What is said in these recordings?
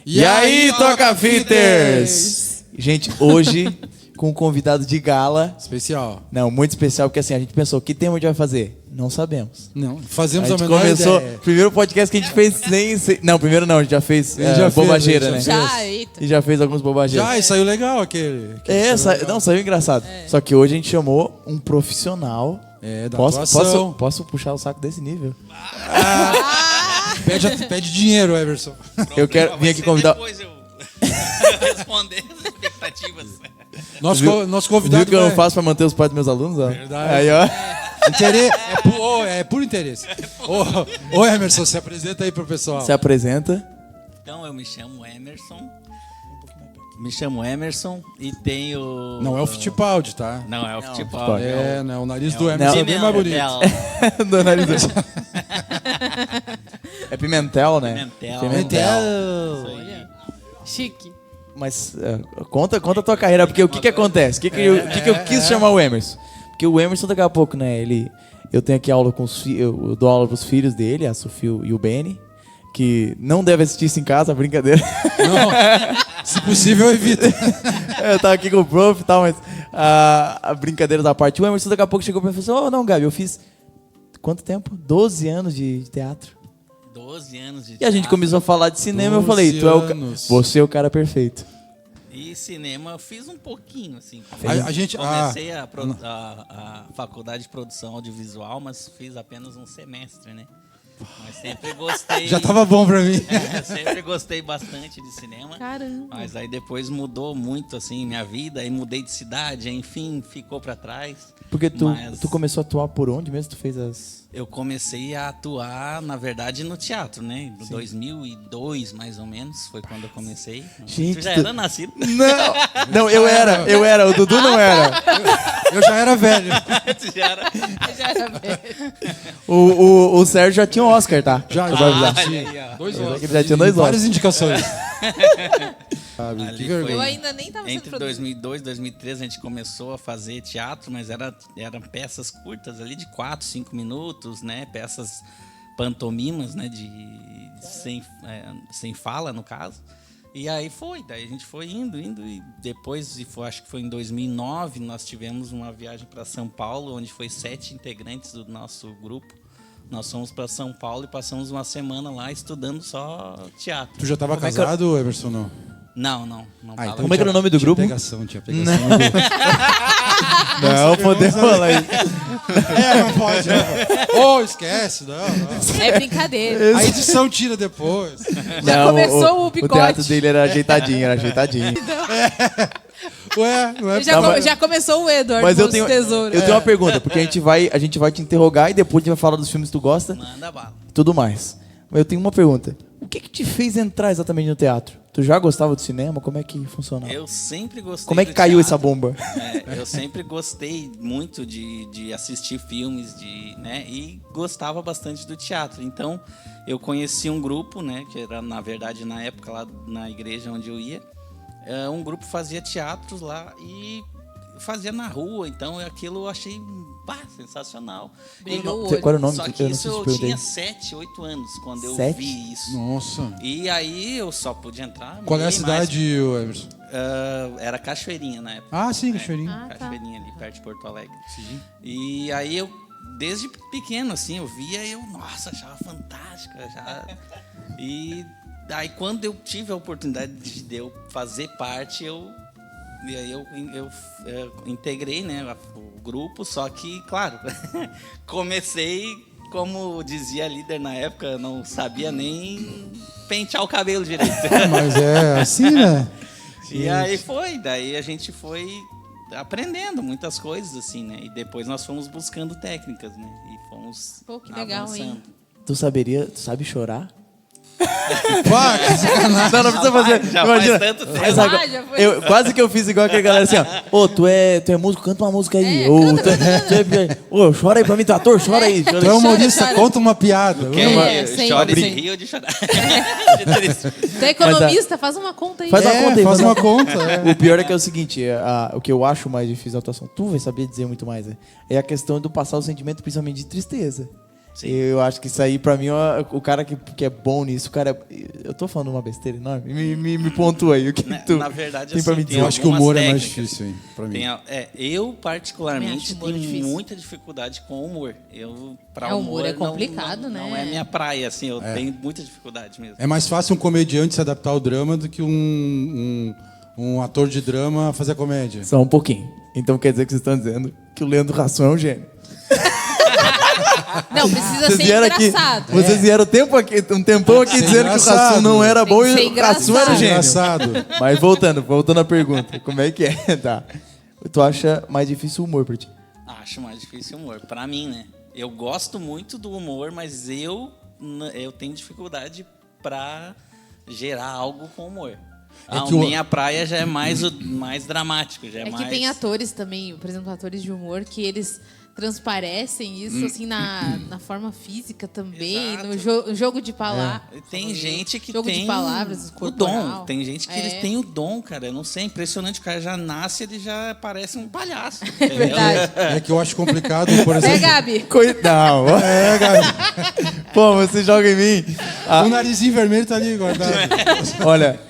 E aí, Toca-Fitters! Gente, hoje com um convidado de gala. Especial. Não, muito especial, porque assim, a gente pensou, que tema a gente vai fazer? Não sabemos. Não, fazemos A a gente menor começou, ideia. primeiro podcast que a gente fez sem... Não, primeiro não, a gente já fez Já fez, bobageira, né? Já, eita. E já fez alguns bobageiros. Já, e saiu legal aquele. Não, saiu engraçado. Só que hoje a gente chamou um profissional. Da Posso atuação. puxar o saco desse nível? Pede dinheiro, Everson. Eu quero vir aqui convidar... Depois eu responder as expectativas. Nosso convidado. Viu que eu não faço pra manter os pais dos meus alunos? Ó. Verdade. Aí, ó. É por interesse. Ô, Emerson, se apresenta aí pro pessoal. Se apresenta. Então, eu me chamo Emerson. E tenho... Não é o Fittipaldi, tá? Não é o Não, Fittipaldi. O nariz do Emerson é bem mais bonito. Do nariz do... É Pimentel, né? Pimentel. Isso aí. Chique. Mas conta a tua carreira, porque o que acontece? O que eu quis chamar o Emerson? Porque o Emerson daqui a pouco, né, eu tenho aqui aula com os filhos, eu dou aula pros filhos dele, a Sofia e o Benny, que não deve assistir isso em casa, brincadeira. Não, se possível, evita. Eu tava aqui com o prof e tal, mas a brincadeira da parte. O Emerson daqui a pouco chegou pra mim e falou assim, não, Gabi, eu fiz quanto tempo? 12 anos de teatro. 12 anos de E a gente teatro. começou a falar de cinema, eu 12 falei, anos. você é o cara perfeito. E cinema eu fiz um pouquinho, assim. A gente... Comecei a faculdade de produção audiovisual, mas fiz apenas um semestre, né? Mas sempre gostei... Já tava bom pra mim. Eu sempre gostei bastante de cinema. Caramba. Mas aí depois mudou muito, assim, minha vida. Aí mudei de cidade, aí, enfim, ficou pra trás. Porque Mas tu começou a atuar por onde mesmo? Tu fez as... eu comecei a atuar, na verdade, no teatro, né? Em 2002, mais ou menos, foi quando eu comecei. Gente, tu já tu- era nascido? Não, eu era, o Dudu não era. Eu já era velho. Tu já era... Já era velho. O Sérgio já tinha um Oscar, tá? Já. Eu vou avisar. Olha aí, ó. Dois Ele Oscars. já tinha dois Várias indicações. Sabe, Ali que foi- vergonha. Eu ainda nem tava sendo Entre produzida. 2002 e 2003 a gente começou a fazer teatro, mas eram peças curtas ali de 4, 5 minutos, né? Peças pantomimas, né? Sem fala, no caso. E aí daí a gente foi indo e depois, acho que foi em 2009, nós tivemos uma viagem para São Paulo, onde foi 7 integrantes do nosso grupo. Nós fomos para São Paulo e passamos uma semana lá estudando só teatro. Tu já tava Como é que casado, Emerson, não? Não tava. Como é que era o nome do tinha grupo? Tinha pegação. Não, podemos falar isso. Não pode. Esquece, não. É brincadeira. A edição tira depois. Já começou o bigode. O teatro dele era ajeitadinho, Ué, não é Já começou o Edward, Mas eu Monte tenho Tesouro. uma pergunta, porque a gente vai te interrogar e depois a gente vai falar dos filmes que tu gosta Manda bala. e tudo mais. Mas eu tenho uma pergunta. O que te fez entrar exatamente no teatro? Tu já gostava do cinema? Como é que funcionava? Eu sempre gostei. Como é que do caiu teatro. essa bomba? Eu sempre gostei muito de assistir filmes, né? E gostava bastante do teatro. Então, eu conheci um grupo, né? Que era, na verdade, na época lá na igreja onde eu ia. Um grupo fazia teatros lá e fazia na rua. Então, aquilo eu achei sensacional. Brilhou o Qual era o nome? Só Eu que não isso sei se eu perguntei. tinha 7, 8 anos quando eu 7? vi isso. Nossa. E aí eu só pude entrar. Qual é a meio mais- cidade, Emerson? Era Cachoeirinha na época. Ah, sim, Cachoeirinha. Ah, tá. Cachoeirinha ali, perto de Porto Alegre. E aí eu, desde pequeno, assim, eu via e eu, nossa, achava fantástica. E aí quando eu tive a oportunidade de eu fazer parte, eu integrei, né, o grupo, só que, claro, comecei, como dizia a líder na época, não sabia nem pentear o cabelo direito. Mas é assim, né? E aí daí a gente foi aprendendo muitas coisas, assim, né? E depois nós fomos buscando técnicas, né? E fomos Pô, que legal, hein? Tu sabe chorar? Pá, que sacanagem. Não precisa fazer. Já Imagina. faz tanto tempo. Mas agora- Já foi. quase que eu fiz igual aquela galera assim, ó. Tu é músico, canta uma música aí. Chora aí pra mim, tu é ator, chora aí. Tu é humorista, Chora. conta uma piada. Sempre, Chore de sim. rir ou de chorar. De triste. Tu é economista, faz uma conta aí. Faz uma conta aí. Faz uma conta. O pior é que é o seguinte, o que eu acho mais difícil na atuação, tu vai saber dizer muito mais, é a questão do passar o sentimento, principalmente de tristeza. Eu acho que isso aí, pra mim, o cara que é bom nisso, o cara... Eu tô falando uma besteira enorme? Me pontua aí, o que tu Na verdade, tem pra me assim, dizer? Eu acho que o humor é mais técnicas. difícil, hein, pra mim. Eu, particularmente, Também acho o humor tenho difícil. muita dificuldade com o humor. O humor é complicado, não, né? Não é minha praia, assim, eu tenho muita dificuldade mesmo. É mais fácil um comediante se adaptar ao drama do que um ator de drama fazer comédia. Só um pouquinho. Então quer dizer que vocês estão dizendo que o Leandro Hassum é um gênio. Não, precisa Vocês ser vieram aqui, engraçado. vocês vieram um tempão aqui Ser dizendo que o engraçado. Hassum não era bom Tem que e ser o Hassum era engraçado. gênio. Engraçado. Mas voltando à pergunta, como é que é? Tá. Tu acha mais difícil o humor pra ti? Acho mais difícil o humor. Pra mim, né? Eu gosto muito do humor, mas eu tenho dificuldade pra gerar algo com humor. A que minha praia já é mais dramático. Já é É mais... que tem atores também, por exemplo, atores de humor, que eles transparecem isso assim na forma física também, Exato. no jogo de palavras. Tem gente que jogo tem de palavras, o corporal. dom. Tem gente que eles têm o dom, cara. Eu não sei, é impressionante. O cara já nasce, ele já parece um palhaço. É verdade. É que eu acho complicado, por exemplo. Gabi? Coitado. É, cara. Pô, você joga em mim. O narizinho vermelho tá ali guardado. Olha,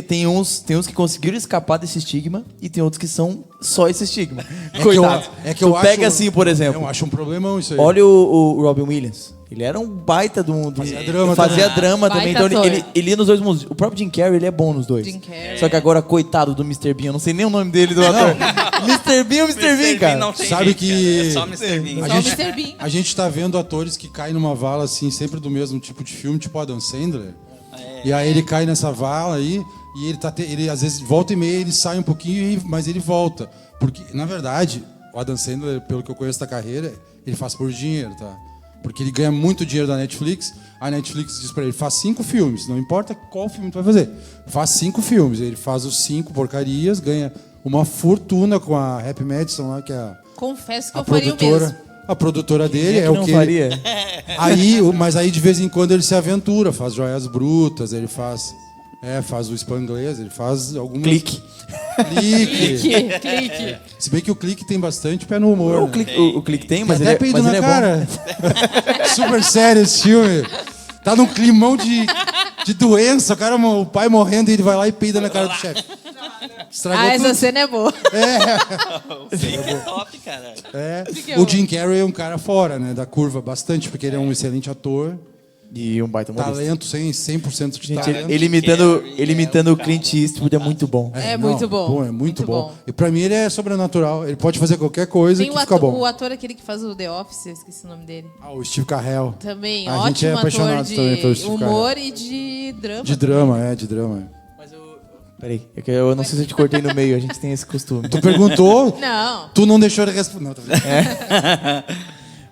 tem uns que conseguiram escapar desse estigma e tem outros que são só esse estigma. Coitado. Eu Tu acho, pega assim, por exemplo. Eu acho um problemão isso aí. Olha o Robin Williams. Ele era um baita Fazia drama fazia também. drama Baita também. Então ator. ele ia nos dois mundos. O próprio Jim Carrey, ele é bom nos dois. Jim Carrey. Só que agora, coitado do Mr. Bean, eu não sei nem o nome dele do ator. Mr. Bean ou Mr. Bean, cara? Não tem Sabe jeito, que- cara. É só Mr. Bean. A Só gente, Mr. Bean. a gente tá vendo atores que caem numa vala assim, sempre do mesmo tipo de filme, tipo Adam Sandler. E aí ele cai nessa vala aí e ele às vezes volta e meia ele sai um pouquinho, mas ele volta. Porque, na verdade, o Adam Sandler, pelo que eu conheço da carreira, ele faz por dinheiro, tá? Porque ele ganha muito dinheiro da Netflix. A Netflix diz pra ele, faz 5 filmes, não importa qual filme tu vai fazer. Faz 5 filmes. Ele faz os 5 porcarias, ganha uma fortuna com a Happy Madison lá, que é Confesso que a eu faria o mesmo. produtora. A produtora dele é o não que faria? Mas aí de vez em quando ele se aventura, faz Joias Brutas, ele faz o Spanglês, ele faz algumas... Clique. Clique. Se bem que o Clique tem bastante pé no humor. O né? clique, o clique tem, mas Tem ele até é, peido mas na ele é bom. cara. Super sério esse filme. Tá num climão de doença, o pai morrendo e ele vai lá e peida na cara do chefe. Estragou Ah, essa tudo. cena é boa. O fake é top, cara. Que é O Jim Carrey é um cara fora, né, da curva, bastante, porque ele é um excelente ator, E um baita humorista. talento, 100% de Gente, talento. ele imitando, Carrey ele é imitando um o Clint Eastwood é muito bom. É muito bom. É muito bom. E pra mim ele é sobrenatural. Ele pode fazer qualquer coisa Tem que o fica ator, bom. o ator aquele que faz o The Office, eu esqueci o nome dele. Ah, o Steve Carell. Também, A gente é ótimo ator apaixonado também pelo de Steve humor e de drama. De drama, de drama. Peraí, é que eu não sei se eu te cortei no meio, a gente tem esse costume. Tu perguntou, Não. tu não deixou ele responder. Não, tô brincando.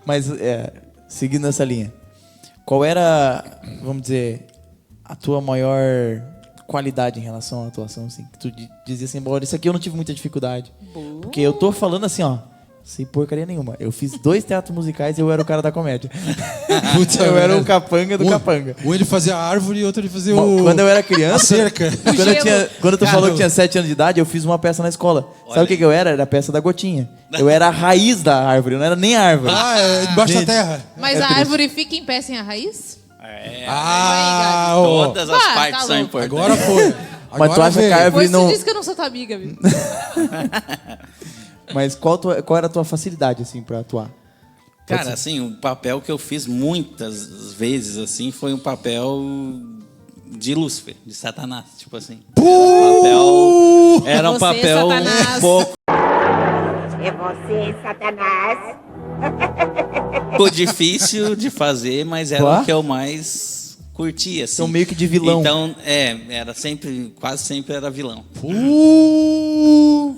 Mas, seguindo essa linha, qual era, vamos dizer, a tua maior qualidade em relação à atuação? Assim, que tu dizia assim, bora, isso aqui eu não tive muita dificuldade. Porque eu tô falando assim, ó, sem porcaria nenhuma. Eu fiz 2 teatros musicais e eu era o cara da comédia. Puta Eu era merda. o capanga do capanga. Um ele fazia a árvore e outro ele fazia Quando eu era a criança, cerca. quando tu Cara, falou que tinha 7 anos de idade, eu fiz uma peça na escola. Sabe o que eu era? Era a peça da gotinha. Eu era a raiz da árvore, eu não era nem a árvore. Ah, é debaixo Gente. da terra. Mas É a triste. árvore fica em pé sem a raiz? Ah, ó. Todas as Ah, partes tá são louco. importantes. Agora foi. Mas tu acha que a árvore Depois não... você disse que eu não sou tua amiga, viu? Mas qual era a tua facilidade, assim, pra atuar? Cara, assim, o papel que eu fiz muitas vezes, assim, foi um papel de Lúcifer, de Satanás, tipo assim. Era um Você, papel Satanás. um pouco É você, Satanás. difícil de fazer, mas era Ué? o que eu mais curtia, assim. Então, meio que de vilão. Então, era sempre, quase sempre era vilão.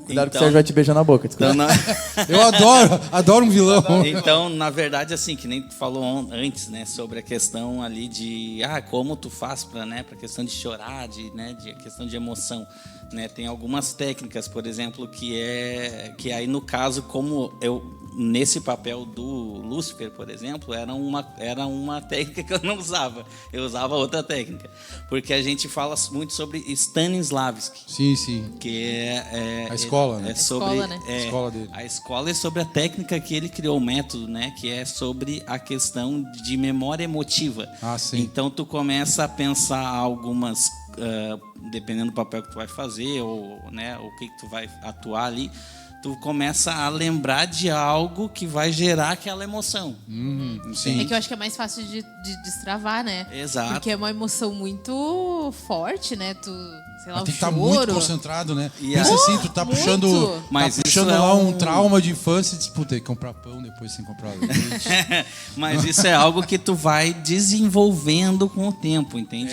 Cuidado que o Sérgio vai te beijar na boca. Então, Eu adoro um vilão. Então, na verdade, assim, que nem tu falou antes, né, sobre a questão ali de, como tu faz pra questão de chorar, de a questão de emoção. né? Tem algumas técnicas, por exemplo, que aí no caso, como eu nesse papel do Lúcifer, por exemplo, era uma técnica que eu não usava. Eu usava outra técnica, porque a gente fala muito sobre Stanislavski. Sim. Que é a escola, né? É sobre, escola, né? A escola dele. A escola é sobre a técnica que ele criou, o método, né? Que é sobre a questão de memória emotiva. Sim. Então tu começa a pensar algumas, dependendo do papel que tu vai fazer ou, né, o que tu vai atuar ali, tu começa a lembrar de algo que vai gerar aquela emoção. Sim. É que eu acho que é mais fácil de destravar, né? Exato. Porque é uma emoção muito forte, né? Tu, sei lá, Mas o tem que estar choro. muito concentrado, né? E Pensa aí- assim, tu tá Muito. puxando, Mas tá isso puxando é lá um um trauma de infância e diz, puta, tem que comprar pão depois sem comprar leite. Mas isso é algo que tu vai desenvolvendo com o tempo, entende?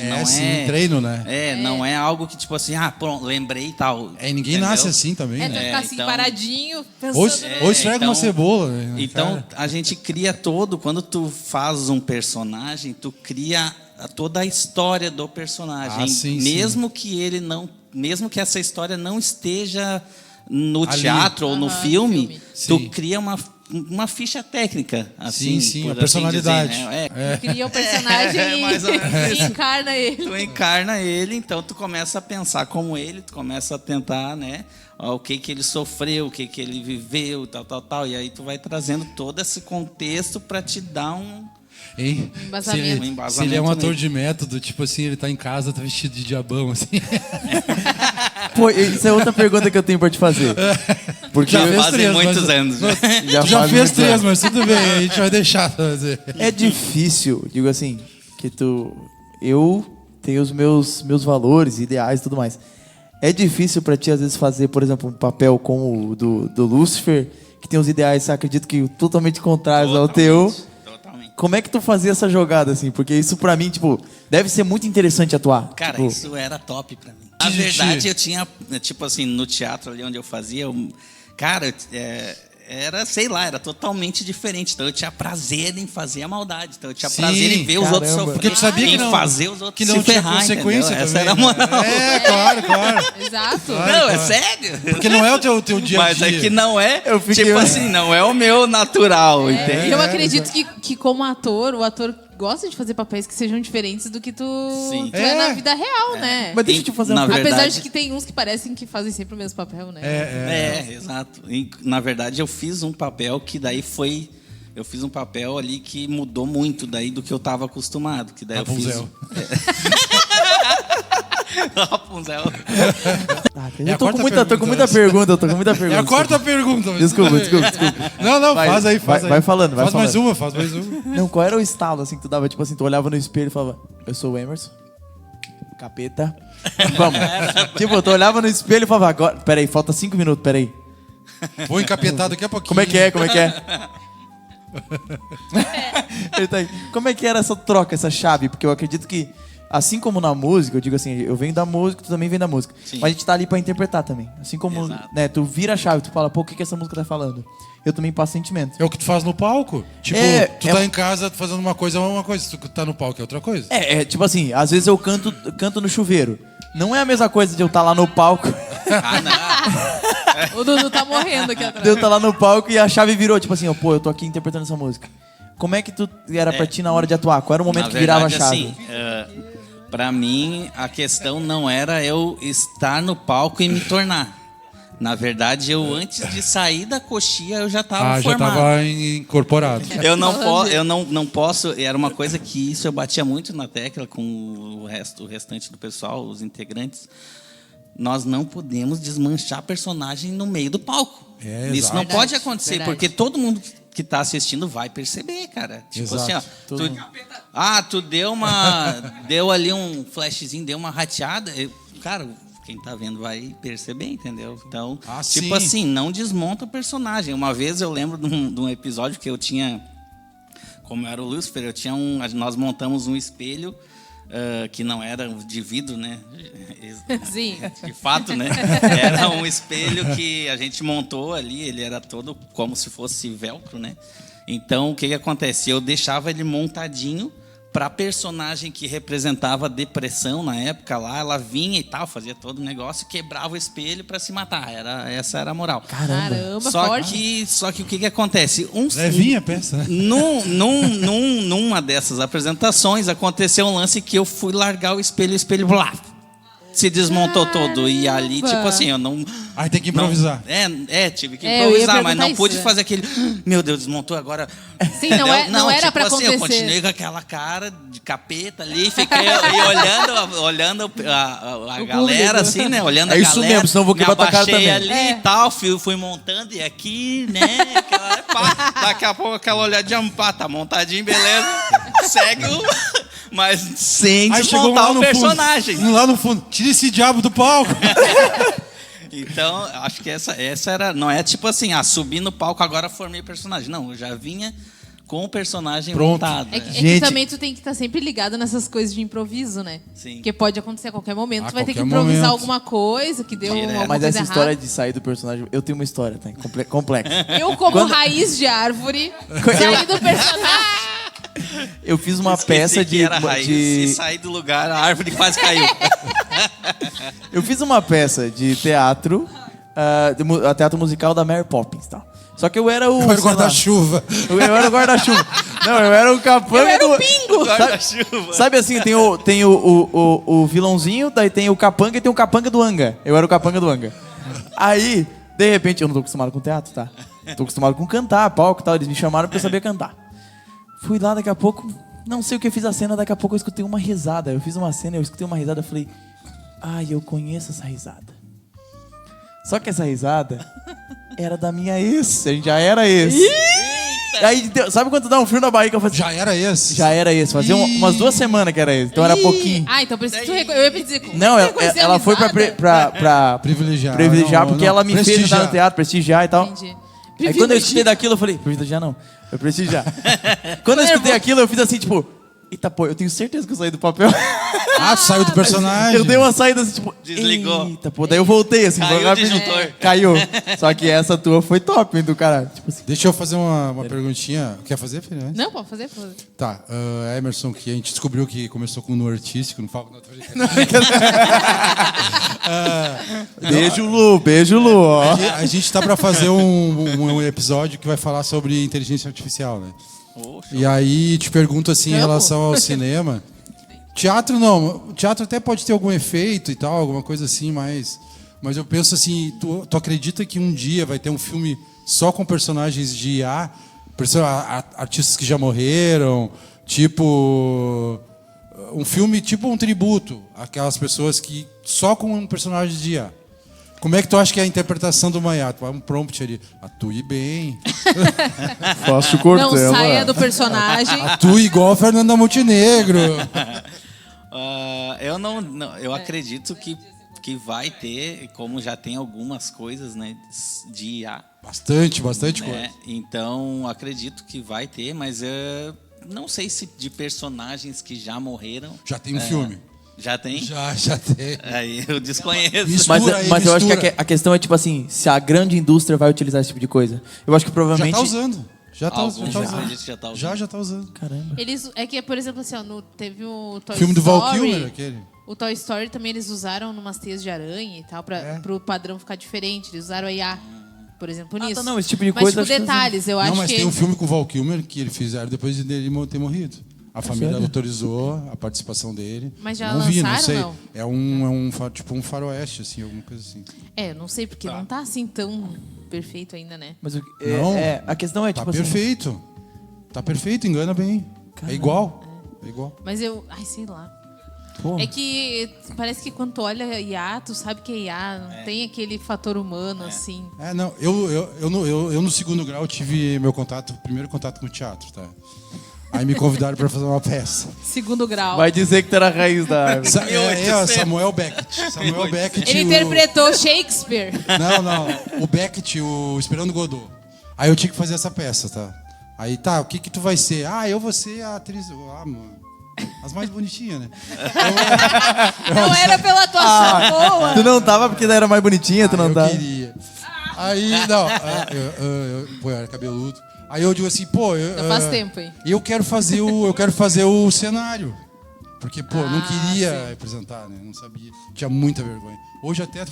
Treino, né? Não é algo que tipo assim, pronto, lembrei e tal. Ninguém entendeu? nasce assim também, É, tu né? vai ficar assim, então- paradinho, pensando... Ou esfrega então- uma cebola. Né, Então, cara? a gente cria quando tu faz um personagem, tu cria toda a história do personagem. Sim, mesmo que ele não, mesmo que essa história não esteja no Ali. teatro ou no filme, Sim. tu cria uma ficha técnica, assim, Sim, por a assim personalidade. dizer, né? Tu cria o personagem Mais ou menos e isso. encarna ele. Tu encarna ele, então tu começa a pensar como ele, tu começa a tentar, né? O que ele sofreu, o que ele viveu, tal. E aí tu vai trazendo todo esse contexto para te dar Hein? Embasamento. Se Um embasamento ele é um ator nele. de método, tipo assim, ele tá em casa, tá vestido de diabão, assim. Pô, isso é outra pergunta que eu tenho pra te fazer. Porque Já eu- fez fazem três, muitos mas- anos. já Tu já faz fez muitos três, anos. mas tudo bem, a gente vai deixar fazer. É difícil, digo assim, que eu tenho os meus valores, ideais e tudo mais. É difícil pra ti, às vezes, fazer, por exemplo, um papel como o do Lúcifer, que tem os ideais, acredito que totalmente contrários ao teu. Totalmente. Como é que tu fazia essa jogada, assim? Porque isso, pra mim, tipo, deve ser muito interessante atuar. Cara, Tipo, isso era top pra mim. Na Te verdade, divertia. eu tinha, tipo assim, no teatro ali onde eu fazia, cara, era, sei lá, era totalmente diferente. Então eu tinha prazer em fazer a maldade. Então eu tinha Sim, prazer em ver os outros caramba. sofrer. Porque tu sabia que em não, fazer os outros que não se tinha ferrar, consequência entendeu? também. Essa era a né? moral. Claro. Exato. Não, é sério. Porque não é o teu dia a Mas dia. é que não é, Eu fiquei- tipo assim, não é o meu natural, entende? Eu acredito que como ator, o ator gosta de fazer papéis que sejam diferentes do que tu Sim. é na vida real, né? Mas deixa eu te fazer uma Na pergunta. Apesar verdade- de que tem uns que parecem que fazem sempre o mesmo papel, né? Exato. E, na verdade, eu fiz um papel que daí foi... Eu fiz um papel ali que mudou muito daí do que eu estava acostumado. Que daí Rapunzel. eu fiz... Rapunzel. Eu É a tô com quarta muita pergunta, eu tô com muita É pergunta. a quarta pergunta. mas Desculpa, tudo bem. desculpa. Não, Vai, faz aí. vai falando, vai Faz mais falando. uma, faz mais uma. Não, qual era o estalo, assim, que tu dava? Tipo assim, tu olhava no espelho e falava, eu sou o Emerson, capeta, vamos. Tipo, tu olhava no espelho e falava, agora, peraí, falta 5 minutos, peraí. Vou encapetar daqui a pouquinho. Como é que é, como é que é? Ele tá aí. Como é que era essa troca, essa chave? Porque eu acredito que, assim como na música, eu digo assim, eu venho da música, tu também vem da música. Sim. Mas a gente tá ali pra interpretar também. Assim como, Exato. né, tu vira a chave, tu fala, pô, o que essa música tá falando? Eu também passo sentimento. É o que tu faz no palco. Tipo, tu tá em casa fazendo uma coisa, tu tá no palco é outra coisa. Tipo assim, às vezes eu canto no chuveiro. Não é a mesma coisa de eu estar lá no palco, Ah, não. O Dudu tá morrendo aqui atrás. de eu estar lá no palco e a chave virou, tipo assim, pô, eu tô aqui interpretando essa música. Como é que tu era pra ti na hora de atuar? Qual era o momento Na que virava a verdade, chave? assim, pra mim, a questão não era eu estar no palco e me tornar. Na verdade, eu antes de sair da coxia, eu já estava Já formado. tava incorporado. Eu não posso. Era uma coisa que isso eu batia muito na tecla com o restante do pessoal, os integrantes. Nós não podemos desmanchar personagem no meio do palco. Isso exato. não Verdade, pode acontecer, verdade. porque todo mundo que está assistindo vai perceber, cara. Tipo Exato. assim, ó. Tu deu ali um flashzinho, deu uma rateada. Cara, quem tá vendo vai perceber, entendeu? Então, tipo sim. assim, não desmonta o personagem. Uma vez eu lembro de um episódio que eu tinha, como eu era o Lúcifer, nós montamos um espelho que não era de vidro, né? Sim. De fato, né? Era um espelho que a gente montou ali, ele era todo como se fosse velcro, né? Então, o que acontece? Eu deixava ele montadinho pra personagem que representava depressão na época lá, ela vinha e tal, fazia todo o negócio, quebrava o espelho pra se matar. Essa era a moral. Caramba, Só forte. que o que acontece? Levinha a peça, né? Numa dessas apresentações aconteceu um lance que eu fui largar o espelho blá, se desmontou todo. E ali, tipo assim, eu não... Aí tem que improvisar. Tive que eu ia improvisar, mas perguntar não isso, pude né? fazer aquele... Meu Deus, desmontou agora. Sim, não era pra assim, eu acontecer. continuei com aquela cara de capeta ali, fiquei olhando a galera, assim, né? Olhando a É galera. isso mesmo, senão eu vou quebrar tua cara abaixei também. ali e tal, fui montando e aqui, né? Pá, daqui a pouco aquela olhadinha, pá, tá montadinho, beleza. Segue o... Mas sem Aí chegou desmontar lá o no personagem. fundo. Lá no fundo. Tira esse diabo do palco. Então, acho que essa era... Não é tipo assim, subi no palco, agora formei personagem. Não, eu já vinha com o personagem Pronto. montado. É que Gente- também tu tem que estar sempre ligado nessas coisas de improviso, né? Sim. Porque pode acontecer a qualquer momento. A Tu vai ter que qualquer improvisar momento. alguma coisa que deu Direto. alguma Mas coisa essa história errada. de sair do personagem, eu tenho uma história, tá? Complexa. Eu, como Quando- raiz de árvore, saí do personagem. Eu fiz uma Esqueci peça que era raiz. E saí do lugar, a árvore quase caiu. Eu fiz uma peça de teatro, teatro musical da Mary Poppins, tá? Só que eu era o... Agora sei lá, guarda-chuva. eu era o guarda-chuva. Não, eu era o capanga Eu era o do... pingo. Guarda-chuva. Sabe assim, tem o vilãozinho, daí tem o capanga e tem o capanga do Anga. Eu era o capanga do Anga. Aí, de repente, eu não tô acostumado com teatro, tá? Tô acostumado com cantar, palco e tal. Eles me chamaram porque eu sabia cantar. Fui lá, daqui a pouco, não sei o que, eu fiz a cena, daqui a pouco eu escutei uma risada. Eu fiz uma cena, eu escutei uma risada, eu falei, ai, eu conheço essa risada. Só que essa risada era da minha ex, a gente já era ex. Aí, sabe quando dá um frio na barriga? Eu falei, Já era esse? já era ex, fazia umas 2 semanas que era ex, então era pouquinho. Ah, então precisa eu ia dizer como Não, você reconheceu a ela foi risada? pra Privilegiar. privilegiar, Não, porque não, ela me fez prestigiar. entrar no teatro, prestigiar e tal. Entendi. Aí quando eu escutei daquilo, eu falei, prestigiar não, eu prestigiar. Quando eu escutei aquilo, eu fiz assim, tipo, eita, pô, eu tenho certeza que eu saí do papel. Ah, tu saiu do personagem. Eu dei uma saída assim, tipo, Desligou. eita, pô, daí eu voltei assim, Caiu o rapidinho. disjuntor. Caiu. Só que essa tua foi top, hein, do cara. Tipo assim, Deixa eu fazer uma perguntinha. Quer fazer, Felipe? Não, pode fazer, pode. Tá, Emerson, que a gente descobriu que começou com no artístico, não fala... beijo, Lu, beijo, Lu, ó. A gente tá pra fazer um episódio que vai falar sobre inteligência artificial, né? E aí te pergunto assim, em relação ao cinema. Teatro não, teatro até pode ter algum efeito e tal, alguma coisa assim, mas eu penso assim, tu acredita que um dia vai ter um filme só com personagens de IA, artistas que já morreram, tipo um filme tipo um tributo àquelas pessoas que só com um personagem de IA. Como é que tu acha que é a interpretação do Maiá? Tu vai um prompt ali, atue bem, Faço Não saia do personagem. atue igual a Fernanda Montenegro. Eu acredito que vai ter, como já tem algumas coisas, né, de IA. Bastante coisa. Né? Então, acredito que vai ter, mas eu não sei se de personagens que já morreram. Já tem um filme. Já tem? Já tem. Aí eu desconheço. Mistura aí, Mas eu acho que mistura. a questão é tipo assim, se a grande indústria vai utilizar esse tipo de coisa. Eu acho que Já provavelmente... tá usando. Já tá Alguns usando. acredito que já tá usando. Já tá usando. Caramba. Eles, é que, por exemplo, assim, ó, teve o Toy Filme do Story. Val Kilmer, aquele. O Toy Story também eles usaram numas teias de aranha e tal, pro padrão ficar diferente. Eles usaram a IA, por exemplo, nisso. tá, não, esse tipo de Mas, coisa tipo, acho que detalhes, eu Não, acho mas que... tem um filme com o Val Kilmer que eles fizeram depois dele ter morrido. A família sério? autorizou a participação dele. Mas já não vi, não lançaram, sei. não? É tipo um faroeste, assim, alguma coisa assim. É, não sei, porque não tá assim tão perfeito ainda, né? Mas Não. a questão é Tá tipo assim... perfeito. Tá perfeito, engana bem. Caramba. É igual. É igual. Mas eu... Ai, sei lá. Pô, É que parece que quando tu olha IA, tu sabe que é IA. Não tem aquele fator humano, assim. É, não, eu no segundo grau tive meu primeiro contato com o teatro, tá? Aí me convidaram para fazer uma peça. Segundo grau. vai dizer que tu era a raiz da árvore. Samuel Beckett. Samuel Beckett. Ele interpretou Shakespeare. Não. O Beckett, o Esperando Godot. Aí eu tinha que fazer essa peça, tá? Aí tá, o que tu vai ser? Ah, eu vou ser a atriz. Ah, mano. As mais bonitinhas, né? Não era pela atuação boa. Tu não tava porque ela era mais bonitinha, tu não eu tava. queria. Aí, não. Pô, eu era cabeludo. Aí eu digo assim, pô... Já faz tempo, hein? Eu quero fazer o cenário. Porque, pô, eu não queria sim. representar, né? Não sabia. Tinha muita vergonha. Hoje até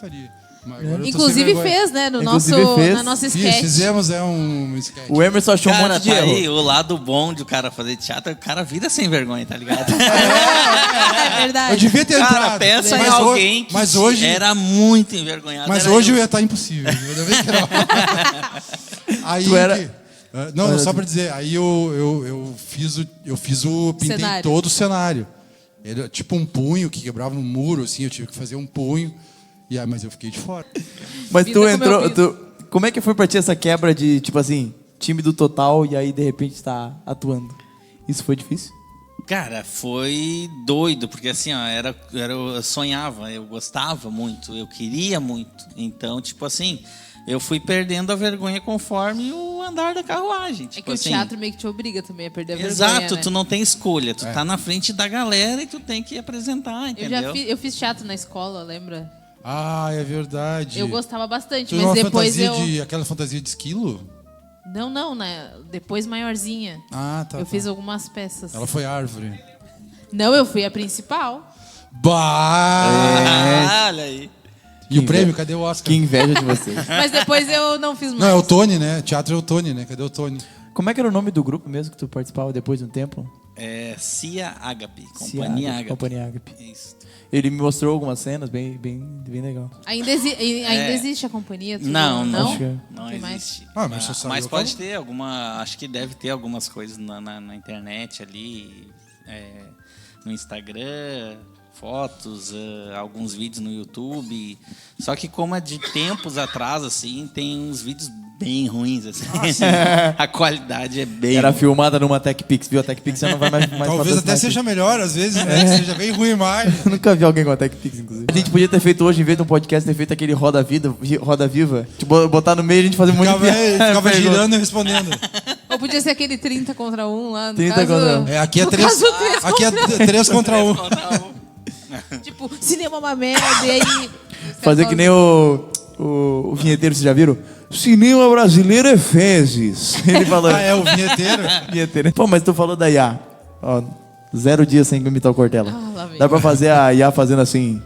faria. Mas agora eu tô sem Inclusive vergonha. fez, né? Inclusive fez. Na nossa Fiz, sketch. fizemos um sketch. O Emerson achou um Cara, monte de tá erro. aí o lado bom de o cara fazer teatro, o cara vira sem vergonha, tá ligado? É verdade. Eu devia ter Cara, entrado. pensa em mas alguém que mas hoje, era muito envergonhado. Mas era hoje eu eu. ia estar impossível. Ainda bem que não. Aí, Tu era- não, só pra dizer, aí eu pintei Cenário. todo o cenário. Era tipo um punho que quebrava um muro, assim, eu tive que fazer um punho. Mas eu fiquei de fora. Mas Vida tu com entrou. meu Como é que foi pra ti essa quebra de, tipo assim, time do total e aí de repente tá atuando? Isso foi difícil? Cara, foi doido, porque assim, ó, eu sonhava, eu gostava muito, eu queria muito. Então, tipo assim, eu fui perdendo a vergonha conforme o andar da carruagem. É Tipo que o assim, teatro meio que te obriga também a perder a vergonha, exato, né? tu não tem escolha, tu tá na frente da galera e tu tem que apresentar, entendeu? Eu fiz teatro na escola, lembra? Ah, é verdade. Eu gostava bastante, Tu mas uma depois fantasia aquela fantasia de esquilo? Não, né? Depois maiorzinha. Ah, tá. Eu tá. fiz algumas peças. Ela foi árvore. Não, eu fui a principal. Bah! Olha aí. E o prêmio? Cadê o Oscar? Que inveja de vocês. Mas depois eu não fiz mais. Não, é o Tony, né? Teatro é o Tony, né? Cadê o Tony? Como é que era o nome do grupo mesmo que tu participava depois de um tempo? É Cia Agape, Cia Companhia Agape, Agape. Companhia Agape. Isso. Ele me mostrou algumas cenas bem legal. Ainda existe a companhia? Tu Não, Acho que é. não Tem mais? existe. Ah, mas só saiu mas aquela- pode ter alguma. Acho que deve ter algumas coisas na internet ali, no Instagram, fotos, alguns vídeos no YouTube. Só que como é de tempos atrás, assim, tem uns vídeos bem ruins, assim. A qualidade é bem Era ruim. filmada numa TechPix, viu? A TechPix já não vai mais Talvez até patrocinar seja aqui. melhor, às vezes, né? Seja bem ruim mais. Eu nunca vi alguém com a TechPix, inclusive. A gente podia ter feito hoje, em vez de um podcast, ter feito aquele Roda Viva. Tipo, botar no meio e a gente fazer um monte de Ficava pergunta. girando e respondendo. Ou podia ser aquele 30 contra 1 lá. No 30 caso, contra 1. Aqui é no 3 caso, 3 aqui é 3 contra 1. Tipo, cinema é uma merda. E aí, Fazer que nem o vinheteiro, vocês já viram? Cinema brasileiro é fezes. Ele falou. Ah, é o vinheteiro? Vinheteiro. Pô, mas tu falou da Iá. Ó, 0 dias sem imitar o Cortella. Ah, lá vem. Dá pra fazer a Iá fazendo assim.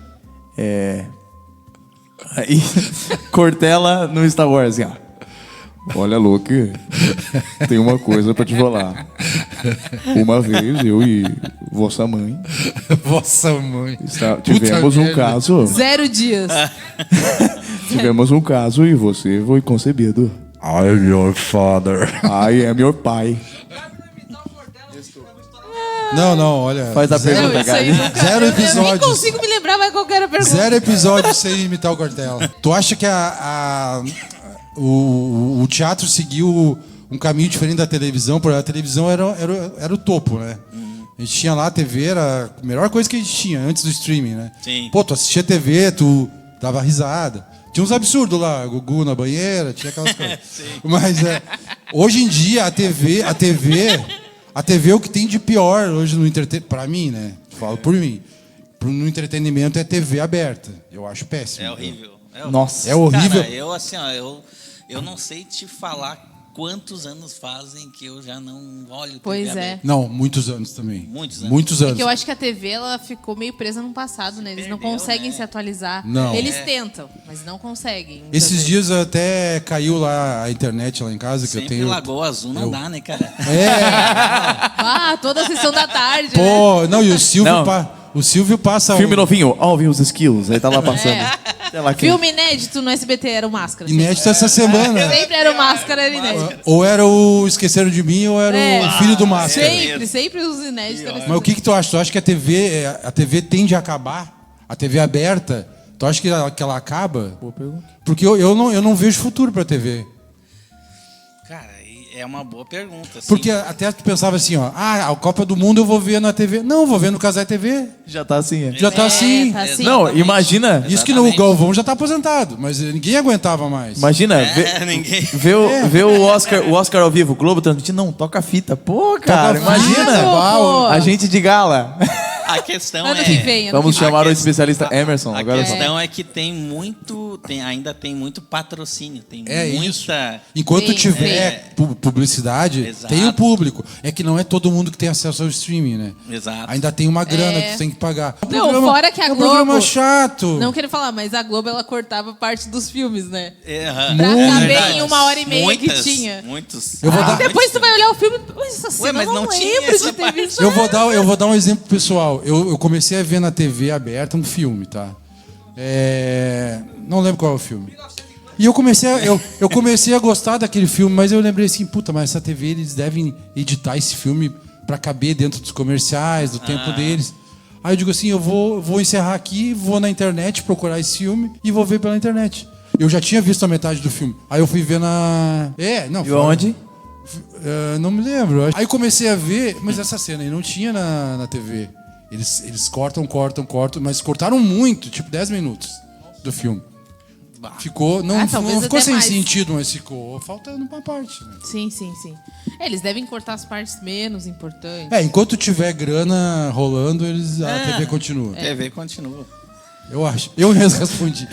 Aí, Cortella no Star Wars, assim, ó. Olha, Luke, tem uma coisa pra te falar. Uma vez eu e vossa mãe Vossa mãe. tivemos um merda. caso. 0 dias. Tivemos um caso e você foi concebido. I'm your father. I am your pai. Não, olha. Faz a zero, pergunta, Isso aí cara. nunca- Zero eu nem episódios. consigo me lembrar mais qual que era a pergunta. 0 episódios sem imitar o Cortella. Tu acha que o teatro seguiu um caminho diferente da televisão? Porque a televisão era o topo, né? A gente tinha lá a TV, era a melhor coisa que a gente tinha antes do streaming, né? Sim. Pô, tu assistia TV, tu dava risada. Tinha uns absurdos lá, Gugu na banheira, tinha aquelas coisas. Mas hoje em dia a TV é o que tem de pior hoje no entretenimento. Pra mim, né? Falo por mim. No entretenimento é TV aberta. Eu acho péssimo. É horrível. Nossa. É horrível. Cara, eu assim, ó, eu não sei te falar quantos anos fazem que eu já não olho TV Pois é. aberta. Não, muitos anos também. Muitos anos. Muitos anos. Porque eu acho que a TV ela ficou meio presa no passado, né? Eles não perdeu, conseguem né? se atualizar. Não. Eles tentam, mas não conseguem. muitas Esses vezes. dias até caiu lá a internet lá em casa, que eu Sempre tenho. Lagoa Azul não dá, né, cara? Ah, toda a sessão da tarde, né? Pô, não, e o Silvio, Não. o Silvio passa. Filme novinho, Alvin os Skills. Aí tá lá passando. Sei lá quem. Filme inédito no SBT era o Máscara. Inédito essa semana. Sempre era o Máscara, era inédito. Ou era o Esqueceram de Mim, ou era o Filho do Máscara. Sempre os inéditos eram Mas o que tu acha? Tu acha que a TV tende a acabar? A TV aberta? Tu acha que ela acaba? Boa pergunta. Porque eu não vejo futuro pra TV. Cara, é uma boa pergunta. Assim. Porque até tu pensava assim, ó, a Copa do Mundo eu vou ver na TV. Não, eu vou ver no Casé TV. Já tá assim, Já tá assim. tá assim. Não, Exatamente. imagina. Isso que no Galvão já tá aposentado, mas ninguém aguentava mais. Imagina, ninguém. ver o Oscar ao vivo, o Globo transmitindo. Não, toca a fita. Pô, cara, Toca a fita. imagina. Pô. A gente de gala. A questão Ano é... que vem, ano Vamos que vem. chamar o ques- especialista Emerson. A Agora questão é que ainda tem muito patrocínio, tem É muita... isso. Enquanto Sim, tiver publicidade, Exato. tem o público. É que não é todo mundo que tem acesso ao streaming, né? Exato. Ainda tem uma grana que você tem que pagar. Não, fora que a é um programa Globo- chato. Não quero falar, mas a Globo, ela cortava parte dos filmes, né? Aham. Pra Muitas. caber em 1h30 que tinha. Muitos. Eu vou dar- Depois tu vai olhar o filme, essa cena mas eu não não tinha lembro essa de ter parte. visto. Eu vou dar um exemplo pessoal. Eu comecei a ver na TV aberta um filme, tá? Não lembro qual é o filme. E eu comecei a gostar daquele filme, mas eu lembrei assim, puta, mas essa TV eles devem editar esse filme pra caber dentro dos comerciais, do tempo deles. Aí eu digo assim, eu vou encerrar aqui, vou na internet procurar esse filme e vou ver pela internet. Eu já tinha visto a metade do filme. Aí eu fui ver na... Viu aonde? Não me lembro. Aí comecei a ver, mas essa cena aí não tinha na TV. Eles cortam, mas cortaram muito, tipo 10 minutos do filme. Ficou, não talvez ficou até sem mais. sentido, mas ficou faltando uma parte. Né? Sim. Eles devem cortar as partes menos importantes. Enquanto tiver grana rolando, a TV É. continua. A TV continua. Eu acho. Eu mesmo respondi.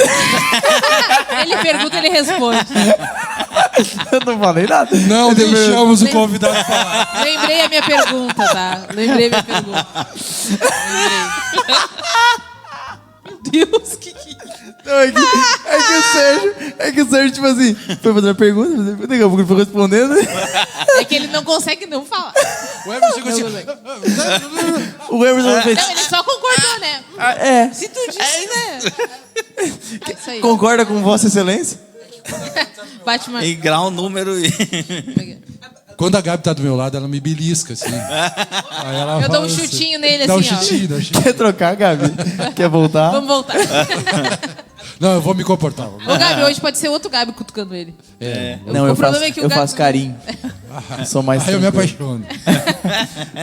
Ele pergunta, ele responde. Eu não falei nada. Não deixamos o convidado falar. Lembrei a minha pergunta, tá? Lembrei a minha pergunta. Meu Deus, que... Não, é que o Sérgio, tipo assim, foi fazendo a pergunta, daqui a pouco ele foi respondendo. É que ele não consegue não falar. O Emerson chegou assim. O Emerson fez. Não, ele só concordou, né? É. Se tu disse, né? É isso aí. Concorda com Vossa Excelência? Bate uma... Em grau, número e... Quando a Gabi tá do meu lado, ela me belisca, assim. Aí ela Eu dou fala um assim, chutinho nele, dá um assim, ó. chutinho, dá um chutinho. Quer trocar, Gabi? Quer voltar? Vamos voltar. Não, eu vou me comportar. Ô, Gabi, hoje pode ser outro Gabi cutucando ele. Não, eu O problema é que o eu Gabi- faço carinho. Eu sou mais Aí eu me tranquilo.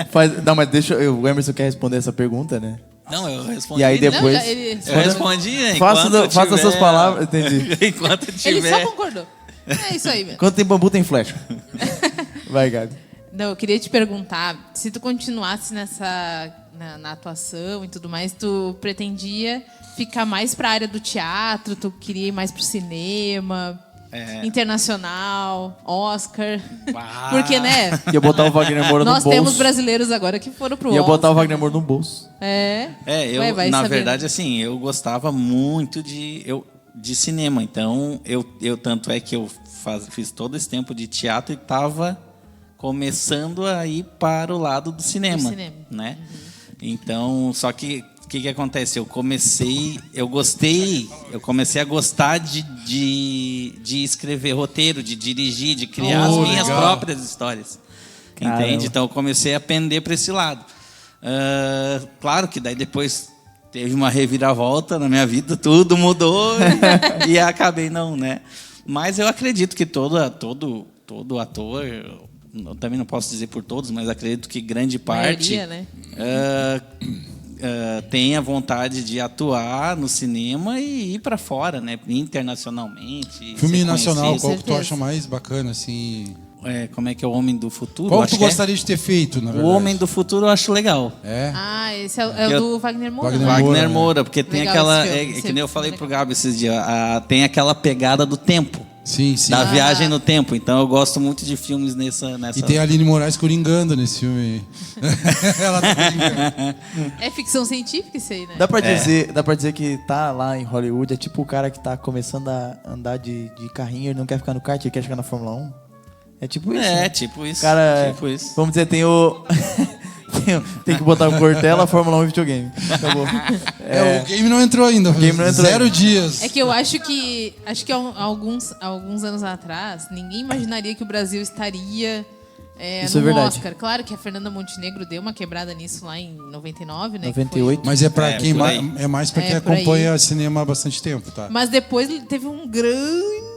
apaixono. Não, mas o Emerson quer responder essa pergunta, né? Não, eu respondi. E aí né? depois... Não, já- ele- Eu respondi, né? Faça Enquanto faça tiver- suas palavras, entendi. Enquanto Ele tiver... só concordou. É isso aí mesmo. Quando tem bambu, tem flecha. Vai, Gabi. Não, eu queria te perguntar, se tu continuasse na atuação e tudo mais, tu pretendia ficar mais pra área do teatro, tu queria ir mais pro cinema, internacional, Oscar. Ah. Porque, né, Ia botar o Wagner Moura no nós bolso. temos brasileiros agora que foram pro Ia Oscar. botar o Wagner Moura no bolso. Eu, Ué, vai na sabendo. verdade, assim, eu gostava muito de cinema. Então, eu tanto é que eu fiz todo esse tempo de teatro e estava começando a ir para o lado do cinema, né? Então, só que o que acontece? Eu comecei a gostar de escrever roteiro, de dirigir, de criar as minhas legal. próprias histórias. Caramba. Entende? Então eu comecei a pender para esse lado. Claro que daí depois teve uma reviravolta na minha vida, tudo mudou e acabei não, né? Mas eu acredito que todo ator, eu também não posso dizer por todos, mas acredito que grande parte Maioria, né? tenha vontade de atuar no cinema e ir para fora, né? Internacionalmente. Filme ser nacional, conhecido. qual que tu certeza. acha mais bacana, assim? Como é que é o Homem do Futuro? Qual Acho tu que é. gostaria de ter feito, na O verdade? Homem do Futuro eu acho legal. É? Ah, esse é o Eu- do Wagner Moura. Wagner né? Moura, Wagner né? Moura, porque tem Legal aquela. esse filme, Que esse nem eu filme falei legal. pro Gabi esses dias, tem aquela pegada do tempo, Sim, sim. da viagem no tempo. Então eu gosto muito de filmes nessa. E tem a Aline Moraes coringando nesse filme aí. Ela tá coringando. É ficção científica isso aí, né? Dá pra dizer que tá lá em Hollywood, é tipo o cara que tá começando a andar de carrinho, ele não quer ficar no kart, ele quer chegar na Fórmula 1. É tipo isso. né? tipo isso. Cara, tipo isso. vamos dizer, tem o... tem que botar o Cortella, Fórmula 1 e videogame. Acabou. O game não entrou ainda. game não entrou 0 ainda. dias. É que eu acho que há alguns anos atrás, ninguém imaginaria que o Brasil estaria Isso no é verdade. Oscar. Claro que a Fernanda Montenegro deu uma quebrada nisso lá em 99, né? 98. Mas é pra quem por aí. mais pra quem É, por aí. acompanha cinema há bastante tempo, tá? Mas depois teve um grande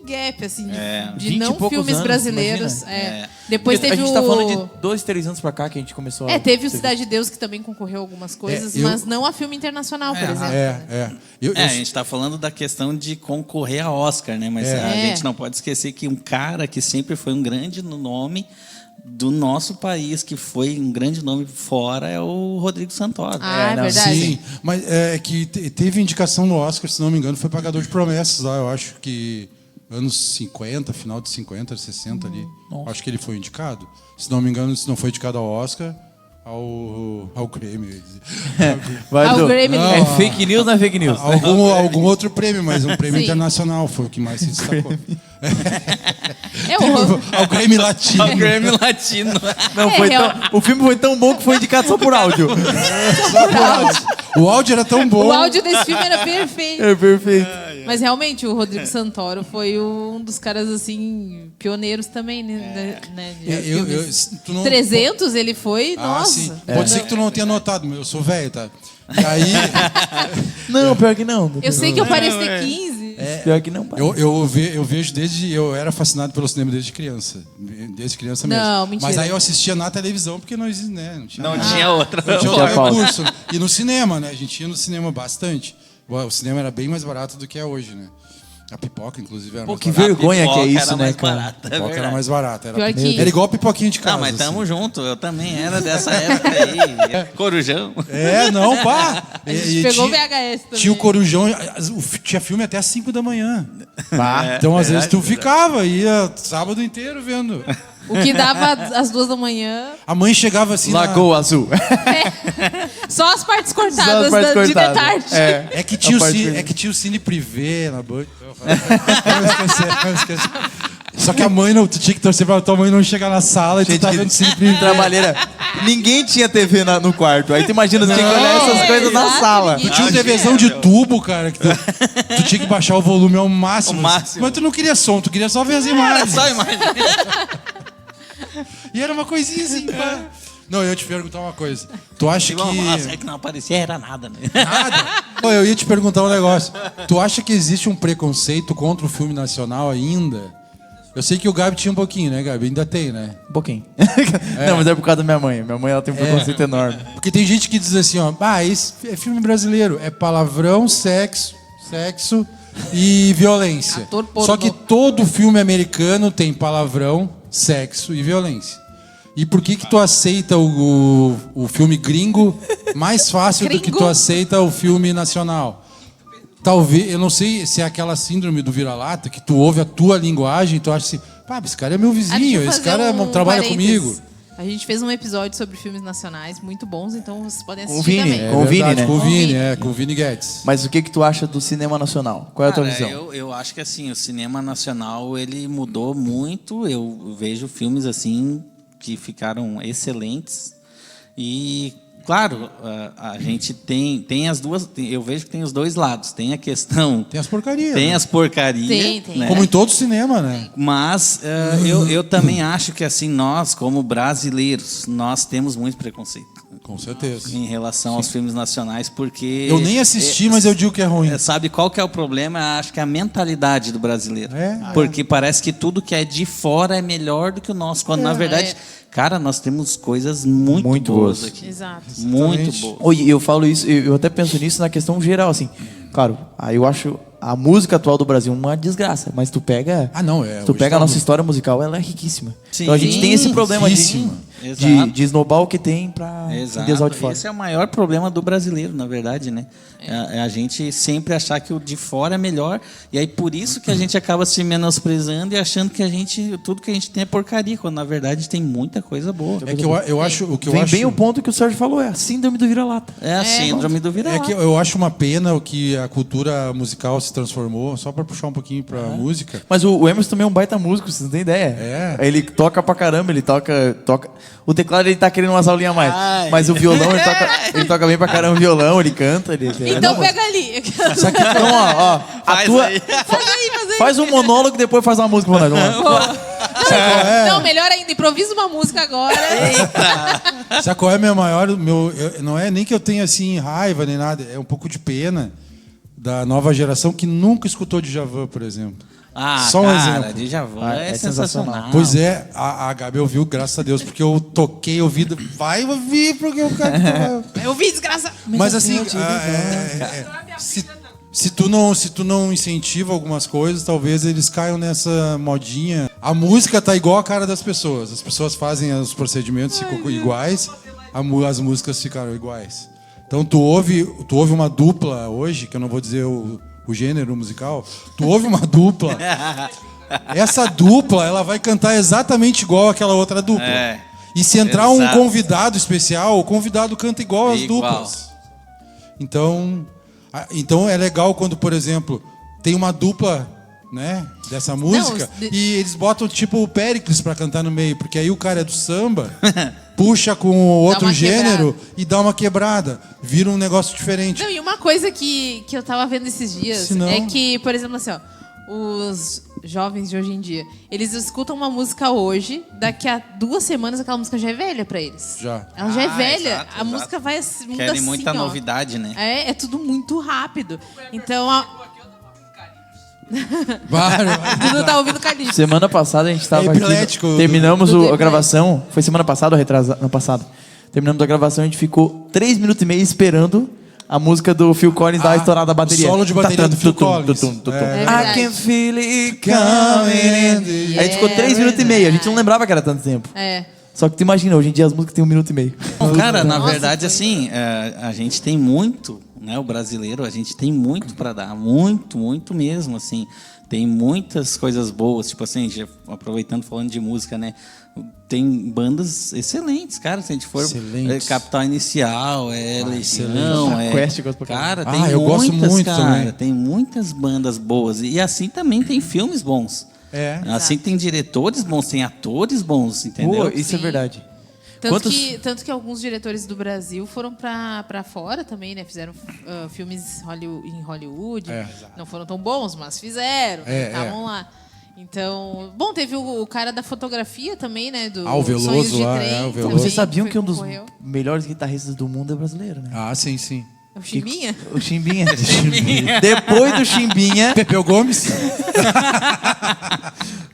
gap, assim, de 20 e não poucos filmes anos, brasileiros. imagina. Depois Porque teve a gente o... tá falando de 2, 3 anos pra cá que a gente começou a... teve o Cidade de Deus, que também concorreu a algumas coisas, eu- mas não a filme internacional, por exemplo. Eu- A gente está falando da questão de concorrer a Oscar, né? Mas a gente não pode esquecer que um cara que sempre foi um grande no nome do nosso país, que foi um grande nome fora, é o Rodrigo Santoro. Ah, é não, verdade. Sim, mas é que teve indicação no Oscar, se não me engano, foi Pagador de Promessas lá, eu acho que anos 50, final de 50, 60 ali. Acho que ele foi indicado. Se não me engano, se não foi indicado ao Oscar, ao Grammy. Vai, Ao Du. Grammy. É Não. fake news ou não é fake news? Algum outro prêmio, mas um prêmio Sim. internacional foi o que mais se destacou. É o Ao Grammy Latino. O Grammy Latino. Não, É, foi real- o filme foi tão bom que foi indicado só por áudio. O áudio era tão bom. O áudio desse filme era perfeito. É perfeito. Mas realmente, o Rodrigo Santoro foi um dos caras, assim, pioneiros também, né? de filmes. Tu não- 300, ele foi, Ah, nossa. sim. Pode ser que tu não tenha notado, mas eu sou velho, tá? E aí, Não, pior que não. Eu sei que eu pareço ter 15. Pior que não, pai. eu vejo desde... Eu era fascinado pelo cinema desde criança. Desde criança mesmo. Não, mentira. Mas aí eu assistia na televisão, porque não existe, né? Não tinha, Não tinha outra. não tinha Tinha outro pausa. recurso. E no cinema, né? A gente ia no cinema bastante. O cinema era bem mais barato do que é hoje, né? A pipoca, inclusive, era Pô, mais que barata. vergonha que é Pipoca isso, era né, mais cara? barata, A é pipoca era verdade. mais barata. Pior que- Era igual pipoquinha de casa. Não, mas tamo assim. junto. Eu também era dessa época aí. Corujão. É, não, pá. A gente pegou o VHS também. Tinha o Corujão, tinha filme até às 5 da manhã. Pá. Então, às vezes, verdade, tu verdade. ficava, ia sábado inteiro vendo. O que dava às 2 da manhã. A mãe chegava assim. Lagoa Azul. Só as partes cortadas Só as partes de cortadas. tarde. É. É que tinha, A parte é que tinha o cine privê na Band. Não esqueci. Só que a mãe não, tu tinha que torcer pra tua mãe não chegar na sala e tu Gente, tá vendo cine privê. Trabalheira. Ninguém tinha TV no quarto. Aí tu imagina, você tinha que olhar essas coisas na exato, sala. ninguém Tu tinha um Ah, TVzão tinha, de tubo, cara, que tu tinha que baixar o volume ao máximo. Ao máximo. Mas tu não queria som, tu queria só ver as Era imagens. só imagina. E era uma coisinha assim, pá. Não, eu ia te perguntar uma coisa. Tu acha que... Nossa, é que não aparecia, era nada, né? Nada. Pô, eu ia te perguntar um negócio. Tu acha que existe um preconceito contra o filme nacional ainda? Eu sei que o Gabi tinha um pouquinho, né, Gabi? Ainda tem, né? Um pouquinho. Não, mas é por causa da minha mãe. Minha mãe ela tem um preconceito enorme. Porque tem gente que diz assim, ó, esse é filme brasileiro, é palavrão, sexo e violência. Ator pornô. Só que todo filme americano tem palavrão, sexo e violência. E por que tu aceita o filme gringo mais fácil do que tu Gringo? aceita o filme nacional? Talvez, eu não sei se é aquela síndrome do vira-lata, que tu ouve a tua linguagem e tu acha assim, pá, esse cara é meu Deixa vizinho, eu esse fazer cara um trabalha parênteses. comigo. A gente fez um episódio sobre filmes nacionais muito bons, então vocês podem Com o assistir Vini, também. Com o Vini, verdade, né? Com o Com o Vini, Vini. com o Vini Guedes. Mas o que tu acha do cinema nacional? Qual é a tua Cara, visão? eu acho que assim, o cinema nacional ele mudou muito. Eu vejo filmes assim que ficaram excelentes. E, claro, a gente tem as duas. Eu vejo que tem os dois lados. Tem a questão. Tem as porcarias. Tem né? as porcarias. Tem. né? Como em todo cinema, né? Mas eu também acho que assim, nós, como brasileiros, nós temos muito preconceito Com certeza. em relação aos filmes nacionais, porque... Eu nem assisti, mas eu digo que é ruim. Sabe qual que é o problema? Acho que é a mentalidade do brasileiro. Porque parece que tudo que é de fora é melhor do que o nosso, quando na verdade, cara, nós temos coisas muito boas boas. aqui. Exato. Muito Exatamente. boas. Oi, eu falo isso, eu até penso nisso na questão geral, assim. Claro, aí eu acho a música atual do Brasil uma desgraça, mas tu pega. Ah, não, Tu hoje pega tá a nossa muito- história musical, ela é riquíssima. Sim, então a gente tem esse problema riquíssima. Exato. de esnobar o que tem pra endeusar o de fora. Esse é o maior problema do brasileiro, na verdade, né? É a gente sempre achar que o de fora é melhor, e aí por isso que a gente acaba se menosprezando e achando que tudo que a gente tem é porcaria, quando na verdade tem muita coisa boa. É que eu acho... O que eu Vem acho... bem o ponto que o Sérgio falou, é a síndrome do vira-lata. É a síndrome do É vira-lata. que eu acho uma pena o que a cultura musical se transformou, só pra puxar um pouquinho pra música. Mas o Emerson também é um baita músico, vocês não têm ideia. É. Ele toca pra caramba, ele toca. O teclado ele tá querendo umas aulinhas a mais. Ai. Mas o violão, ele toca bem pra caramba o violão, ele canta. Então Não, pega ali. Então, ó, Faz atua, aí. Faz aí. faz um monólogo e depois faz uma música pra nós. Vamos lá. Não, melhor ainda, improvisa uma música agora. Sabe qual é meu maior... não é nem que eu tenha assim raiva nem nada, é um pouco de pena da nova geração que nunca escutou Djavan, por exemplo. Ah, Só um cara, exemplo. Djavan Ah, é, é sensacional. sensacional. Pois é, a Gabi ouviu, graças a Deus, porque eu toquei ouvido. Vai ouvir, porque o cara. Eu vi, desgraça. Mas assim, Se tu não incentiva algumas coisas, talvez eles caiam nessa modinha. A música tá igual a cara das pessoas. As pessoas fazem os procedimentos, ficam iguais, as músicas ficaram iguais. Então tu ouve uma dupla hoje, que eu não vou dizer o gênero musical, tu ouve uma dupla, essa dupla ela vai cantar exatamente igual àquela outra dupla. E se entrar um convidado especial, o convidado canta igual às duplas. Então é legal quando, por exemplo, tem uma dupla, né, dessa música e eles botam tipo o Péricles pra cantar no meio, porque aí o cara é do samba, puxa com outro gênero e dá uma quebrada, vira um negócio diferente. Não, e uma coisa que eu tava vendo esses dias é que, por exemplo, assim, ó, os jovens de hoje em dia, eles escutam uma música hoje, daqui a 2 semanas aquela música já é velha pra eles. Ela já é velha. Exato. Música vai assim, Querem muita novidade, né? É tudo muito rápido. Então, Dudu tá ouvindo Calypso. Semana passada a gente tava epilético, aqui, terminamos do a gravação, foi semana passada ou ano passado? Terminamos a gravação, a gente ficou 3 minutos e meio esperando a música do Phil Collins dar a estourada da bateria. O solo de bateria do Phil Collins. I can feel it coming. A gente ficou 3 minutos e meio, a gente não lembrava que era tanto tempo. Só que tu imagina, hoje em dia as músicas têm 1 minuto e meio. Bom, cara, na verdade, assim, a gente tem muito, né, o brasileiro, a gente tem muito pra dar, muito mesmo, assim. Tem muitas coisas boas, tipo assim, já aproveitando, falando de música, né? Tem bandas excelentes, cara. Se a gente for Capital Inicial, Legião, cara, tem eu gosto muito cara, também. tem muitas bandas boas. E assim também tem filmes bons. Assim tem diretores bons, tem atores bons, entendeu? Pô, isso é verdade. Tanto que alguns diretores do Brasil foram pra fora também, né? Fizeram filmes em Hollywood. Não foram tão bons, mas fizeram. Estavam lá. Então, bom, teve o cara da fotografia também, né? Do o Veloso Sonhos de lá, Trem, o Veloso. Vocês sabiam que um dos concorreu. melhores guitarristas do mundo é brasileiro, né? Ah, sim. O Chimbinha? O Chimbinha. Depois do Chimbinha... Pepeu Gomes?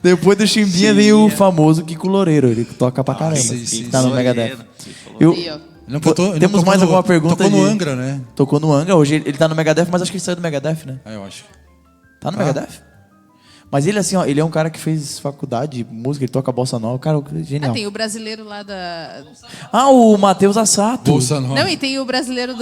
Depois do Chimbinha vem o famoso Kiko Loureiro. Ele toca pra caramba. Tá no Megadeth. Temos mais alguma pergunta? Tocou no Angra, né? Tocou no Angra. Hoje ele tá no Megadeth, mas acho que ele saiu do Megadeth, né? Eu acho. Tá no Megadeth? Mas ele, assim, ó, ele é um cara que fez faculdade de música, ele toca bossa nova. Cara, genial. Tem o brasileiro lá da... o Matheus Assato. Bolsa nova. Não, e tem o brasileiro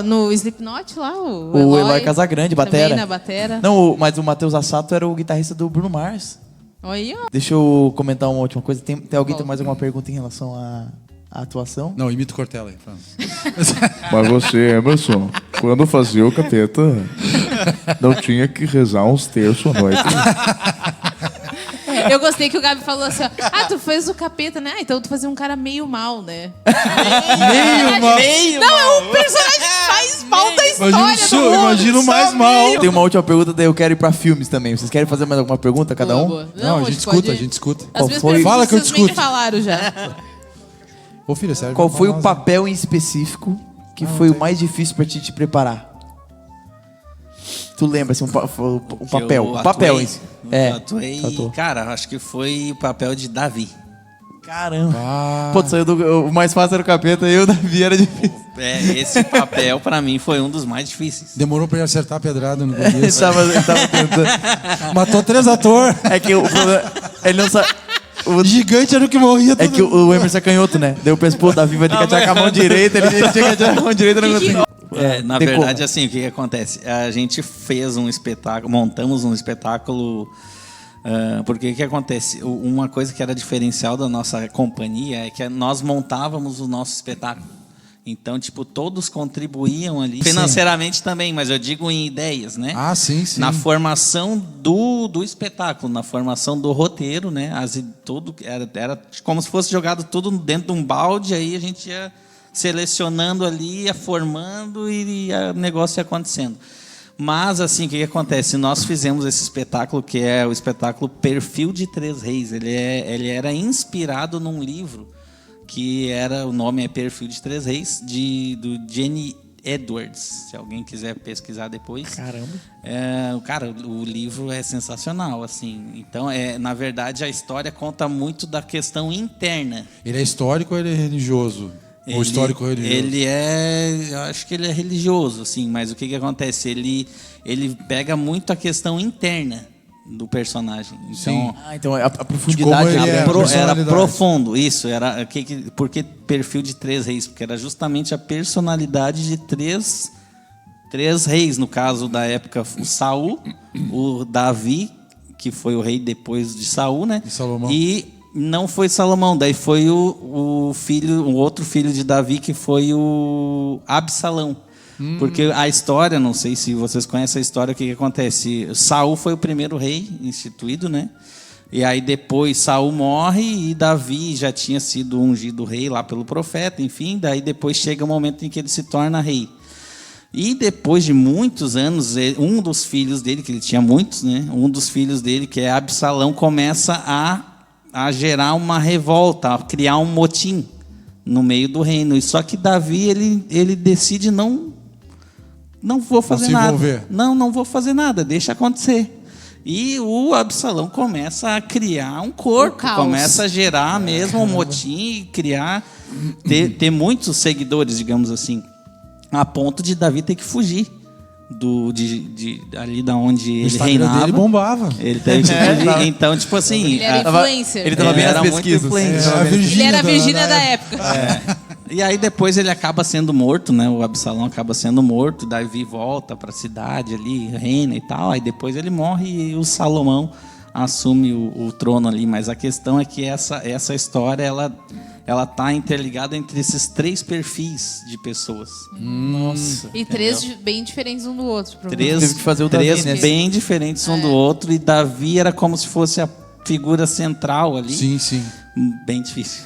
no Slipknot lá, o Eloy Casagrande, batera. Também na batera. Não, mas o Matheus Assato era o guitarrista do Bruno Mars. Aí, ó. Deixa eu comentar uma última coisa. Tem alguém tem mais alguma pergunta em relação à atuação? Não, imita o Cortella aí. Mas você, Emerson, quando fazia o capeta, não tinha que rezar uns terços à noite. Eu gostei que o Gabi falou assim, ó, tu fez o capeta, né? Então tu fazia um cara meio mal, né? Meio mal. Não, é o personagem mais mal da história do mundo. Imagino mais mal. Tem uma última pergunta, daí eu quero ir pra filmes também. Vocês querem fazer mais alguma pergunta, cada um? Boa. Não, a gente escuta. As minhas foi? perguntas Fala que eu vocês me discuto. falaram já. Ô, filha, sério. Qual foi o papel em específico que foi o mais difícil pra te preparar? Tu lembra, assim, o papel? O papel em si. Eu atuei, cara, acho que foi o papel de Davi. Caramba. Pô, tu saiu o mais fácil era o capeta e o Davi era difícil. Esse papel, pra mim, foi um dos mais difíceis. Demorou pra ele acertar a pedrada no Ele começo. tava tentando. Matou 3 atores. É que o problema... Ele não sabe... O gigante era o que morria. É que o Emerson é canhoto, né? Daí eu penso, pô, o Davi vai ter que atirar com a mão direita, ele tinha que atirar com a mão direita, não conseguiu. Na verdade, assim, o que acontece? A gente fez um espetáculo, montamos um espetáculo, porque o que acontece? Uma coisa que era diferencial da nossa companhia é que nós montávamos o nosso espetáculo. Então, tipo, todos contribuíam ali, financeiramente também, mas eu digo em ideias, né? Ah, sim. Na formação do espetáculo, na formação do roteiro, né? Tudo era como se fosse jogado tudo dentro de um balde, aí a gente ia selecionando ali, ia formando e o negócio ia acontecendo. Mas, assim, o que acontece? Nós fizemos esse espetáculo, que é o espetáculo Perfil de Três Reis. Ele era inspirado num livro que o nome é Perfil de Três Reis, do Jenny Edwards, se alguém quiser pesquisar depois. Caramba. Cara, o livro é sensacional, assim. Então, na verdade, a história conta muito da questão interna. Ele é histórico ou ele é religioso? O histórico religioso. Eu acho que ele é religioso, assim, mas o que acontece? Ele pega muito a questão interna do personagem. Então, Então a De profundidade como ele dele. é. era personalidade. profundo, isso. Por que perfil de 3 reis? Porque era justamente a personalidade de três reis, no caso da época, o Saul, o Davi, que foi o rei depois de Saul, né? E Salomão. E não foi Salomão, daí foi o outro filho de Davi, que foi o Absalão. Porque a história, não sei se vocês conhecem a história, o que acontece? Saul foi o primeiro rei instituído, né? E aí depois Saul morre e Davi já tinha sido ungido rei lá pelo profeta, enfim, daí depois chega o momento em que ele se torna rei. E depois de muitos anos, um dos filhos dele, que ele tinha muitos, né? Um dos filhos dele, que é Absalão, começa a gerar uma revolta, a criar um motim no meio do reino. E só que Davi, ele decide não vou fazer se nada. envolver. Não vou fazer nada, deixa acontecer. E o Absalão começa a criar um corpo, caos. começa a gerar mesmo um motim, ter muitos seguidores, digamos assim, a ponto de Davi ter que fugir ali da onde O ele Instagram reinava. dele bombava. Ele teve que fugir. Então, tipo assim, Ele era influencer. Ele tava bem nas era muito pesquisas. influente. A Ele era a Virgínia da época. época. E aí depois ele acaba sendo morto, né? O Absalão acaba sendo morto, Davi volta para a cidade ali, reina e tal. Aí depois ele morre e o Salomão assume o trono ali. Mas a questão é que essa história ela tá interligada entre esses 3 perfis de pessoas. Nossa. E 3 bem diferentes um do outro. Teve que fazer o Davi, três né? bem diferentes um do outro. E Davi era como se fosse a figura central ali. Sim. Bem difícil.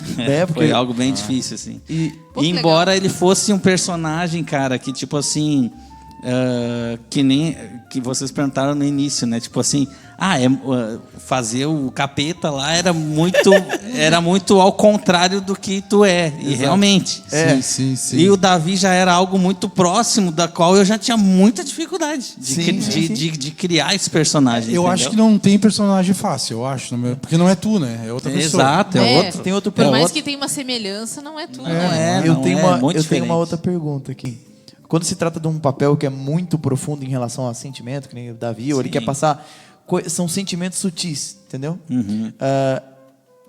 Porque- Foi algo bem difícil, assim. E Pô, que Embora legal. ele fosse um personagem, cara, que tipo assim, que nem que vocês perguntaram no início, né? Tipo assim, fazer o capeta lá era muito ao contrário do que tu é. E realmente. Sim. E o Davi já era algo muito próximo, da qual eu já tinha muita dificuldade Sim. de criar esse personagem. Eu acho que não tem personagem fácil, eu acho. Porque não é tu, né? É outra pessoa. Exato, outro. tem outro Por mais outro- que tenha uma semelhança, não é tudo, Não né? é. eu tenho muito uma diferente. outra pergunta aqui. Quando se trata de um papel que é muito profundo em relação a sentimento, que nem o Davi, ou ele Sim. quer passar, são sentimentos sutis, entendeu? Uhum.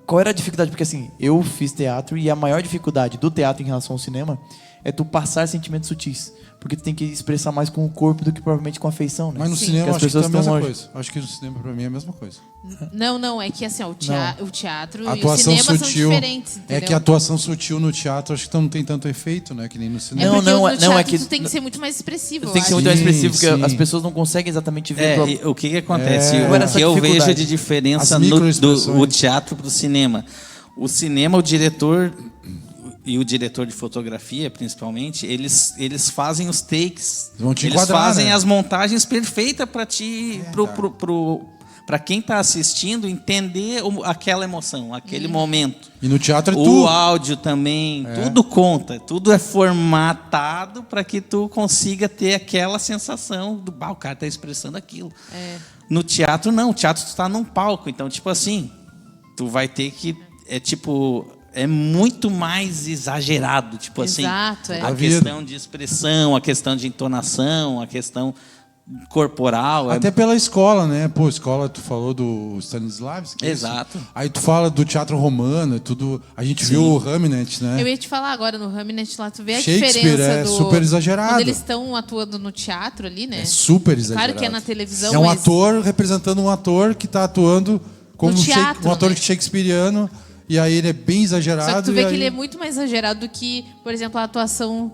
Qual era a dificuldade? Porque assim, eu fiz teatro e a maior dificuldade do teatro em relação ao cinema é tu passar sentimentos sutis. Porque tu tem que expressar mais com o corpo do que provavelmente com a feição, né? Mas no Sim. cinema Que as eu acho que é pessoas a mesma tão longe. coisa. Acho que no cinema pra mim é a mesma coisa. Não, é que assim, ó, o teatro A e o atuação cinema sutil. são diferentes, entendeu? É que a atuação sutil no teatro acho que não tem tanto efeito, né? Que nem no É cinema. porque Não, no é teatro que- tu tem que ser muito mais expressivo, Tu tem que ser eu muito acho. mais expressivo, porque sim. as pessoas não conseguem exatamente ver tua... O que acontece? É. Qual era O essa que eu dificuldade? vejo de diferença As no microexpressões. o teatro para o cinema. O cinema, o diretor e o diretor de fotografia, principalmente, eles fazem os takes. Vão te eles enquadrar, fazem né? as montagens perfeitas para ti, para quem está assistindo entender aquela emoção, aquele momento. E no teatro é O tu. áudio também, tudo conta, tudo é formatado para que tu consiga ter aquela sensação do, o cara tá expressando aquilo. No teatro não, o teatro tu tá num palco, então tipo assim, tu vai ter que é muito mais exagerado, tipo Exato, assim, é. a questão de expressão, a questão de entonação, a questão corporal, Até pela escola, né? Pô, escola, tu falou do Stanislavski. Exato. Aí tu fala do teatro romano, tudo. A gente viu o Hamlet, né? Eu ia te falar agora no Hamlet lá, tu vê a Shakespeare diferença é do... super exagerado. Quando eles estão atuando no teatro ali, né? É super exagerado. Claro que é na televisão, É um mas- ator representando um ator que está atuando como No teatro, um ator né? shakespeariano. E aí ele é bem exagerado. Só que tu vê e que aí... ele é muito mais exagerado do que, por exemplo, a atuação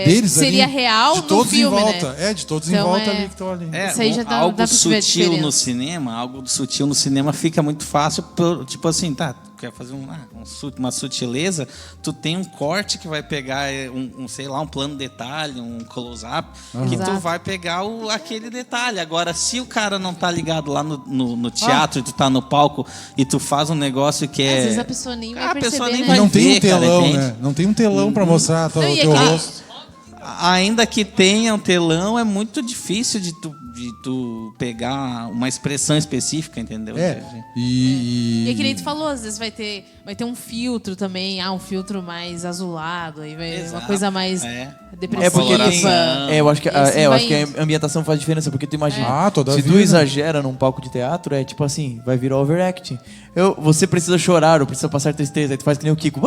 deles seria ali, real de no todos filme, em volta. né? De todos Então em volta é- ali que estão ali. Isso aí já dá algo pra perceber a sutil no diferença. cinema, fica muito fácil, tipo assim, tá, tu quer fazer uma sutileza, tu tem um corte que vai pegar sei lá, um plano detalhe, um close-up, que tu Exato. vai pegar aquele detalhe. Agora, se o cara não tá ligado lá no teatro, e tu tá no palco e tu faz um negócio que Às é... vezes a pessoa nem vai A pessoa perceber, nem né? vai Não tem um ver, cara, telão, entende? né? Não tem um telão pra mostrar o Não, e teu aquele- rosto. ainda que tenha um telão, é muito difícil de tu pegar uma expressão específica, entendeu? E é que nem tu falou, às vezes vai ter um filtro também, um filtro mais azulado, aí vai uma coisa mais depressiva. É porque eu acho que a a ambientação faz diferença, porque tu imagina, toda se tu vida. exagera num palco de teatro, é tipo assim, vai virar overacting. Você precisa chorar, ou precisa passar tristeza, aí tu faz que nem o Kiko.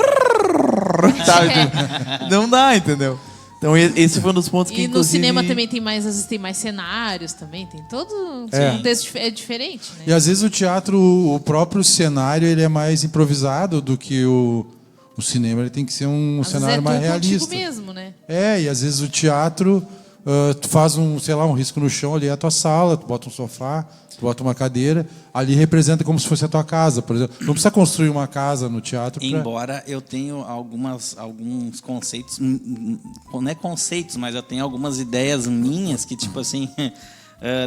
Sabe? Não dá, entendeu? Então esse foi um dos pontos que, E no inclusive... cinema também tem mais, às vezes tem mais cenários também, tem todo um contexto é diferente, né? E às vezes o teatro, o próprio cenário, ele é mais improvisado do que o cinema. Ele tem que ser um Às vezes cenário mais contigo realista. mesmo, né? E às vezes o teatro, tu faz um risco no chão, ali é a tua sala, tu bota um sofá, tu bota uma cadeira, ali representa como se fosse a tua casa, por exemplo. Não precisa construir uma casa no teatro. Embora eu tenha alguns conceitos, não é conceitos, mas eu tenho algumas ideias minhas que, tipo assim,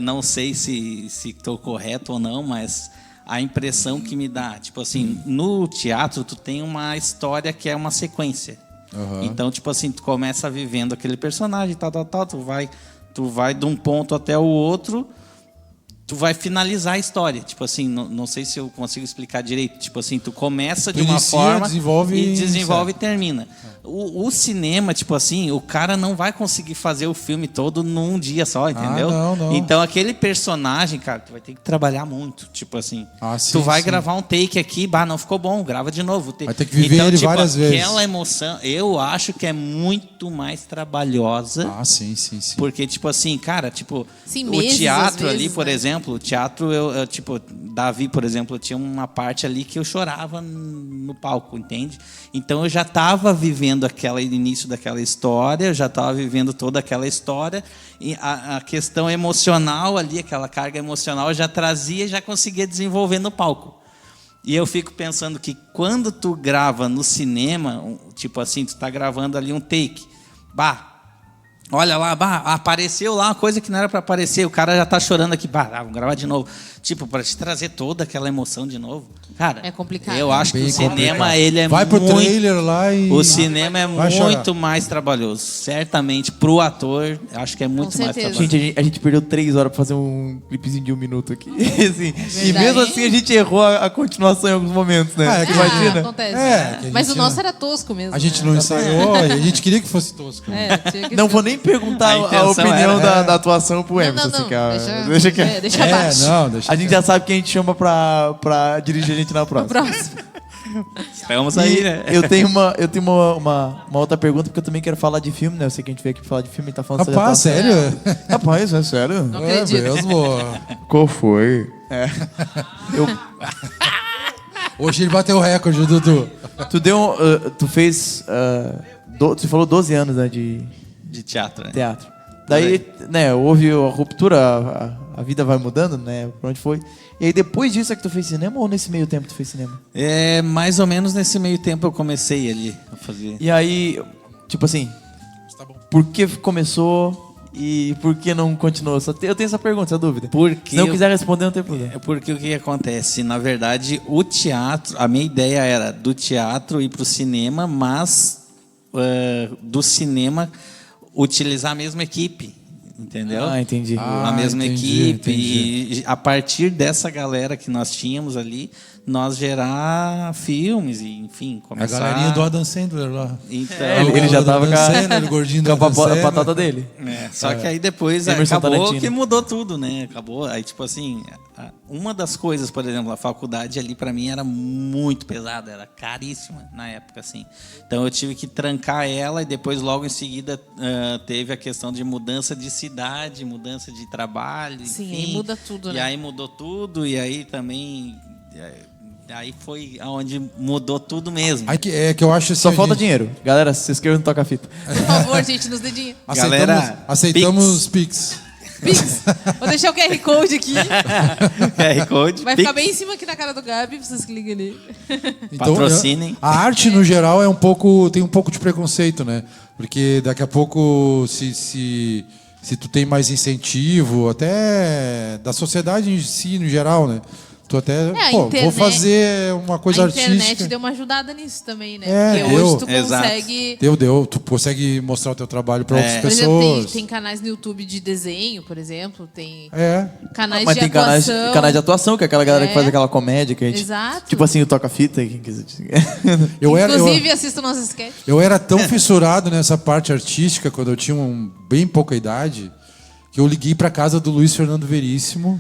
não sei se estou correto ou não, mas a impressão que me dá, tipo assim, no teatro tu tem uma história que é uma sequência. Então, tipo assim, tu começa vivendo aquele personagem, tal, tu vai de um ponto até o outro, tu vai finalizar a história. Tipo assim, não sei se eu consigo explicar direito. Tipo assim, tu começa de uma forma e desenvolve e termina. O cinema, tipo assim, o cara não vai conseguir fazer o filme todo num dia só, entendeu? Não. Então aquele personagem, cara, tu vai ter que trabalhar muito. Tipo assim, tu vai gravar um take aqui, não ficou bom, grava de novo. Vai ter que viver ele várias vezes. Aquela emoção, eu acho que é muito mais trabalhosa. Sim. Porque, tipo assim, cara, tipo, Sim, o meses, teatro às ali, vezes, por né? exemplo, o teatro, eu, tipo, Davi, por exemplo, tinha uma parte ali que eu chorava no palco, entende? Então eu já estava vivendo o início daquela história, eu já estava vivendo toda aquela história, e a questão emocional ali, aquela carga emocional, eu já trazia, já conseguia desenvolver no palco. E eu fico pensando que quando tu grava no cinema, tipo assim, tu tá gravando ali um take, olha lá, apareceu lá uma coisa que não era para aparecer, o cara já tá chorando aqui, vamos gravar de novo. Tipo, para te trazer toda aquela emoção de novo. Cara, É complicado. eu acho que o cinema, complicado. ele é Vai pro muito... trailer lá e... O cinema é Vai chorar. muito mais trabalhoso. Certamente, pro ator, acho que é muito mais certeza. trabalhoso. Gente, a gente perdeu 3 horas pra fazer um clipezinho de 1 minuto aqui. Assim, e Verdade. mesmo assim a gente errou a continuação em alguns momentos, né? É que Imagina. Acontece. que a Mas gente o nosso era tosco mesmo. A gente né? não ensaiou e a gente queria que fosse tosco. Tinha que Não ser. vou nem perguntar A a intenção opinião era- da atuação pro Emerson. Não, assim, cara. deixa que... deixa abaixo. deixa. A gente já sabe quem a gente chama pra dirigir a gente na próxima. Próximo. Estamos E aí, né? eu tenho uma outra pergunta, porque eu também quero falar de filme, né? Eu sei que a gente veio aqui pra falar de filme e tá falando sobre Rapaz, atuação. sério? Rapaz, é sério? Não acredito. mesmo. Qual foi? Hoje ele bateu o recorde, Dudu. Tu fez... tu falou 12 anos, né, de De teatro, né? teatro. Daí, né, houve a ruptura, a vida vai mudando, né, pra onde foi. E aí depois disso é que tu fez cinema ou nesse meio tempo tu fez cinema? É, mais ou menos nesse meio tempo eu comecei ali a fazer. E aí, tipo assim, por que começou e por que não continuou? Eu tenho essa pergunta, essa dúvida. Porque Se não quiser responder, não tem problema. É porque o que acontece? Na verdade, o teatro, a minha ideia era do teatro ir para o cinema, mas do cinema utilizar a mesma equipe, entendeu? Ah, entendi. A mesma entendi, equipe. E a partir dessa galera que nós tínhamos ali, nós gerar filmes e, enfim, A começar... galerinha do Adam Sandler lá. Então, Ele já O tava Adam Sandler, o gordinho do com a Adam Sandler. patata dele. só que aí depois Emerson acabou Tarantino. que mudou tudo, né? Acabou, aí tipo assim, uma das coisas, por exemplo, a faculdade ali pra mim era muito pesada, era caríssima na época, assim. Então eu tive que trancar ela e depois logo em seguida teve a questão de mudança de cidade, mudança de trabalho, Sim, enfim. aí muda tudo, E né? aí mudou tudo e aí também... Aí foi onde mudou tudo mesmo. Aí é que eu acho assim. Só falta gente, dinheiro. Galera, se inscreva no Toca Fita. Por favor, gente, nos dedinhos. Aceitamos Pix. Pix. Vou deixar o QR Code aqui. QR Code. Vai Pix. ficar bem em cima aqui na cara do Gabi, vocês cliquem ali. Patrocinem. A arte, no geral, tem um pouco de preconceito, né? Porque daqui a pouco, se tu tem mais incentivo, até da sociedade em si, no geral, né? tu até, a vou internet- fazer uma coisa A artística. internet deu uma ajudada nisso também, né? É, Porque hoje tu Exato. consegue... Deu. Tu consegue mostrar o teu trabalho para outras Por exemplo, pessoas. tem canais no YouTube de desenho, por exemplo. Tem É. canais Mas de tem atuação. canais de atuação, que é aquela galera que É. faz aquela comédia que a gente. Exato. Tipo assim, o Toca-Fita. Quem quiser. Inclusive, assisto nossos sketches. Eu era tão fissurado nessa parte artística quando eu tinha bem pouca idade que eu liguei para casa do Luiz Fernando Veríssimo.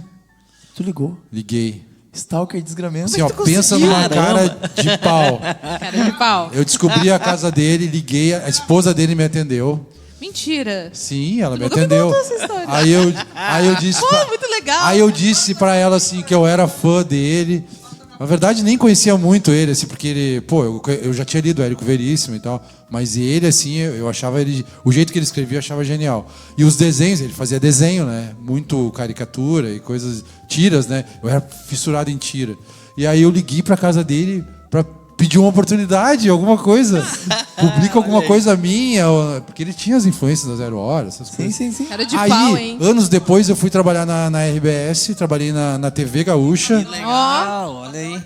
Tu ligou. Liguei. Stalker desgramento. Assim, ó, pensa numa cara de pau. Cara de pau. Eu descobri a casa dele, liguei, a esposa dele me atendeu. Mentira. Sim, ela me nunca me atendeu. contou essa história. Aí eu disse. Pô, muito legal. Aí eu disse pra ela assim que eu era fã dele. Na verdade, nem conhecia muito ele, assim, porque ele. Pô, eu já tinha lido Érico Veríssimo e tal. Mas ele, assim, eu achava ele. O jeito que ele escrevia eu achava genial. E os desenhos, ele fazia desenho, né? Muito caricatura e coisas. Tiras, né? Eu era fissurado em tira. E aí eu liguei pra casa dele pra pedir uma oportunidade, alguma coisa. Publica alguma coisa minha. Porque ele tinha as influências da Zero Hora, essas Sim, coisas. sim, sim. Cara de Aí, pau, hein? anos depois, eu fui trabalhar na RBS, trabalhei na TV Gaúcha. Legal, olha aí.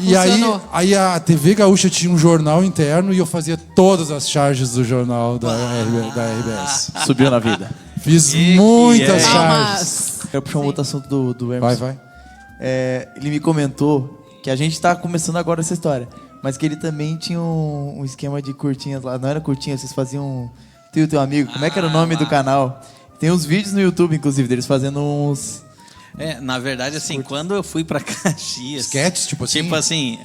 E aí, Funcionou. aí a TV Gaúcha tinha um jornal interno e eu fazia todas as charges do jornal da RBS. Subiu na vida. Fiz Que muitas é? charges. Quero puxar um outro assunto do Emerson. Vai. Ele me comentou que a gente tá começando agora essa história, mas que ele também tinha um esquema de curtinhas lá. Não era curtinha, vocês faziam. Tem o teu amigo, como é que era o nome do canal? Tem uns vídeos no YouTube, inclusive, deles fazendo uns. Na verdade, assim, quando eu fui pra Caxias... Sketches, tipo assim? Tipo assim,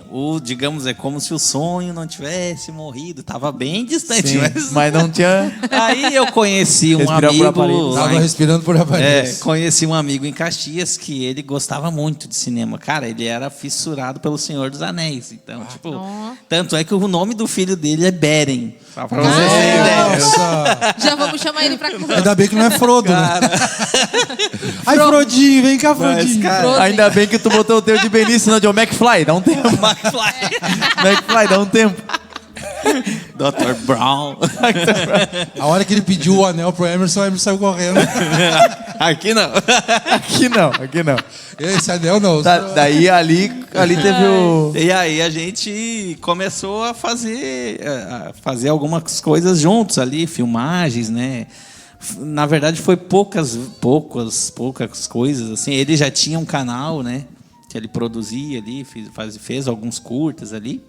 digamos, é como se o sonho não tivesse morrido. Tava bem distante, Sim, mas... mas não tinha. Aí eu conheci um Respirar por amigo... aparelhos. lá Tava em- respirando por aparelhos. conheci um amigo em Caxias que ele gostava muito de cinema. Cara, ele era fissurado pelo Senhor dos Anéis. Então, tipo... Tanto é que o nome do filho dele é Beren. Só pra você ter ideia. Nossa! Já vamos chamar ele pra casa. Ainda bem que não é Frodo, né? Ai, Frodinho, vem cá, Frodinho. Frozen. Ainda bem que tu botou o teu de Benício, não, de McFly, dá um tempo. McFly, dá um tempo. Dr. Brown. A hora que ele pediu o anel pro Emerson, o Emerson saiu correndo. Aqui não. Aqui não. Esse anel não. Daí ali teve o. E aí a gente começou a fazer algumas coisas juntos ali, filmagens, né? Na verdade foi poucas coisas, assim. Ele já tinha um canal, né? Que ele produzia ali, fez alguns curtas ali.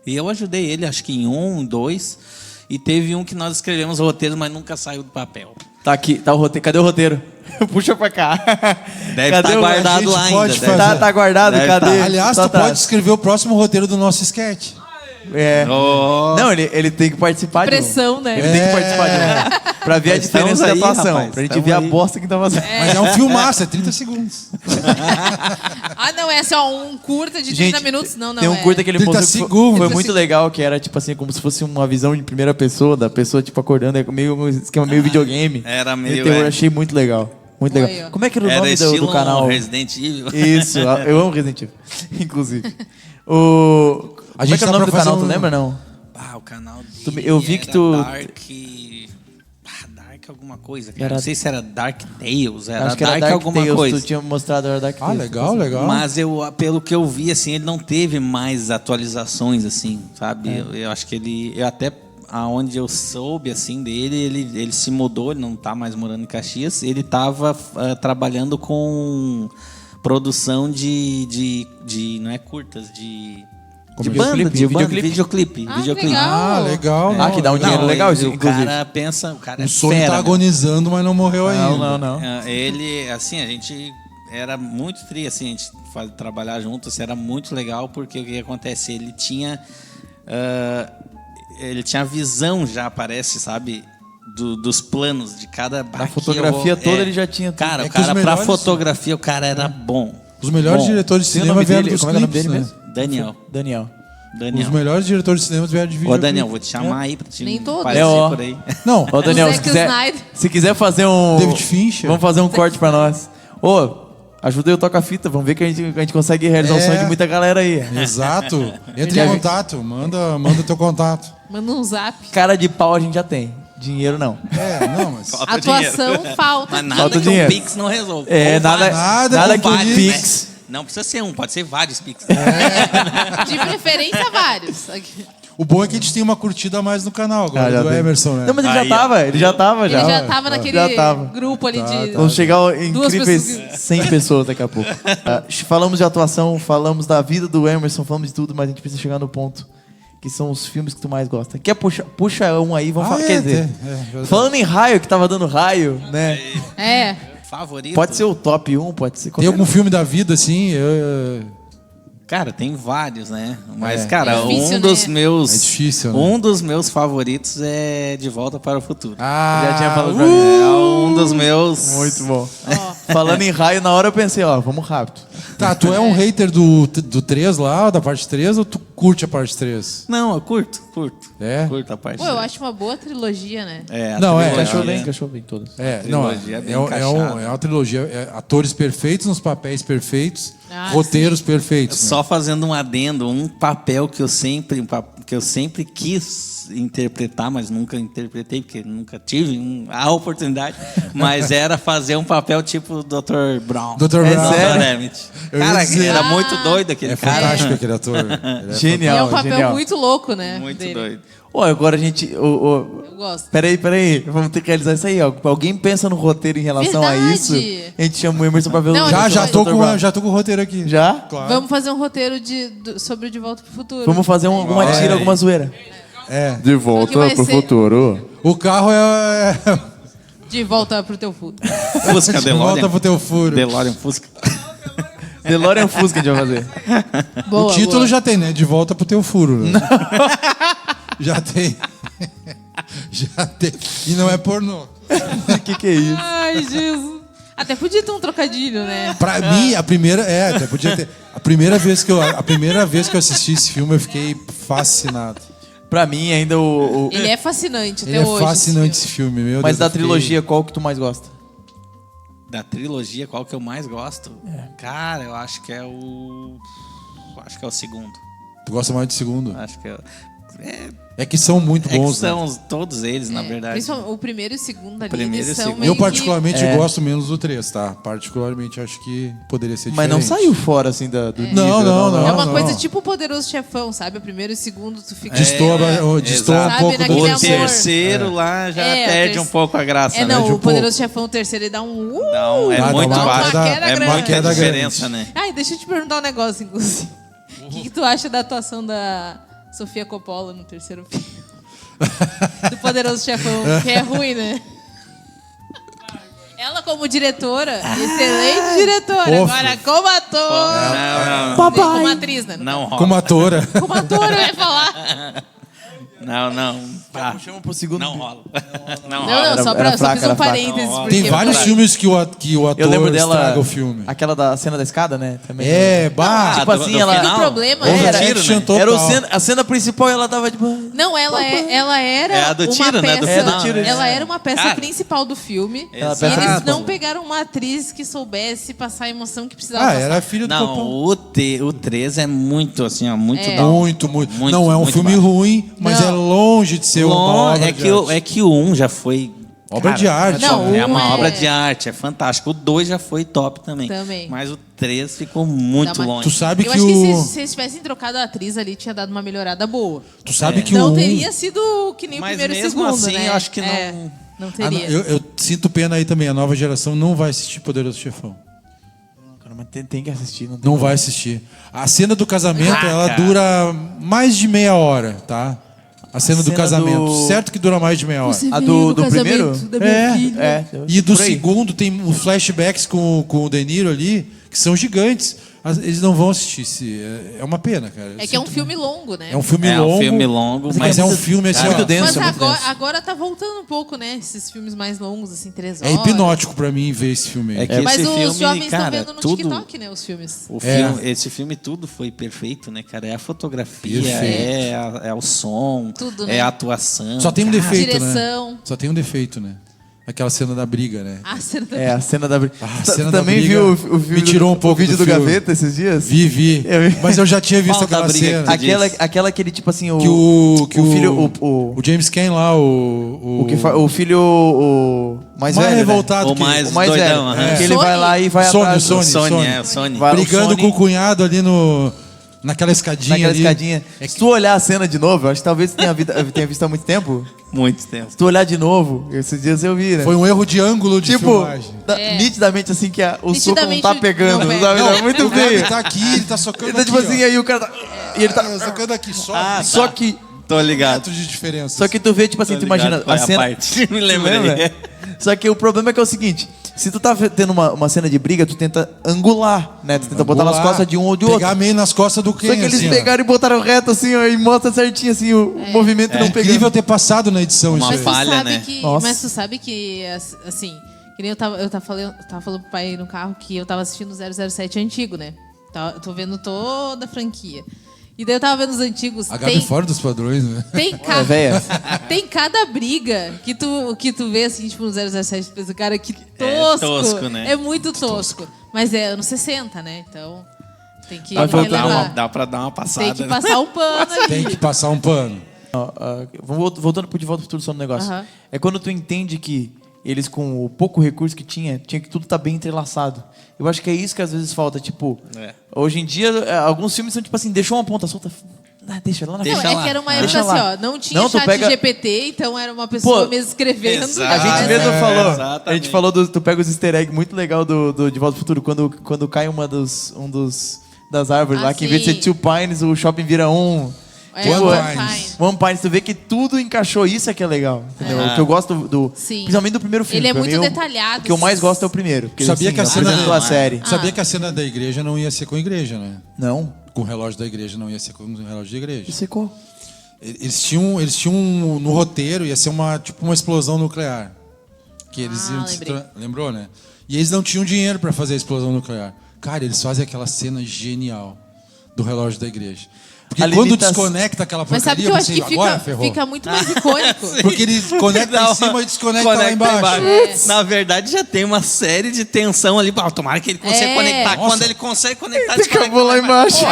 E eu ajudei ele, acho que em 2. E teve um que nós escrevemos o roteiro, mas nunca saiu do papel. Tá aqui, tá o roteiro. Cadê o roteiro? Puxa pra cá. Deve Cadê estar o- guardado a gente lá pode ainda. fazer. Tá guardado, Deve cadê? tá. Aliás, Só tu pode escrever o próximo roteiro do nosso sketch. É. Oh. Não, ele tem que participar de um. Pressão, né? Ele tem que participar de um. Pra ver a Estamos diferença aí, de atuação. rapaz, Pra gente estamos ver a aí. bosta que tá fazendo. Mas é um filmaço, é 30 segundos. Ah, não, é só um curta de 30 minutos? Não, tem um curta que ele 30 postou que segundos. foi 30 muito legal, que era tipo assim, como se fosse uma visão de primeira pessoa, da pessoa tipo acordando, é meio um esquema meio videogame. Era E meio, terror, é. achei muito legal. Muito legal. Aí, ó. Como é que era o Era nome estilo do canal? Resident Evil. Isso, eu amo Resident Evil. Inclusive. Como é gente que era tá o nome do pra fazer canal, tu um- lembra não? Ah, o canal Tu- dele eu vi que era tu- Dark alguma coisa, cara. Era- Não sei se era Dark Tales, era Acho que era Dark Dark alguma Tales, coisa. tu tinha mostrado era Dark Ah, Tales. legal, legal. Mas pelo que eu vi, assim, ele não teve mais atualizações, assim, sabe? Eu acho que eu até aonde eu soube, assim, dele, ele se mudou, ele não tá mais morando em Caxias, ele tava trabalhando com produção de não é curtas, de banda, de videoclipe. Ah, que legal. Ah, legal. Ah, que dá um dinheiro legal, isso, o inclusive. cara pensa, o cara O é sonho fera, tá meu. agonizando, mas não morreu ainda. Não. Ele, assim, a gente era muito tri, assim, a gente trabalhar junto, assim, era muito legal, porque o que acontece? Ele tinha a visão já, parece, sabe, dos planos de cada... Na fotografia toda ele já tinha tudo. Cara, É o que os cara pra melhores- fotografia, o cara era bom. Os melhores Bom. diretores de Tem o cinema nome vieram dele? dos Como é que é o nome clipes, dele né? mesmo? Daniel. Daniel. Os melhores diretores de cinema vieram de vídeo. Ô, Daniel, vou te chamar aí pra te Nem todos. aparecer ó. por aí. Não, Ô, Daniel, O se Zack quiser, Snyder. se quiser fazer um... David Fincher. Vamos fazer um corte pra nós. Ô, ajuda eu tocar fita. Vamos ver que a gente consegue realizar o sonho de muita galera aí. exato. Entre em contato, manda teu contato. Manda um zap. Cara de pau a gente já tem. Dinheiro não. Não, mas... Falta Atuação dinheiro. falta. Mas nada Falta que dinheiro. um Pix não resolve. É, Ou nada, vários. nada com que um vários, Pix. né? Não precisa ser um, pode ser vários Pix. De preferência, vários. O bom é que a gente tem uma curtida a mais no canal agora, já do tem. Emerson, né? Não, mas ele Aí, já tava, ele já tava. Ele já tava naquele Já tava. grupo ali de... Vamos chegar em Duas incríveis pessoas 100 pessoas daqui a pouco. Falamos de atuação, falamos da vida do Emerson, falamos de tudo, mas a gente precisa chegar no ponto que são os filmes que tu mais gosta. Quer puxa um aí, vamos falar. Quer dizer, verdade. falando em raio, que tava dando raio, né? É. Favorito? Pode ser o top 1, pode ser Tem qualquer algum filme da vida, assim? Cara, tem vários, né? Mas, cara, É difícil, um dos né? meus... É difícil, né? Um dos meus favoritos é De Volta para o Futuro. Já tinha falado pra mim. É um dos meus... Muito bom. Falando em raio, na hora eu pensei, ó, vamos rápido. Tá, tu é um hater do 3 lá, da parte 3, ou tu curte a parte 3? Não, eu curto. É? Curto a parte. Pô, eu acho uma boa trilogia, né? a Não, é. trilogia. Encaixou bem todas. Não, Trilogia bem é encaixada. uma trilogia. Atores perfeitos nos papéis perfeitos, Ah, roteiros perfeitos. Né? Só fazendo um adendo, um papel que eu sempre quis interpretar, mas nunca interpretei, porque nunca tive a oportunidade, mas era fazer um papel tipo o Dr. Brown. Dr. É Brown. sério? Emmett. Eu ia Cara, dizer. era muito doido aquele É cara. fantástico aquele ator. Ele é Genial, E é um papel genial. muito louco, né? Muito dele. doido. Ô, agora a gente... Eu gosto. Peraí, vamos ter que realizar isso aí, ó. Alguém pensa no roteiro em relação a Verdade. isso? A gente chama o Emerson pra ver Não, o Já Dr. tô Brown. com o roteiro aqui. Já? Claro. Vamos fazer um roteiro sobre o De Volta pro Futuro. Vamos fazer alguma tira, alguma zoeira. De volta que vai pro ser- futuro. O carro é... De Volta pro Teu Futuro. Fusca, De volta pro teu furo. DeLorean Fusca. DeLorean Fusca a gente vai fazer. Boa, O título boa. já tem, né? De volta pro teu furo. Né? Já tem. Já tem. E não é pornô. Que é isso? Ai, Jesus. Até podia ter um trocadilho, né? Pra mim, a primeira... até podia ter... A primeira vez que eu assisti esse filme, eu fiquei fascinado. Pra mim, ainda Ele é fascinante até Ele é hoje. fascinante esse filme, meu Mas Deus. da eu fiquei- trilogia, qual que tu mais gosta? Da trilogia, qual que eu mais gosto? Cara, eu acho que é o... Acho que é o segundo. Tu gosta mais do segundo? Acho que É que são muito é que bons, né? são todos eles, na verdade. Principalmente o primeiro e o segundo ali, Primeiro eles e são segundo. meio Eu particularmente É. gosto menos do 3, tá? Particularmente acho que poderia ser Mas diferente. não saiu fora, assim, do nível. não. É uma não. coisa tipo o Poderoso Chefão, sabe? O primeiro e o segundo tu fica... Destoa um exato. pouco Sabe, do naquele O amor. terceiro lá já É, perde um pouco a graça, É, né? não, Perde um o Poderoso Chefão, o terceiro, ele dá um... Não, é Dá muito uma baixo. queda É grande. Uma muita queda diferença, grande. né? Ai, deixa eu te perguntar um negócio, inclusive. O que tu acha da atuação da Sofia Coppola no terceiro filme? Do Poderoso Chefão, que é ruim, né? Ela como diretora, excelente diretora. Of. Agora, como ator... Não, Como atriz, né? não rola. Como atora. Como ator, vai falar. Não. Pá, Chama pro segundo. não rola. Não Não, rola. não, só era fraca, fiz um era fraca. parênteses. Não, porque Tem vários eu- filmes que o ator Eu lembro dela. estraga o filme. Aquela da cena da escada, né? Também. Bah. Tipo assim, ela- O problema Houve era... tiro, action né? total. Era a cena principal e ela tava tipo. Não, ela era É a do uma tiro, né? peça. Do final, né? Ela era uma peça Cara. principal do filme. Ela E peça eles principal. não pegaram uma atriz que soubesse passar a emoção que precisava passar. Era filho do Não, Coppola. o 3 é muito, assim, ó, muito É. da hora. Muito. Muito, Não é um muito filme baixo. ruim, mas Não. é longe de ser uma obra de arte. É que o 1 já foi... Obra de arte. Não, É o uma um é- obra de arte, é fantástico. O 2 já foi top também. Também. Mas o 3 ficou muito Dá uma- longe. Tu sabe Eu que acho que o... se eles tivessem trocado a atriz ali, tinha dado uma melhorada boa. Tu sabe que Não o... teria sido que nem o Mas primeiro e mesmo segundo, assim, né? eu acho que não- Não Ah, teria. eu sinto pena aí também. A nova geração não vai assistir Poderoso Chefão. Cara, mas tem que assistir. Não, tem Não como. vai assistir. A cena do casamento, Ah, ela cara. dura mais de meia hora, tá? A cena do cena casamento. do- Certo que dura mais de meia hora. A do primeiro? É. E do por aí. segundo tem os flashbacks com o De Niro ali, que são gigantes. Eles não vão assistir. É uma pena, cara. É que é um filme longo, né? É um filme É longo. um filme longo, Mas é um filme assim, muito ó, denso. Mas é muito denso. agora tá voltando um pouco, né? Esses filmes mais longos, assim, 3 é horas. hipnótico pra mim ver esse filme aí. É que Mas esse os filme, jovens estão cara, vendo no tudo... TikTok, né? Os filmes. Esse filme tudo foi perfeito, né, cara? É a fotografia, Perfeito. é o som, Tudo, é né? a atuação. Só tem um defeito, né? Direção. Só tem um defeito, né? Aquela cena da briga, né? A cena da É, a cena da briga. A Você cena da também briga viu o vídeo, me tirou um pouco o vídeo do do filme. Gaveta esses dias? Vi. Eu vi. Mas eu já tinha visto Qual da aquela briga cena. que tu Aquela que ele, tipo assim, Que o filho... o James Caan lá, o filho o mais velho, né? revoltado O mais O mais velho. doidão, aham. Que ele Sony? vai lá e vai Sony, atrás. Sony. O Sony. Vai- brigando o Sony- com o cunhado ali naquela escadinha Naquela ali. escadinha. Se tu olhar a cena de novo, eu acho que talvez tu tenha visto há muito tempo. Muito tempo. Se tu olhar de novo, esses dias eu vi, né? Foi um erro de ângulo de tipo, filmagem. nitidamente assim que o soco não Nitidamente tá pegando, não pega. sabe? Não, É muito o Gabi feio. tá aqui, ele tá socando Então, tipo aqui, assim, ó. aí o cara tá... E ele tá... Socando aqui, só Só que... Tô ligado. metros de diferença. Só que tu vê, tipo assim, tu imagina Qual a é cena... parte? Me Tu lembrei. lembra? Só que o problema é que é o seguinte, se tu tá tendo uma cena de briga, tu tenta angular, né? Tu tenta botar nas costas de um ou de outro. Pegar meio nas costas do Ken, Só que eles assim, ó. pegaram e botaram reto assim, ó, e mostra certinho assim o movimento não pegando. Incrível ter passado na edição Uma isso aí. Mas falha, tu sabe né? que, Nossa. mas tu sabe que, assim, que nem eu tava falando pro pai no carro que eu tava assistindo o 007 antigo, né? Eu tô vendo toda a franquia. E daí eu tava vendo os antigos. A Gabi fora dos padrões, né? É, véia. Tem cada briga que tu vê assim, tipo, no 007, tu pensa, cara, que tosco. tosco, né? É muito tosco. Mas é anos 60, né? Então tem que Vai voltar relevar. Dá pra dar uma passada. Tem que né? passar um pano ali. Tem que passar um pano. Voltando pro De Volta pro Futuro só no negócio. Aham. É quando tu entende que eles, com o pouco recurso que tinha que tudo tá bem entrelaçado. Eu acho que é isso que às vezes falta. Tipo, hoje em dia, alguns filmes são tipo assim, deixou uma ponta solta. Deixa lá na Deixa frente. Não, é que era uma Deixa época assim, lá. ó, não tinha Não, tu chat pega- GPT, então era uma pessoa Pô, mesmo escrevendo. exato. A gente Ah, mesmo falou. A exatamente. gente falou tu pega os easter eggs muito legal do De Volta pro Futuro, quando cai das árvores Ah, lá, que em vez de ser sim. Two Pines, o shopping vira um. É, One One Pines. Pine. One Pines, tu vê que tudo encaixou, isso é que é legal. Entendeu? O que eu gosto Sim. principalmente do primeiro filme. Ele é pra muito mim, detalhado. O que eu mais gosto é o primeiro. Porque, Sabia assim, que a cena apresentou a série. Sabia que a cena da igreja não ia ser com a igreja, né? Não. Com o relógio da igreja não ia ser com o relógio da igreja. Isso é qual? Eles tinham no roteiro, ia ser uma explosão nuclear. Que eles iam lembrei. lembrou, né? E eles não tinham dinheiro para fazer a explosão nuclear. Cara, eles fazem aquela cena genial do relógio da igreja. Porque A quando limitação- desconecta aquela Mas sabe porcaria, que eu acho que agora ferrou. fica muito mais icônico. Porque eles conectam em cima e desconectam lá embaixo. Na verdade, já tem uma série de tensão ali. Pá, tomara que ele consiga É. conectar. Nossa. Quando ele consegue conectar, Acabou lá embaixo.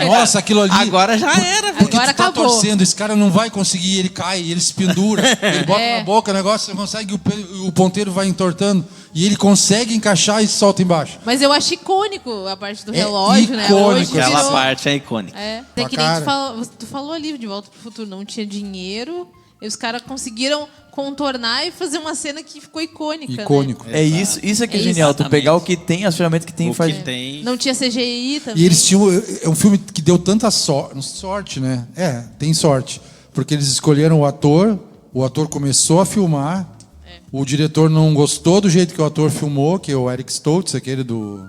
Nossa, aquilo ali. Agora já era, velho. Porque Agora tu tá acabou. torcendo, esse cara não vai conseguir, ele cai, ele se pendura, ele bota na boca o negócio, você consegue, o ponteiro vai entortando, e ele consegue encaixar e solta embaixo. Mas eu acho icônico a parte do É relógio, né? icônico Hoje Aquela virou- parte é icônica. É. Tem Tua que nem cara. tu falou ali de Volta pro Futuro, não tinha dinheiro, e os caras conseguiram contornar e fazer uma cena que ficou icônica. Icônico. É isso que é É genial. Tu exatamente. pegar o que tem, as ferramentas que tem e O faz. que tem... Né? Não tinha CGI também. E eles tinham. É um filme que deu tanta sorte, né? É, tem sorte. Porque eles escolheram o ator começou a filmar, o diretor não gostou do jeito que o ator filmou, que é o Eric Stoltz, aquele do.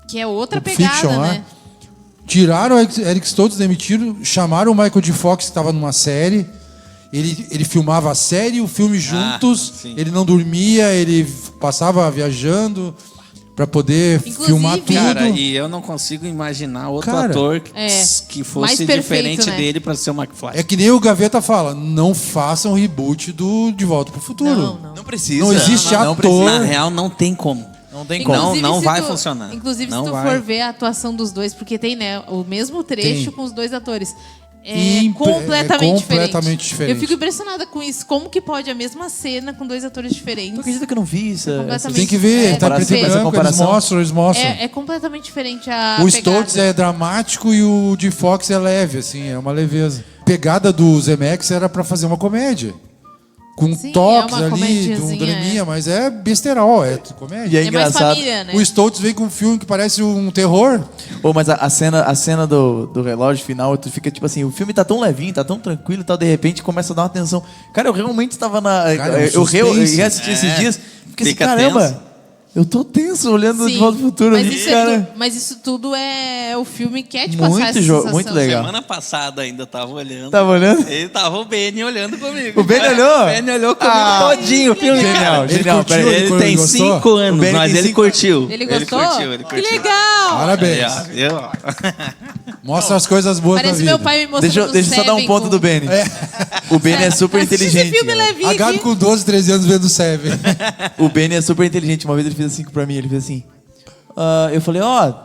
Que é outra Pulp pegada, Fiction, né? né? Tiraram o Eric Stoltz, demitiram, chamaram o Michael J. Fox, que estava numa série. Ele filmava a série e o filme juntos. sim. Ele não dormia, ele passava viajando para poder Inclusive, filmar tudo. Cara, e eu não consigo imaginar outro Cara, ator É. que Mais fosse perfeito, diferente né? dele pra ser o McFly. É que nem o Gaveta fala, não façam reboot do De Volta pro Futuro. Não. Não precisa. Não existe não ator. Na real, não tem como. Não tem como. Não, não se vai funcionar. Inclusive, Não se tu vai. for ver a atuação dos dois, porque tem, né, o mesmo trecho Tem. com os dois atores. É completamente completamente diferente. Eu fico impressionada com isso. Como que pode a mesma cena com dois atores diferentes? Tu acredita que eu não vi isso? completamente- Tem que ver, É, tá preto e perfeito. branco, eles comparação. mostram. É completamente diferente a O pegada. Stoltz é dramático e o de Fox é leve, assim, é uma leveza. A pegada do Zemeckis era pra fazer uma comédia. Com Sim, toques é uma ali, de um comediazinha, draminha, mas é besterol, é comédia. E é É mais engraçado. família, né? O Stoltz vem com um filme que parece um terror. Pô, mas a cena do relógio final, tu fica tipo assim, o filme tá tão levinho, tá tão tranquilo e tal, de repente começa a dar uma tensão. Cara, eu realmente estava na. Cara, é um eu suspense. reassisti esses dias, fiquei assim, Fica caramba, tenso. eu tô tenso olhando Sim, De Volta pro Futuro. mas ali, isso, cara. mas isso tudo é o filme quer te Muito passar essa jo- sensação. muito legal. Semana passada ainda tava olhando. Tava olhando? Ele tava o Benny olhando comigo. O Benny olhou? O Benny olhou comigo todinho o filme. Genial, cara. Ele genial. curtiu, Peraí. Ele Ele tem gostou? 5 anos, O Benny mas tem ele 5 curtiu. Ele gostou? Ele curtiu. Que legal! Parabéns. Aí, ó, Mostra as coisas boas da Parece vida. meu pai me mostrando Deixa eu só dar um Seven ponto com- do Benny. O Benny é super Assiste inteligente. esse filme, cara. Levi. A Gabi com 12, 13 anos vendo Seven. O Benny é super inteligente. Uma vez ele fez assim pra mim, ele fez assim. Eu falei,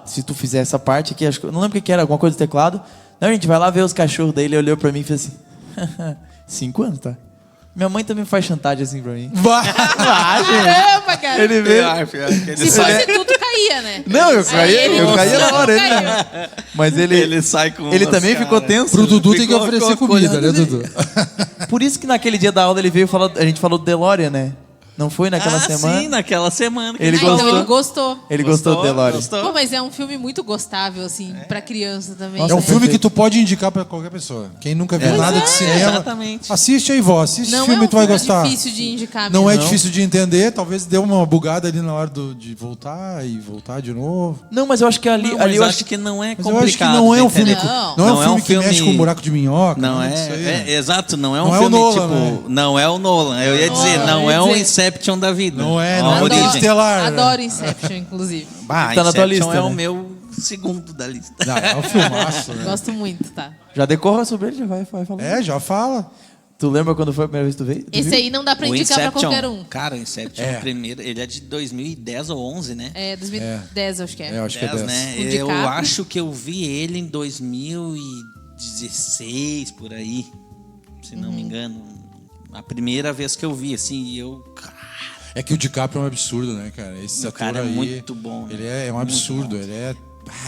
se tu fizer essa parte aqui, acho que, não lembro o que era, alguma coisa do teclado. Não, a gente vai lá ver os cachorros. Daí ele olhou pra mim e fez assim, 5 anos, tá? Minha mãe também faz chantagem assim pra mim. Caramba, cara. Ele veio... Pior que ele Se sai, fosse tu caía, né? Não, eu Aí caía, ele eu caía na mostrou, hora. caiu. Mas ele sai com ele umas também ficou cara. tenso. Pro Dudu tem que Ficou oferecer comida, né, olhando Dudu? Por isso que naquele dia da aula ele veio falar, a gente falou do DeLorean, né? Não foi naquela semana? Sim, naquela semana. que Ele a gente Então gostou? ele gostou. Ele gostou do DeLorean. Gostou? Pô, mas é um filme muito gostável, assim, pra criança também. Nossa, É um né? filme perfeito. que tu pode indicar pra qualquer pessoa. Quem nunca viu nada de cinema, exatamente. assiste aí, vó. Assiste Não esse filme é um e tu vai filme gostar. difícil de indicar Não é mesmo. difícil de entender, talvez dê uma bugada ali na hora de voltar e voltar de novo. Não, mas eu acho que ali, Não, ali mas eu acho que não é Mas eu complicado. acho que não é um de filme, entender. Não. não é um Não é filme um que mexe filme- com buraco de minhoca. Não né? é, Isso aí, exato, não é um Não é o filme Nolan, tipo, né? não é o Nolan. Eu ia dizer, Nolan, não eu ia é um dizer. Inception da vida. Não é, Ó, não a é origem. Interestelar. Adoro Inception, inclusive. Bah, Tá na tua Inception lista, é né? o meu segundo da lista. Não, é um filmaço, né? Gosto muito, tá? Já decorra sobre ele, já vai falar. É, já fala. Tu lembra quando foi a primeira vez que tu veio? Tu Esse viu? aí não dá pra O indicar pra Inception, qualquer um. cara, o Inception, É. o primeiro, ele é de 2010 ou 11, né? É, 2010, acho que é. É, eu acho que é 10. né? Com Eu DiCaprio. acho que eu vi ele em 2016, por aí, se não Uhum. me engano. A primeira vez que eu vi, assim, e eu... É que o DiCaprio é um absurdo, né, cara? Esse O ator cara é aí, muito bom, Ele né? é um Muito absurdo, bom. ele é...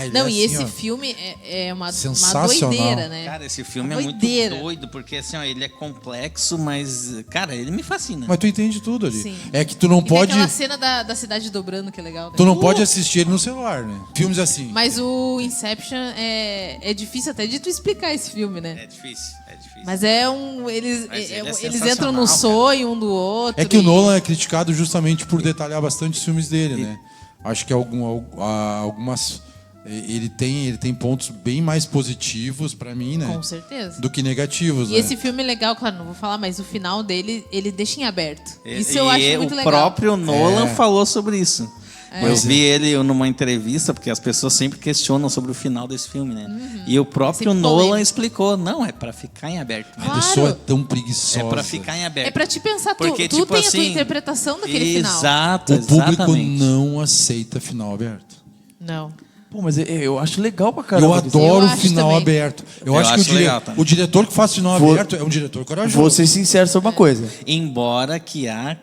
ele Não, é e assim, esse ó, filme é uma Sensacional. doideira, né? Cara, esse filme é Doideira. muito doido, porque assim, ó, ele é complexo, mas, cara, ele me fascina. Mas tu entende tudo ali. Sim. É que tu não E tem pode... aquela cena da cidade dobrando, que é legal. Né? Tu não pode assistir ele no celular, né? Filmes assim. Mas o Inception é difícil até de tu explicar esse filme, né? É difícil, é difícil. Mas é um. Eles, Mas ele é eles entram no sensacional, sonho um do outro. É que o e- Nolan é criticado justamente por detalhar bastante os filmes dele, né? Acho que algumas... Ele tem pontos bem mais positivos pra mim, né? Com certeza. Do que negativos, E né? esse filme é legal, claro, não vou falar, mas o final dele, ele deixa em aberto. Isso E eu acho muito o legal. próprio Nolan É. falou sobre isso. Eu Pois vi ele numa entrevista, porque as pessoas sempre questionam sobre o final desse filme, né? E o próprio Sempre Nolan polêmico. explicou, não, é pra ficar em aberto. A Claro. pessoa é tão preguiçosa. É pra ficar em aberto. É pra te pensar, Porque, tu tipo tem a tua assim, interpretação daquele final. Exato, O público exatamente. não aceita final aberto. Não. Pô, mas eu acho legal pra caramba. Eu adoro Eu o acho final também. aberto. Eu Eu acho que acho legal também. o diretor que faz final Vou- aberto é um diretor corajoso. Vou ser sincero sobre uma coisa. Embora que há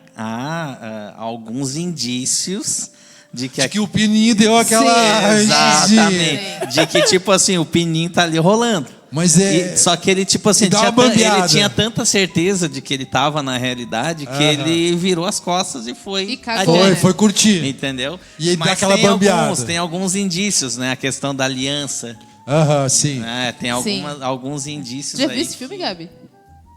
alguns indícios de que... De que o Pininho deu aquela... Exatamente. De que, tipo assim, o pininho tá ali rolando. Mas é... Só que ele, tipo assim, E dá tinha uma bambeada. ele tinha tanta certeza de que ele tava na realidade que ele virou as costas e foi E cagou. Foi, né? foi curtir. Entendeu? E ele dá Mas aquela tem bambeada. tem alguns indícios, né? A questão da aliança. Aham, sim. Né? Tem Sim. alguns indícios Já aí. viu esse filme, Gabi?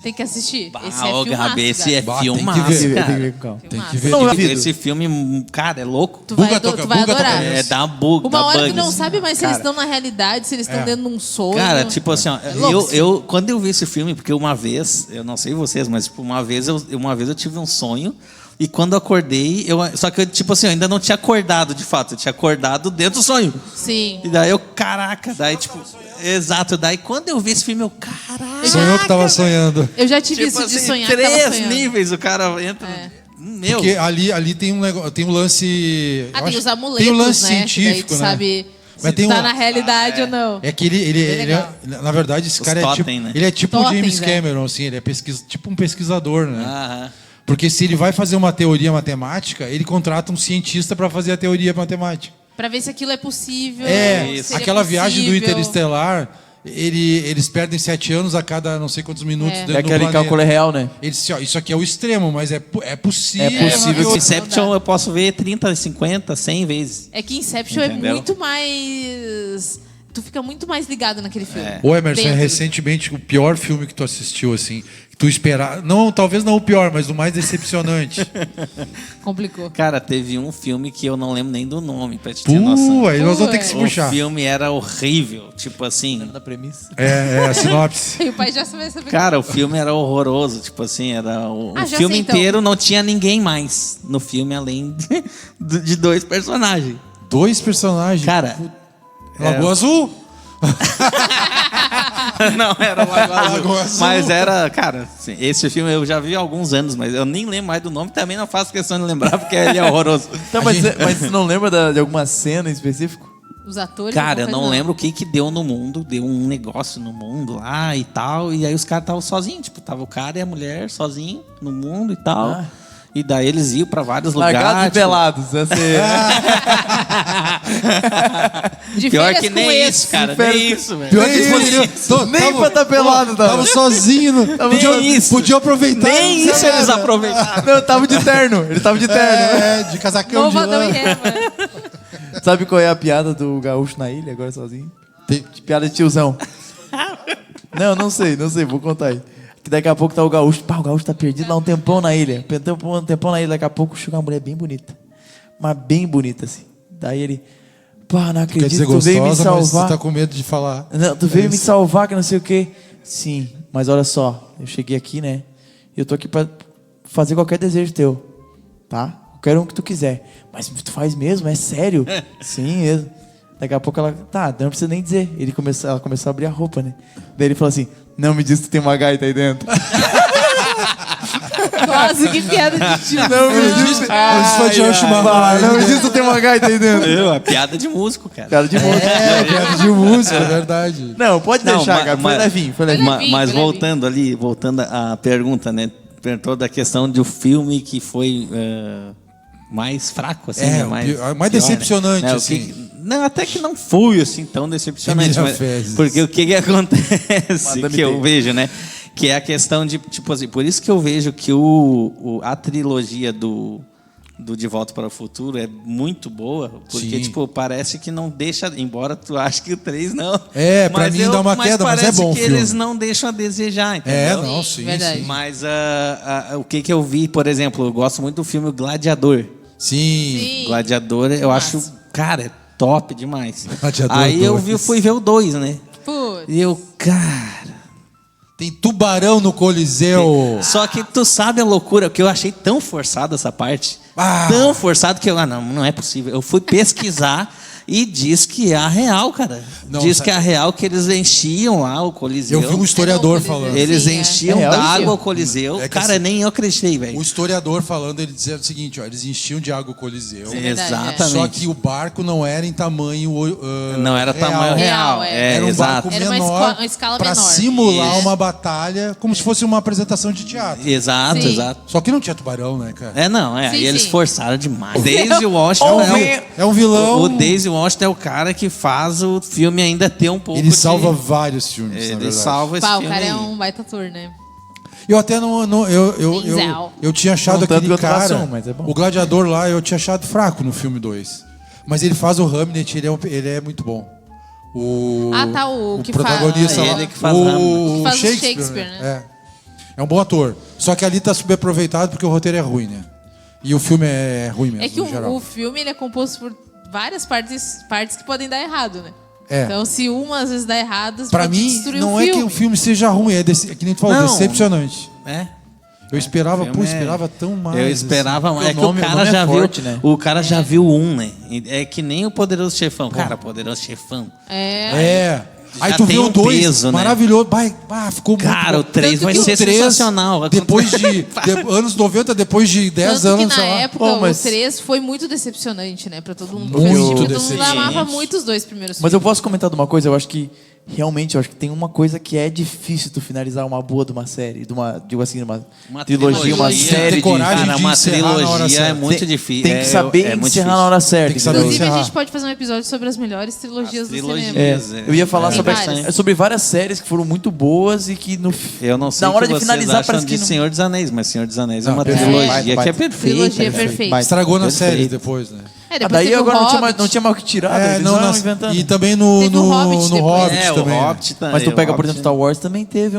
Tem que assistir. Bah, Esse é ô, filmaço, Gabi, esse é Bah, tem que filmaço, ver. Tem que cara. ver com calma. Tem Filmaço. que ver. Não, tem que vi. ver. Esse filme, cara, é louco. Tu vai, Buga tu toca- vai buga toca- adorar. É, dá bug, Uma dá hora bugs. tu não sabe mais se eles Cara, estão na realidade, se eles estão dentro de um sonho. Cara, tipo assim, ó, louco, quando eu vi esse filme, porque uma vez, eu não sei vocês, mas tipo, uma vez eu tive um sonho e quando eu acordei, só que eu, tipo assim, eu ainda não tinha acordado de fato, eu tinha acordado dentro do sonho. Sim. E daí caraca, daí tipo, exato, daí quando eu vi esse filme, caraca. Sonhou que tava sonhando. Eu já tive Tipo isso de assim, sonhar que tava 3 sonhando. níveis o cara entra. É. Meu, Porque ali tem um negócio, tem um lance... Ah, eu tem acho- os amuletos, tem um lance né? Que daí científico, tu né? sabe Mas se tem tu tá um- na realidade ou não. É que ele legal. na verdade, esse Os cara totem, né? ele é tipo o Totens, James é. Cameron, assim, ele é tipo um pesquisador, né? aham. Porque se ele vai fazer uma teoria matemática, ele contrata um cientista para fazer a teoria matemática. Pra ver se aquilo é possível. É, seria aquela viagem do possível. Interestelar, eles perdem 7 anos a cada não sei quantos minutos É. dentro É do aquele planeta. cálculo é real, né? Eles disseram, ó, isso aqui é o extremo, mas é possível. É possível O que Inception eu posso ver 30, 50, 100 vezes. É que Inception Entendeu? é muito mais... Tu fica muito mais ligado naquele filme. Ô Emerson, Dentro. recentemente o pior filme que tu assistiu, assim, que tu esperava, não, talvez não o pior, mas o mais decepcionante. Complicou. Cara, teve um filme que eu não lembro nem do nome, pra te ter noção. Pô, aí nós vamos ter que se O puxar. filme era horrível, tipo assim. Da premissa. É a sinopse. E o pai já vai saber. Cara, o filme era horroroso, tipo assim, era o Ah, já filme sei, então. inteiro não tinha ninguém mais no filme além de 2 personagens. 2 personagens. Cara, Lagoa Azul. Não, era Lagoa Azul. Lagoa Azul. Mas era, cara, assim, esse filme eu já vi há alguns anos, mas eu nem lembro mais do nome. Também não faço questão de lembrar, porque ele é horroroso. Então, mas você não lembra de alguma cena em específico? Os atores? Cara, eu alguma não coisa lembro o que deu no mundo. Deu um negócio no mundo lá e tal. E aí os caras estavam sozinhos. Tipo, tava o cara e a mulher sozinhos no mundo e tal. Ah. E daí eles iam pra vários Largados lugares. e pelados. Essa De Pior férias que com nem ex. isso, cara. Férias Nem com- isso, velho. Pior que eles Nem poderiam. Nem pra tá pelado, tava. Tava sozinho. Nem isso. Podia aproveitar. Nem não isso sei eles nada. aproveitaram. Não, tava de terno. Ele tava de terno. De casacão de Novo Adão lã. e Eva. Sabe qual é a piada do gaúcho na ilha, agora sozinho? Tem- Piada de tiozão. Não sei, vou contar aí. Que daqui a pouco tá o gaúcho. Pá, o gaúcho tá perdido lá um tempão na ilha. Um tempão na ilha, daqui a pouco chega uma mulher bem bonita. Mas bem bonita, assim. Daí ele. Pá, não Quer dizer acredito, tu veio me gostosa, mas salvar. você tá com medo de falar. Não, tu veio me salvar, que não sei o quê. Sim, mas olha só, eu cheguei aqui, né? E eu tô aqui pra fazer qualquer desejo teu, tá? Qualquer um que tu quiser. Mas tu faz mesmo? É sério? Sim, mesmo. Daqui a pouco ela, tá, não precisa nem dizer. Ela começou a abrir a roupa, né? Daí ele falou assim, não me diz que tu tem uma gaita aí dentro. Nossa, que piada de tio. Não me diz. Isso foi de Yoshimar. Não me diz que tu tem uma gaita aí dentro. É piada de músico, cara. Cara de música. Piada de música, é verdade. Não, pode Não, deixar, mas- cara. Foi mas- levinho, foi levinho. levinho, Mas foi voltando à pergunta, né? Perguntou da questão do filme que foi mais fraco, assim, né? Mais pior, decepcionante, né? assim. Não, até que não foi assim tão decepcionante. Emília Mas, Fezes. porque o que acontece Madame que eu T. vejo, né? Que é a questão de, tipo assim, por isso que eu vejo que a trilogia do De Volta para o Futuro é muito boa, porque, Sim. tipo, parece que não deixa, embora tu ache que o 3 não. É, pra mim dá uma queda, mas é parece bom o que filme. eles não deixam a desejar, entendeu? É, não, sim, verdade. sim. Mas o que eu vi, por exemplo, eu gosto muito do filme Gladiador. Sim. Sim. Gladiador, eu Massa. acho, cara, é top demais. Gladiador Aí eu 2. fui ver o 2, né? Putz. E eu, cara... Tem tubarão no Coliseu. Só que tu sabe a loucura, que eu achei tão forçado essa parte. Ah. Tão forçado que eu, não é possível. Eu fui pesquisar e diz que é a real, cara. Não, diz tá- que é a real que eles enchiam lá o Coliseu. Eu vi um historiador Coliseu. falando. Eles Sim, é. enchiam É real isso? d'água o Coliseu. É que Cara, assim, nem eu acreditei, velho. O historiador falando, ele dizia o seguinte, ó, eles enchiam de água o Coliseu. verdade, Exatamente. Só que o barco não era em tamanho Não era tamanho real. Real, é. Era um exato. barco Era uma menor uma escala pra menor. simular É. uma batalha como se fosse uma apresentação de teatro. Exato, Sim. exato. Só que não tinha tubarão, né, cara? Sim, E eles sim. forçaram demais. Daisy Washington É um vilão. O Daisy Washington é o cara que faz o filme ainda ter um pouco Ele de... salva vários filmes, na Ele verdade. salva esse Pá, o filme cara é aí. um baita ator, né? Eu até eu tinha achado Não tanto aquele quanto cara, Passão, mas é bom. o gladiador lá, eu tinha achado fraco no filme 2. Mas ele faz o Hamlet, ele é muito bom. Ah, tá, o que protagonista faz- lá, ele que faz o Hamlet. Que faz o Shakespeare, Shakespeare, né? É um bom ator. Só que ali tá subaproveitado porque o roteiro é ruim, né? E o filme é ruim mesmo, É que no geral. o filme ele é composto por várias partes que podem dar errado, né? É. Então, se uma às vezes dá errado, Pra pode mim, destruir não o é filme. que o filme seja ruim, é que nem tu falou, Não. decepcionante. É. Eu esperava, O filme eu esperava tão mais. Eu esperava assim. mais. É o que nome- o o cara nome é já forte, viu. né? O cara já viu um, né? É que nem o Poderoso Chefão. Cara, Poderoso Chefão. É. Aí Já tu tem viu o um 2, peso, né? maravilhoso. Ficou Cara, o muito bom. 3 Tanto vai que ser O 3, sensacional. Depois de anos 90, depois de 10 Tanto anos, que na sei lá. época Oh, mas- o 3 foi muito decepcionante, né? Pra todo mundo. Muito Porque todo mundo decepcionante. amava muito os dois primeiros Mas eu filmes. posso comentar de uma coisa, eu acho que realmente, eu acho que tem uma coisa que é difícil tu finalizar uma boa de uma série, digo assim, uma trilogia, uma trilogia. série Ter coragem Cara, de uma encerrar na hora trilogia é certa. muito difícil. Tem que saber é muito encerrar difícil. na hora certa. Tem que saber entendeu? Inclusive, a encerrar. gente pode fazer um episódio sobre as melhores trilogias do trilogias. cinema. É, eu ia falar Tem sobre, várias. sobre várias séries que foram muito boas e que no Eu não sei na hora o que de vocês finalizar acham parece de que não... Senhor dos Anéis, mas Senhor dos Anéis é Não, uma perfeito. trilogia Baita, que é baita. perfeita. Trilogia perfeita. perfeita. Estragou nas Perfeito. séries depois, né? É, Ah, depois daí teve o agora não tinha, mais, Hobbit. não tinha mais o que tirar, É, eles não, vão nas- inventando. e também no Teve o Hobbit depois. Hobbit É, o também. né? Hobbit também. Mas tu pega, por Hobbit- exemplo, Star Wars também teve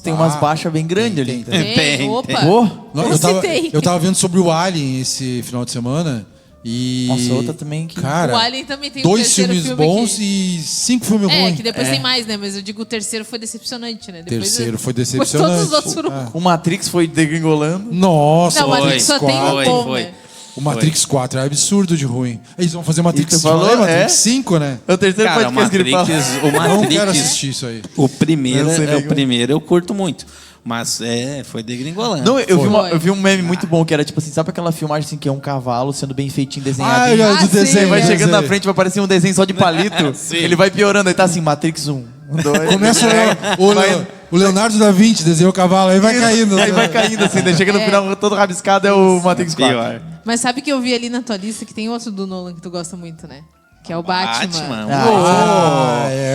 tem umas baixas bem grandes ali. tem. entendeu? Tem, opa. Pô, Não, Eu citei. eu tava vendo sobre o Alien esse final de semana. E. Nossa, outra também que... Cara, O Alien também tem um 2 terceiro filmes filme bons que... e 5 filmes É, ruins. que depois tem mais, né? Mas eu digo o terceiro foi decepcionante, né? Depois Terceiro foi depois decepcionante. todos os outros foram... O Matrix foi degringolando. Nossa, Não, mas Foi, só tem um foi, bom, foi. né? O Matrix 4 é absurdo de ruim. Eles vão fazer Matrix, E tu falou, Matrix é? 5, né? É o terceiro Cara, podcast que ele fala. o Não quero Matrix, assistir isso aí. o primeiro, Eu sei legal. o primeiro eu curto muito. Mas foi degringolando. Não, Foi. eu vi um meme muito bom que era tipo assim, sabe aquela filmagem assim que é um cavalo sendo bem feitinho, desenhado? Ah, do sim. desenho. Vai né? chegando na Sei. frente, vai parecer um desenho só de palito. Ele vai piorando, aí tá assim, Matrix 1, 2... Começa o Leonardo da Vinci, desenhou o cavalo, aí vai caindo. Aí vai caindo assim, daí chega no final todo rabiscado, é o Matrix 4. Pior. Mas sabe que eu vi ali na tua lista que tem outro do Nolan que tu gosta muito, né? Que é o Batman.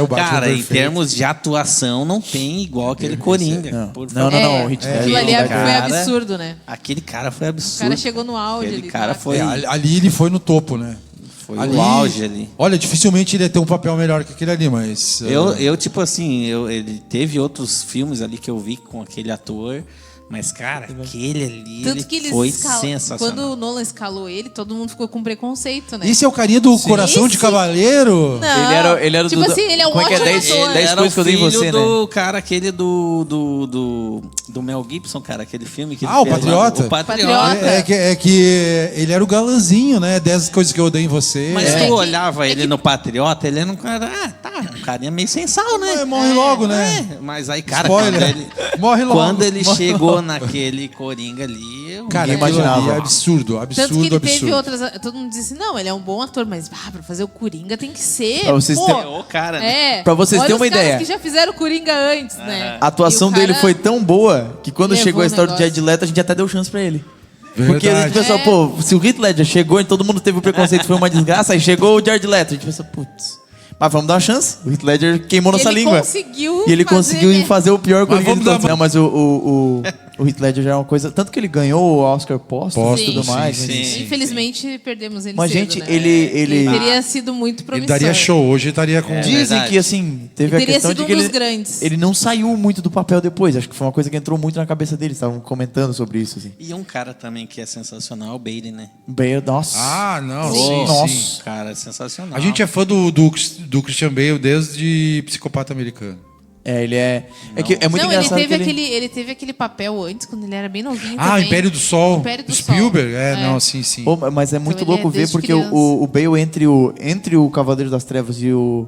O Batman Cara, em perfeito. termos de atuação, não tem igual aquele Coringa. Por Não, favor. não, o Heath Ledger. Aquilo ali foi Cara, absurdo, né? Aquele cara foi O absurdo. cara chegou no auge Aquele ali. cara tá? foi, Ali ele foi no topo, né? foi o auge ali. Olha, dificilmente ele ia ter um papel melhor que aquele ali, mas... Eu tipo assim, ele teve outros filmes ali que eu vi com aquele ator, mas, cara, aquele ali Tanto que eles foi sensacional. Quando o Nolan escalou ele, todo mundo ficou com preconceito, né? Esse é o carinha do Coração de Esse- Cavaleiro? Não, Ele era tipo do... assim, ele é um como é que é? ótimo 10 ator. 10 Era coisas o que eu dei em filho você, do né? cara, aquele do Mel Gibson, cara, aquele filme que ele O fez lá, Patriota? o Patriota. Patriota. É que ele era o galanzinho, né? 10 coisas que eu odeio em você. Mas É tu que- olhava é ele que- no Patriota, ele era um cara, um carinha meio sem sal, né? Mas morre logo, né? Mas aí, cara, Spoiler. quando ele, Morre logo. quando ele chegou naquele Coringa ali, Cara, Ninguém aquilo ali imaginava. é absurdo, Tanto que absurdo, ele teve absurdo. outras. Todo mundo disse, não, ele é um bom ator, mas pra fazer o Coringa tem que ser. Pra vocês pô, terem- o cara, né? É. Pra vocês Olha terem os uma caras ideia. que já fizeram o Coringa antes, né? A atuação E o dele cara- foi tão boa que quando levou chegou a o história do negócio. Jared Leto, a gente até deu chance pra ele. Verdade. Porque a gente pensou, pô, se o Heath Ledger chegou e todo mundo teve o preconceito, foi uma desgraça, aí chegou o Jared Leto. A gente pensou, putz, mas vamos dar uma chance. O Heath Ledger queimou nossa Ele língua. conseguiu E ele fazer, conseguiu né? fazer o pior Coringa vamos de dar todos. Não, mas o Heath Ledger já é uma coisa... Tanto que ele ganhou o Oscar póstumo e Sim, tudo mais. sim, né? sim. Infelizmente, perdemos ele Mas, cedo, gente, né? ele... teria sido muito Ele promissor. daria show, hoje ele estaria com... Dizem verdade. que, assim, teve a Teria questão sido de um que dos ele... grandes. Ele não saiu muito do papel depois. Acho que foi uma coisa que entrou muito na cabeça dele. Estavam comentando sobre isso, assim. E um cara também que é sensacional é o Bailey, né? Bale, nossa. Ah, não, Sim. sim, Nossa. sim. Cara, é sensacional. A gente é fã do Christian Bale desde Psicopata Americano. É, ele é... É que é muito Não, ele engraçado teve, que ele teve aquele papel antes, quando ele era bem novinho Ah, também. Império do Sol. Império do Spielberg? Sol. É, não, sim, sim. Pô, mas é muito ele louco é ver, desde porque criança. o Bale, entre o Cavaleiro das Trevas e o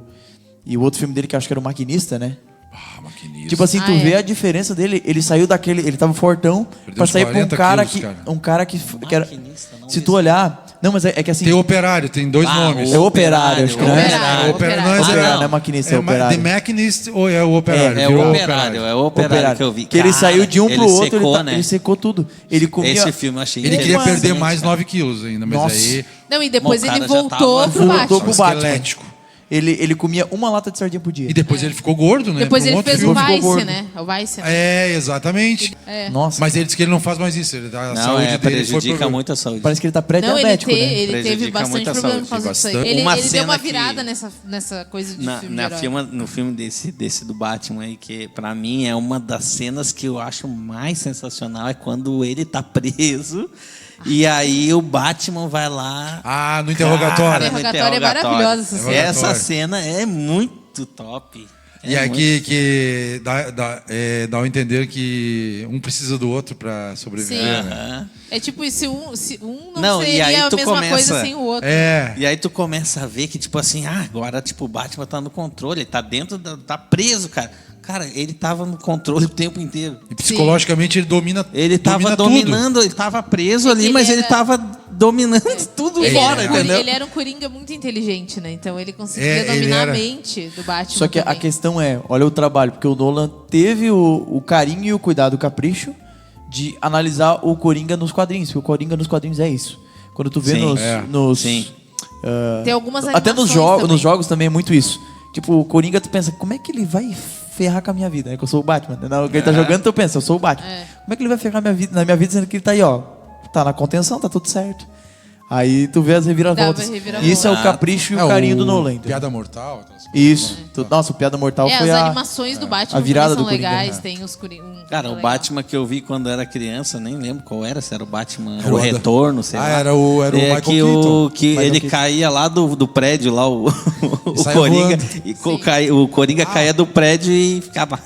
outro filme dele, que eu acho que era o Maquinista, né? Ah, maquinista. Tipo assim, tu Ah, vê é. a diferença dele. Ele saiu daquele... Ele tava fortão Perdeu pra uns sair pra um 40 cara quilos, que... cara. Um cara que era... Maquinista, não Se vi tu isso. olhar... Não, mas é que assim... Tem o Operário, tem dois nomes. É o Operário, acho que não é? Operário. Mas Operário, não é Maquinista, é Operário. The Machinist ou é o Operário? É Virou o Operário que eu vi. Que ele Cara, saiu de um pro ele outro, secou, ele, né? ele secou tudo. Ele comia... Esse filme eu achei Ele queria Mas- perder mais 9 quilos ainda, mas Nossa. aí... Não, e depois Bom, o ele cara já voltou tava- pro Voltou Batman. pro Batman. Esquelético. Ele comia uma lata de sardinha por dia. E depois ele ficou gordo, né? Depois Pra um ele outro fez filme. o Ficou Vice, gordo. né? O Vice. né? É, exatamente. Nossa, Mas ele disse que ele não faz mais isso. A Não, saúde dele foi prejudica pro... muito a saúde. parece que ele tá Não, pré-diabético, né? ele teve Prejudica bastante muito a problema por saúde, causa disso aí. bastante. Ele, Uma ele deu cena uma que- virada nessa coisa de filme de herói. No filme desse do Batman aí, que pra mim é uma das cenas que eu acho mais sensacional, é quando ele tá preso e aí o Batman vai lá. Ah, no interrogatório. no Interrogatório é maravilhosa essa cena. Essa cena é muito top. E aqui que dá a entender que um precisa do outro pra sobreviver, Sim. né? É tipo, se um não, Não, e seria aí a tu mesma começa- coisa sem o outro. É. E aí tu começa a ver que, tipo assim, agora, tipo, o Batman tá no controle, ele tá dentro, tá preso, cara. Cara, ele tava no controle o tempo inteiro. E psicologicamente ele domina Ele tava domina dominando, ele tava preso ali, Ele mas ele era- tava dominando tudo Ele, fora, era, entendeu? ele era um Coringa muito inteligente, né? Então ele conseguia É, ele dominar era. a mente do Batman. Só que a também. questão é, olha o trabalho, porque o Nolan teve o carinho e o cuidado, o capricho de analisar o Coringa nos quadrinhos, porque o Coringa nos quadrinhos é isso. Quando tu vê Sim, nos sim. Tem algumas até nos, animações também. nos jogos também é muito isso. Tipo, o Coringa, tu pensa, como é que ele vai ferrar com a minha vida? É que eu sou o Batman. Na hora que ele tá jogando, tu pensa, eu sou o Batman. Como é que ele vai ferrar na minha vida, sendo que ele tá aí, ó. Tá na contenção, tá tudo certo. Aí tu vê as reviravoltas. Dá reviravolta. Isso é o capricho e o carinho do Nolan. entendeu? Piada Mortal. aquelas coisas. Isso. Nossa, o Piada Mortal É, foi as a... animações do Batman a virada também do são Coringa, legais. né? Tem os Coringa. Cara, o Batman que eu vi quando era criança, nem lembro qual era, se era o Batman Era O o Adam. Retorno, sei lá. Era o Michael que Keaton. que Michael ele Keaton. caía lá do prédio, lá o, o saia Coringa. voando. E o Coringa caía do prédio e ficava.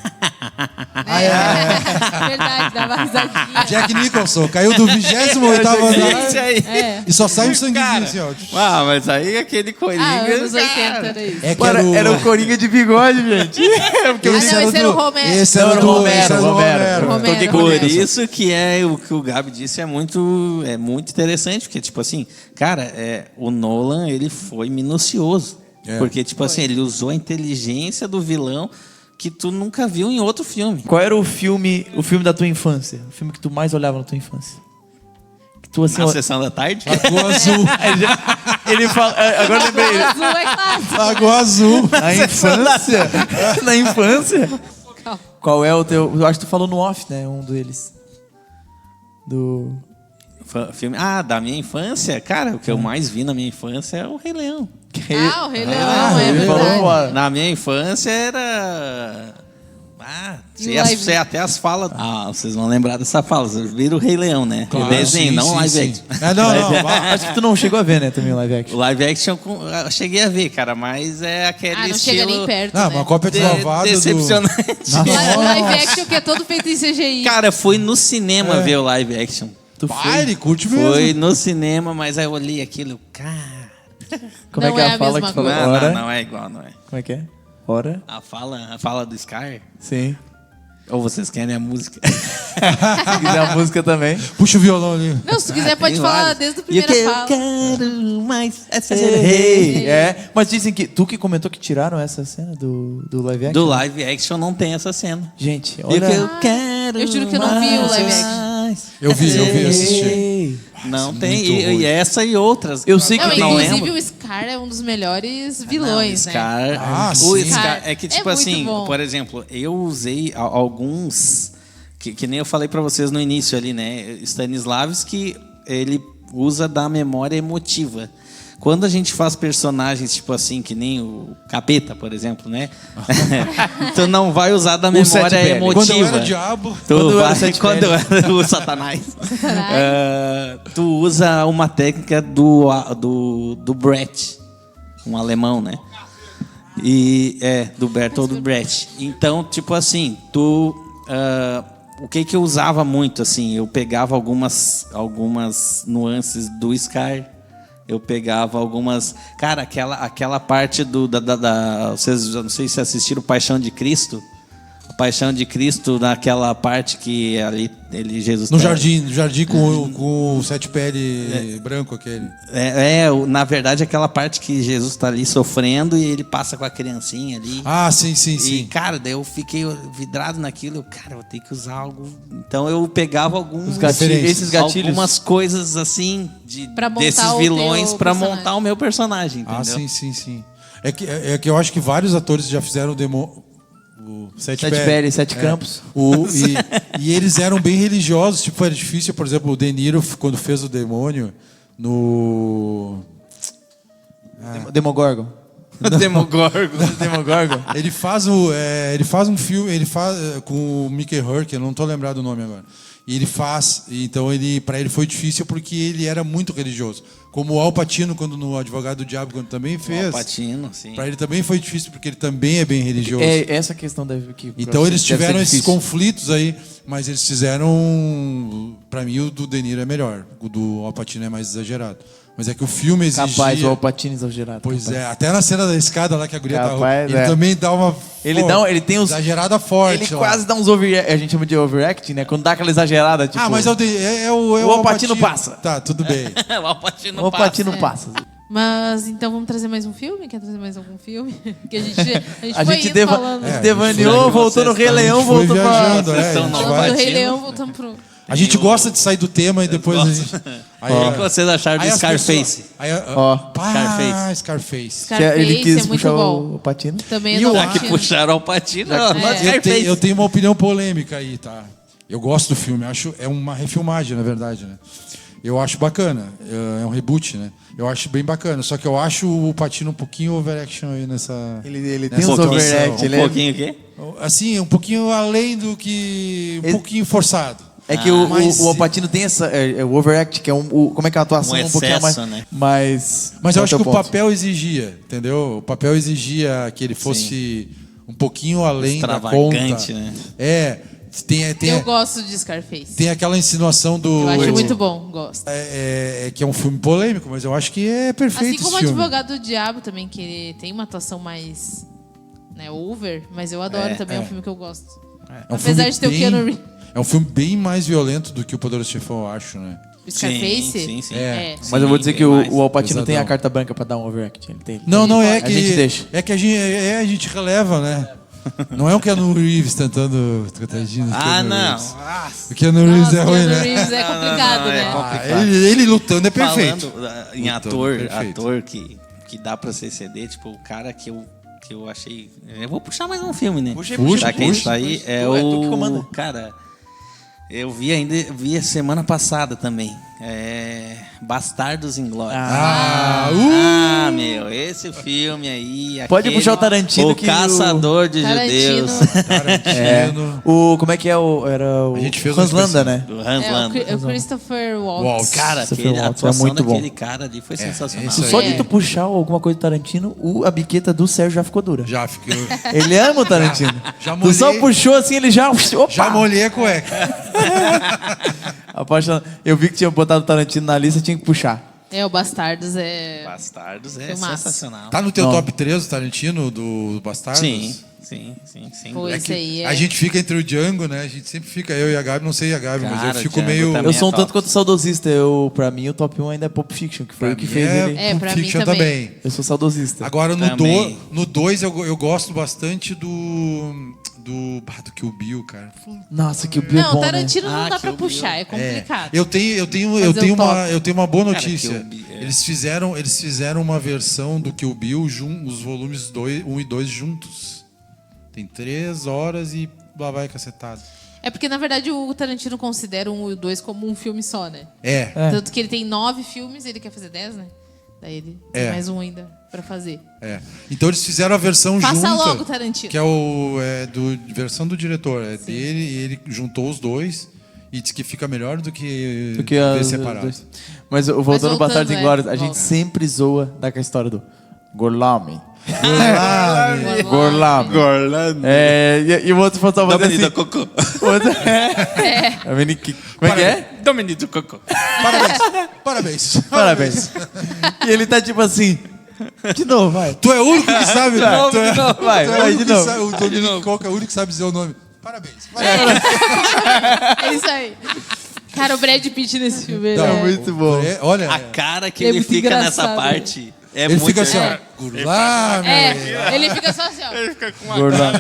Verdade, dava risadinha. Jack Nicholson caiu do 28º andar Esse aí. e só sai um sanguinho Cara, assim, ó. mas aí aquele Coringa... Anos 80 cara, era isso. É que era o... Era o Coringa de bigode, gente. Porque não, esse era o Romero. Esse era o Romero, esse era o Romero. Romero. Toquei Por com isso. isso que é o que o Gabi disse é muito interessante, porque, tipo assim, cara, o Nolan, ele foi minucioso. Porque, tipo assim, ele usou a inteligência do vilão que tu nunca viu em outro filme. Qual era o filme da tua infância? O filme que tu mais olhava na tua infância? Que tu, assim, Na sessão da tarde? Lagoa Azul. ele fala... Agora eu lembrei. Azul é clássico. Lagoa Azul. Na infância? Na infância? Qual é o teu... Eu acho que tu falou no off, né? Um deles. Filme... da minha infância? Cara, o que eu mais vi na minha infância é o Rei Leão. O Rei Leão, é ele falou verdade. fora. Na minha infância era... E o live? sei até as falas... vocês vão lembrar dessa fala. Vocês viram o Rei Leão, né? Claro, o desenho, sim, não sim, live sim. action. Não. Acho que tu não chegou a ver, né? Também o live action. O live action eu cheguei a ver, cara, mas é aquele Não estilo... chega nem perto, Não, né? uma cópia deslavada decepcionante. O live action que é todo feito em CGI. Cara, fui no cinema ver o live action. Pai, ele curte mesmo. Foi no cinema, mas aí eu olhei aquilo, cara... Como é Não que é é a a fala mesma que tu falou? coisa. Hora? Não é igual, não é. Como é que é? Hora? A fala do Scar? Sim. Ou vocês querem a música? Se quiser a música também. Puxa o violão ali. Não, se tu quiser pode Tem falar vários. desde o E o primeiro que fala. eu quero mais é ser Ser rei. rei. É, mas dizem que... Tu que comentou que tiraram essa cena do live action? Do live action não tem essa cena. Gente, E o que eu olha... quero Eu juro que eu não vi o live mais action. Eu vi, assisti. Ei. Não Muito tem. ruim. E essa e outras. Eu sei que Não, tem... inclusive lembro. o Scar é um dos melhores vilões, Não, né? Ah, o sim. Scar é que, É tipo muito assim, bom. por exemplo, eu usei alguns. Que nem eu falei pra vocês no início ali, né? Stanislavski, ele usa da memória emotiva. Quando a gente faz personagens, tipo assim, que nem o Capeta, por exemplo, né? Tu não vai usar da memória Sete Pele. emotiva. Quando eu era diabo. Quando eu era Sete Quando eu era o Satanás. Tu usa uma técnica do Brecht, um alemão, né? Do Bertolt Brecht. Então, tipo assim, o que eu usava muito, assim, eu pegava algumas nuances do Scar, eu pegava algumas... Cara, aquela parte vocês não sei se assistiram Paixão de Cristo. A Paixão de Cristo, naquela parte que ali Jesus... No jardim com o sete pele branco aquele. Na verdade, aquela parte que Jesus está ali sofrendo e ele passa com a criancinha ali. Ah, sim. E, cara, daí eu fiquei vidrado naquilo. Cara, eu vou ter que usar algo. Então eu pegava Esses gatilhos. algumas coisas assim Pra montar desses o vilões teu pra personagem. montar o meu personagem, entendeu? Ah, sim. É que eu acho que vários atores já fizeram o Sete Pele, Sete Campos. E eles eram bem religiosos. Tipo, era difícil, por exemplo, o De Niro, quando fez o demônio no... Demogorgon. Demogorgon. Ele faz um filme, com o Mickey Rourke, eu não tô lembrado o nome agora. E ele faz, então para ele foi difícil porque ele era muito religioso. Como o Al Pacino quando no Advogado do Diabo quando também fez. Al Pacino, sim. Para ele também foi difícil porque ele também é bem religioso. É essa questão deve que... Então eles deve ser tiveram esses difícil. conflitos aí, mas eles fizeram, para mim o do De Niro é melhor, o do Al Pacino é mais exagerado. Mas é que o filme exigia... Capaz, o Al Pacino exagerado. Pois capaz. é, até na cena da escada lá que a guria Capaz, ele também dá uma... Ele tem uns... exagerada forte. Ele lá. quase dá uns a gente chama de overacting, né? Quando dá aquela exagerada, tipo... Mas é o Al Pacino passa. Tá, tudo bem. O Al Pacino O Al Pacino passa. Mas então vamos trazer mais um filme? Quer trazer mais algum filme? Que a gente A foi gente indo falando. devaneou, voltou no Rei Leão, foi voltou pra... viajando, Vocês estão a gente no Falando vai- do Rei Pacino. Leão, voltamos pro... A gente gosta de sair do tema e depois a gente... Aí, O que vocês acharam de as Scarface? Scarface. Scarface. Scarface Ele quis é muito puxar bom. o Patino. Também E é o do Já que Pacino. puxaram o Pacino, Eu tenho uma opinião polêmica aí, tá? Eu gosto do filme, acho é uma refilmagem, na verdade, né? Eu acho bacana, é um reboot, né? Eu acho bem bacana, só que eu acho o Patino um pouquinho overaction aí nessa... Ele tem nessa uns atuação. overact. Ele Um é... pouquinho o quê? Assim, um pouquinho além do que... Um pouquinho forçado. É que Mas- o Al Pacino tem o overact, que é como é que é a atuação Um pouquinho a mais... excesso, né? Mas Mas eu acho que o ponto. papel exigia, entendeu? O papel exigia que ele fosse um pouquinho além da conta. Extravagante, né? Eu gosto de Scarface. Tem aquela insinuação do... Eu acho muito bom, gosto. que é um filme polêmico, mas eu acho que é perfeito Assim como o esse filme. Advogado do Diabo também, que ele tem uma atuação mais over, mas eu adoro também, é um filme que eu gosto. É um Apesar filme de ter o Keanu Reeves. É um filme bem mais violento do que o Poderoso Chefão, eu acho, né? O Scarface? Sim. É. Mas eu vou dizer que o Al Pacino Pesadão. tem a carta branca pra dar um overact. Ele tem. Não, é A que... gente deixa. É que a gente releva, né? Não é o Keanu Reeves tentando... Não. O Keanu Reeves é Nossa, ruim, Keanu né? Reeves é complicado, não, é né? complicado. Ele lutando é perfeito. Falando em ator que dá pra ser CD, tipo, o cara que eu achei... Eu vou puxar mais um filme, né? Puxa, Já que isso aí é Tu, o... é tu que comanda. Cara, eu vi a semana passada também. Bastardos Inglórios. Meu, esse filme aí... Pode puxar o Tarantino O que Caçador de Tarantino. Judeus. Tarantino. Como é que é era o A gente fez um Hans Landa, especial. né? Do Hans Landa. O Christopher Waltz. Cara, Christopher a Waltz é atuação muito bom. daquele cara ali foi sensacional. esse aí. Só de tu puxar alguma coisa do Tarantino, a biqueta do Sérgio já ficou dura. Já fiquei... Ele ama o Tarantino. Já Tu só molhei. puxou assim, ele já... Opa! Já molhei a cueca. Apaixonado. Eu vi que tinha botado o Tarantino na lista, tinha que puxar. O Bastardos é... Bastardos é Filmaço. sensacional. Tá no teu Não. top 3 o Tarantino do Bastardos? Sim. Pô, esse aí A gente fica entre o Django, né? A gente sempre fica, eu e a Gabi, não sei a Gabi, mas Cara, eu fico Django meio... também. Eu sou um é top. tanto quanto saudosista. Pra mim, o top 1 ainda é Pulp Fiction, que foi o que fez ele. Pulp pra mim Fiction também. Eu sou saudosista. Agora Também. no 2 eu gosto bastante do Kill Bill, cara. Nossa, que o Bill é Não, bom, né? Tarantino não dá que pra o puxar, é complicado. Eu tenho Fazer o uma boa Cara, notícia. Kill Bill, Eles fizeram uma versão do Kill Bill, os volumes 1 e 2 juntos. Tem 3 horas e lá vai cacetado. É porque, na verdade, o Tarantino considera o 1 e o 2 como um filme só, né? É. Tanto que ele tem 9 filmes, ele quer fazer 10, né? Daí ele tem mais um ainda pra fazer. Então eles fizeram a versão Faça junta. logo, Tarantino. Que é versão do diretor. É dele e ele juntou os dois e diz que fica melhor do que ver separado. Mas voltando ao Bastardos voltando, Inglórios, a gente volta. sempre zoa daquela história do Gorlami. Gorlami. Gorlami. E o outro falou fazer Dominique assim. Cocô. O outro, como é que é? Dominique Cocô. Parabéns. Parabéns. E ele tá tipo assim. De novo, vai. Tu é o único que sabe. De novo, vai, tu é o vai, único de que novo. sabe, o Dominique Coca é o único que sabe dizer o nome. Parabéns. É isso aí. Cara, o Brad Pitt nesse filme. Não, é... Muito bom. Olha, A cara que Ele é ele muito fica nessa engraçado. parte é ele muito... fica assim, ó. Gurlá, ele fica só assim, ó. Gorlami.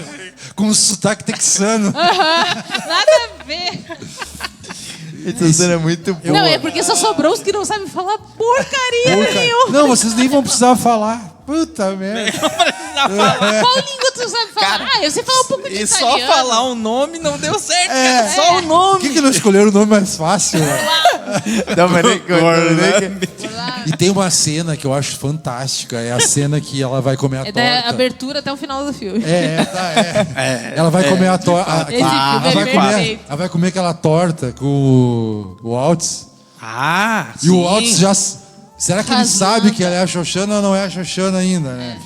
com um sotaque texano. Nada a ver. Essa cena é muito boa. Não, é porque só sobrou os que não sabem falar porcaria nenhuma. Não, vocês nem vão precisar falar. Puta merda. Qual língua tu sabe falar? Eu sei falar um pouco de E italiano. só falar o nome não deu certo, cara. Só o Por nome. que não escolheram o nome mais fácil? Dominique. E tem uma cena que eu acho fantástica. É a cena que ela vai comer a É torta. da abertura até o final do filme. Ela vai comer a torta. Esse filme é perfeito. Ela vai comer aquela torta com o Waltz. Ah, E o Waltz já... Será que ele Rasgando. sabe que ela é a Xoxana ou não é a Xoxana ainda, né?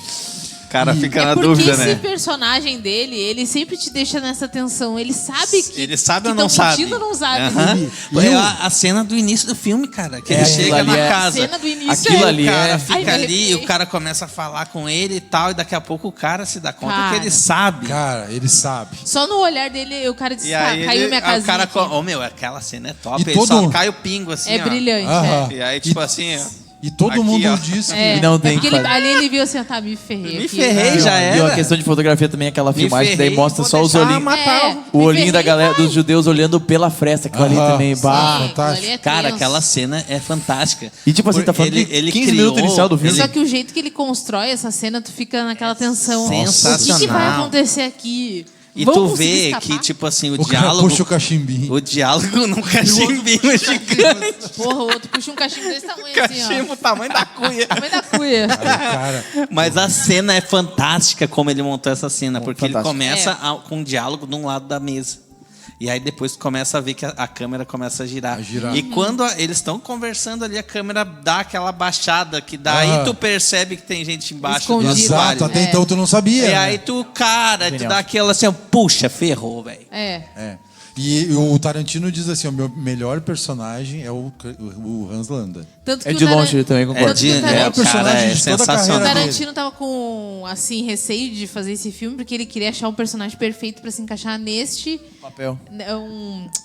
O cara fica na Porque dúvida, esse né? personagem dele, ele sempre te deixa nessa tensão. Ele sabe que Ele sabe que ou não tão sabe? mentindo ou não sabe. Aham. E É eu- a cena do início do filme, cara. Que É, ele aquilo chega ali na é- casa. Cena do início Aquilo é... ali O cara é- fica Ai, me ali, arrepiei. o cara começa a falar com ele e tal, e daqui a pouco o cara se dá conta Cara. que ele sabe. Cara, ele sabe. Só no olhar dele, o cara diz, E tá, aí caiu minha o casinha cara, aqui. ô meu, aquela cena é top. E Ele só todo- cai o pingo assim, É ó. brilhante, Aham. E aí, tipo assim, ó. E todo Aqui, mundo ó. diz que... É, E não tem porque que ele, fazer. ali ele viu assim, tá, me ferrei Me aqui. ferrei, já E era. a questão de fotografia também, aquela filmagem que daí ferrei, mostra vou só os deixar olhinhos. matar É, O me olhinho da ferrei, galera, vai. dos judeus olhando pela fresta. Aquilo ali Aham. também, bah. Sim, fantástico. ali é Cara, tenso. aquela cena é fantástica. E tipo assim, tá falando de 15 minutos inicial do filme. Só que o jeito que ele constrói essa cena, tu fica naquela tensão. sensacional. O que vai acontecer aqui? E Vão tu conseguir vê escapar? que, tipo assim, o O cara diálogo... puxa o cachimbinho. O diálogo num cachimbinho gigante. Porra, o outro puxa um cachimbo desse tamanho assim, ó. Cachimbo, tamanho da cuia. Tamanho da cuia. Cara, Mas a cena é fantástica como ele montou essa cena, porque ele fantástico. começa com um diálogo de um lado da mesa. E aí depois tu começa a ver que a câmera começa a girar. E quando eles estão conversando ali, a câmera dá aquela baixada, que daí tu percebe que tem gente embaixo do Escondido. exato. aquário. Até então tu não sabia. E né? aí tu, cara, tu dá aquela assim, ó, puxa, ferrou, velho. É. É. E o Tarantino diz assim, o meu melhor personagem é o Hans Landa. Tanto que É de longe, eu também concordo. Tanto que o o Tarantino- personagem de toda a O carreira dele. Tarantino tava com, assim, receio de fazer esse filme porque ele queria achar um personagem perfeito pra se encaixar neste... Papel.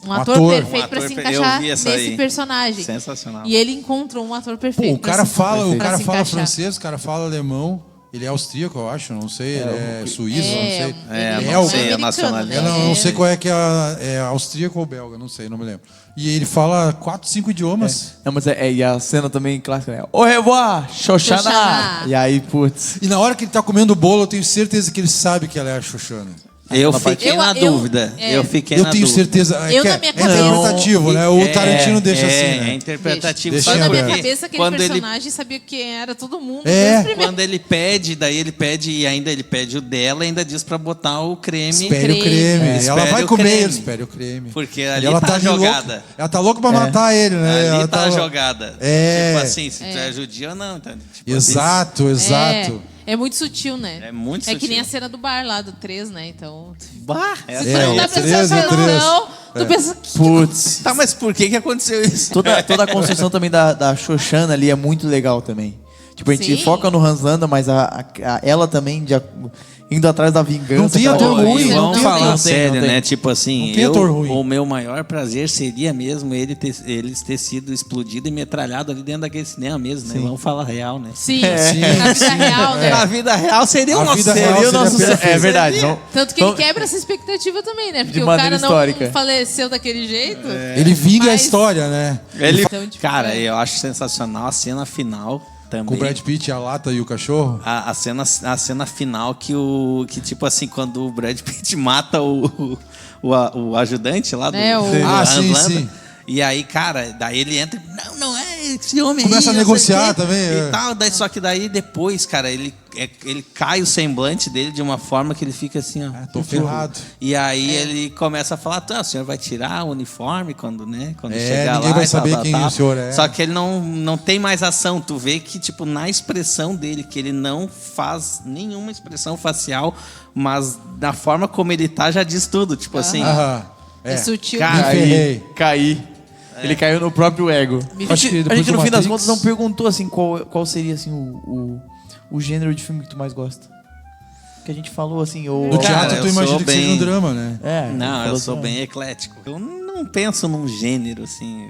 Um ator ator. perfeito Um pra ator se per- encaixar eu vi essa nesse aí. personagem. Sensacional. E ele encontrou um ator Pô, perfeito. o cara pra se- fala, pra se encaixar. francês, o cara fala alemão. Ele é austríaco, eu acho, não sei. Ele é suíço, não sei. ele não é sei a americano, nacionalidade. Eu não sei qual é que é austríaco ou belga, não sei, não me lembro. E ele fala 4, 5 idiomas. Não, mas e a cena também clássica, né? Au revoir, Xoxana! Xoxana. E aí, putz. E na hora que ele tá comendo o bolo, eu tenho certeza que ele sabe que ela é a Xoxana. Eu fiquei na Eu- dúvida. é. Eu fiquei Eu na tenho dúvida. certeza. Eu, que na é minha cabeça- interpretativo, né? O Tarantino deixa assim, É né? interpretativo. Deixa Sabe Na em minha aberto. cabeça, aquele quando ele personagem sabia quem era todo mundo. É. desde o primeiro- Quando ele pede, daí ele pede e ainda ele pede o dela e ainda diz pra botar o creme. Espere o creme. creme. É. Ela vai Espere o comer, creme. espere o creme. Porque E ali ela tá de jogada. louca- ela tá louca pra matar ele, né? Ali Ela tá tá- jogada. É. Tipo assim, se tu é judia ou não. Então, tipo Exato, exato. É muito sutil, né? É muito É que sutil. nem a cena do bar lá, do 3, né? Então... Assim, bah, essa Se tu não o dá pra três, prestar o três. atenção, tu pensa... Putz. Tá, mas por que aconteceu isso? Toda a construção também da Xoxana ali é muito legal também. Tipo, a gente Sim. foca no Hans Landa, mas ela também indo atrás da vingança. Não tem que ela- ator Pô, ruim, e não vamos tem falar ator- sério, não tem. né? Tipo assim, Não tem ator ruim. o meu maior prazer seria mesmo eles ter sido explodido e metralhado ali dentro daquele cinema mesmo, né? Vamos falar real, né? Sim, Sim, na vida real, né? Na vida real seria o A nosso vida real Seria o seria nosso... perfeito. É verdade. Não, Tanto que ele quebra essa expectativa também, né? Porque o maneira cara não histórica. faleceu daquele jeito. Ele vinga a Mas- história, né? Então, tipo, Cara, é. eu acho sensacional a cena final também. Com o Brad Pitt, a lata e o cachorro. A cena final que tipo assim, quando o Brad Pitt mata o ajudante lá do É, o- Ah, Hans sim, Landa. sim. E aí, cara, daí ele entra, não é esse homem Começa aí, a não sei negociar o quê, também, E é. tal, só que daí depois, cara, ele cai o semblante dele de uma forma que ele fica assim, ó. Tô ferrado. E aí ele começa a falar, o senhor vai tirar o uniforme quando É, chegar ninguém lá vai e tal, saber tal, quem tal. o senhor é. Só que ele não tem mais ação. Tu vê que, tipo, na expressão dele, que ele não faz nenhuma expressão facial, mas da forma como ele tá, já diz tudo. Tipo assim, Aham. É sutil. Cara, Me ferrei. Cair. Ele caiu no próprio ego. A Acho que gente, depois no do fim das Matrix- contas, não perguntou assim qual seria assim, o gênero de filme que tu mais gosta. Que a gente falou assim, ou... No Cara, teatro, tu eu imagina sou que seja bem- um drama, né? É, não, eu falou sou assim, bem eclético. Eu não penso num gênero, assim.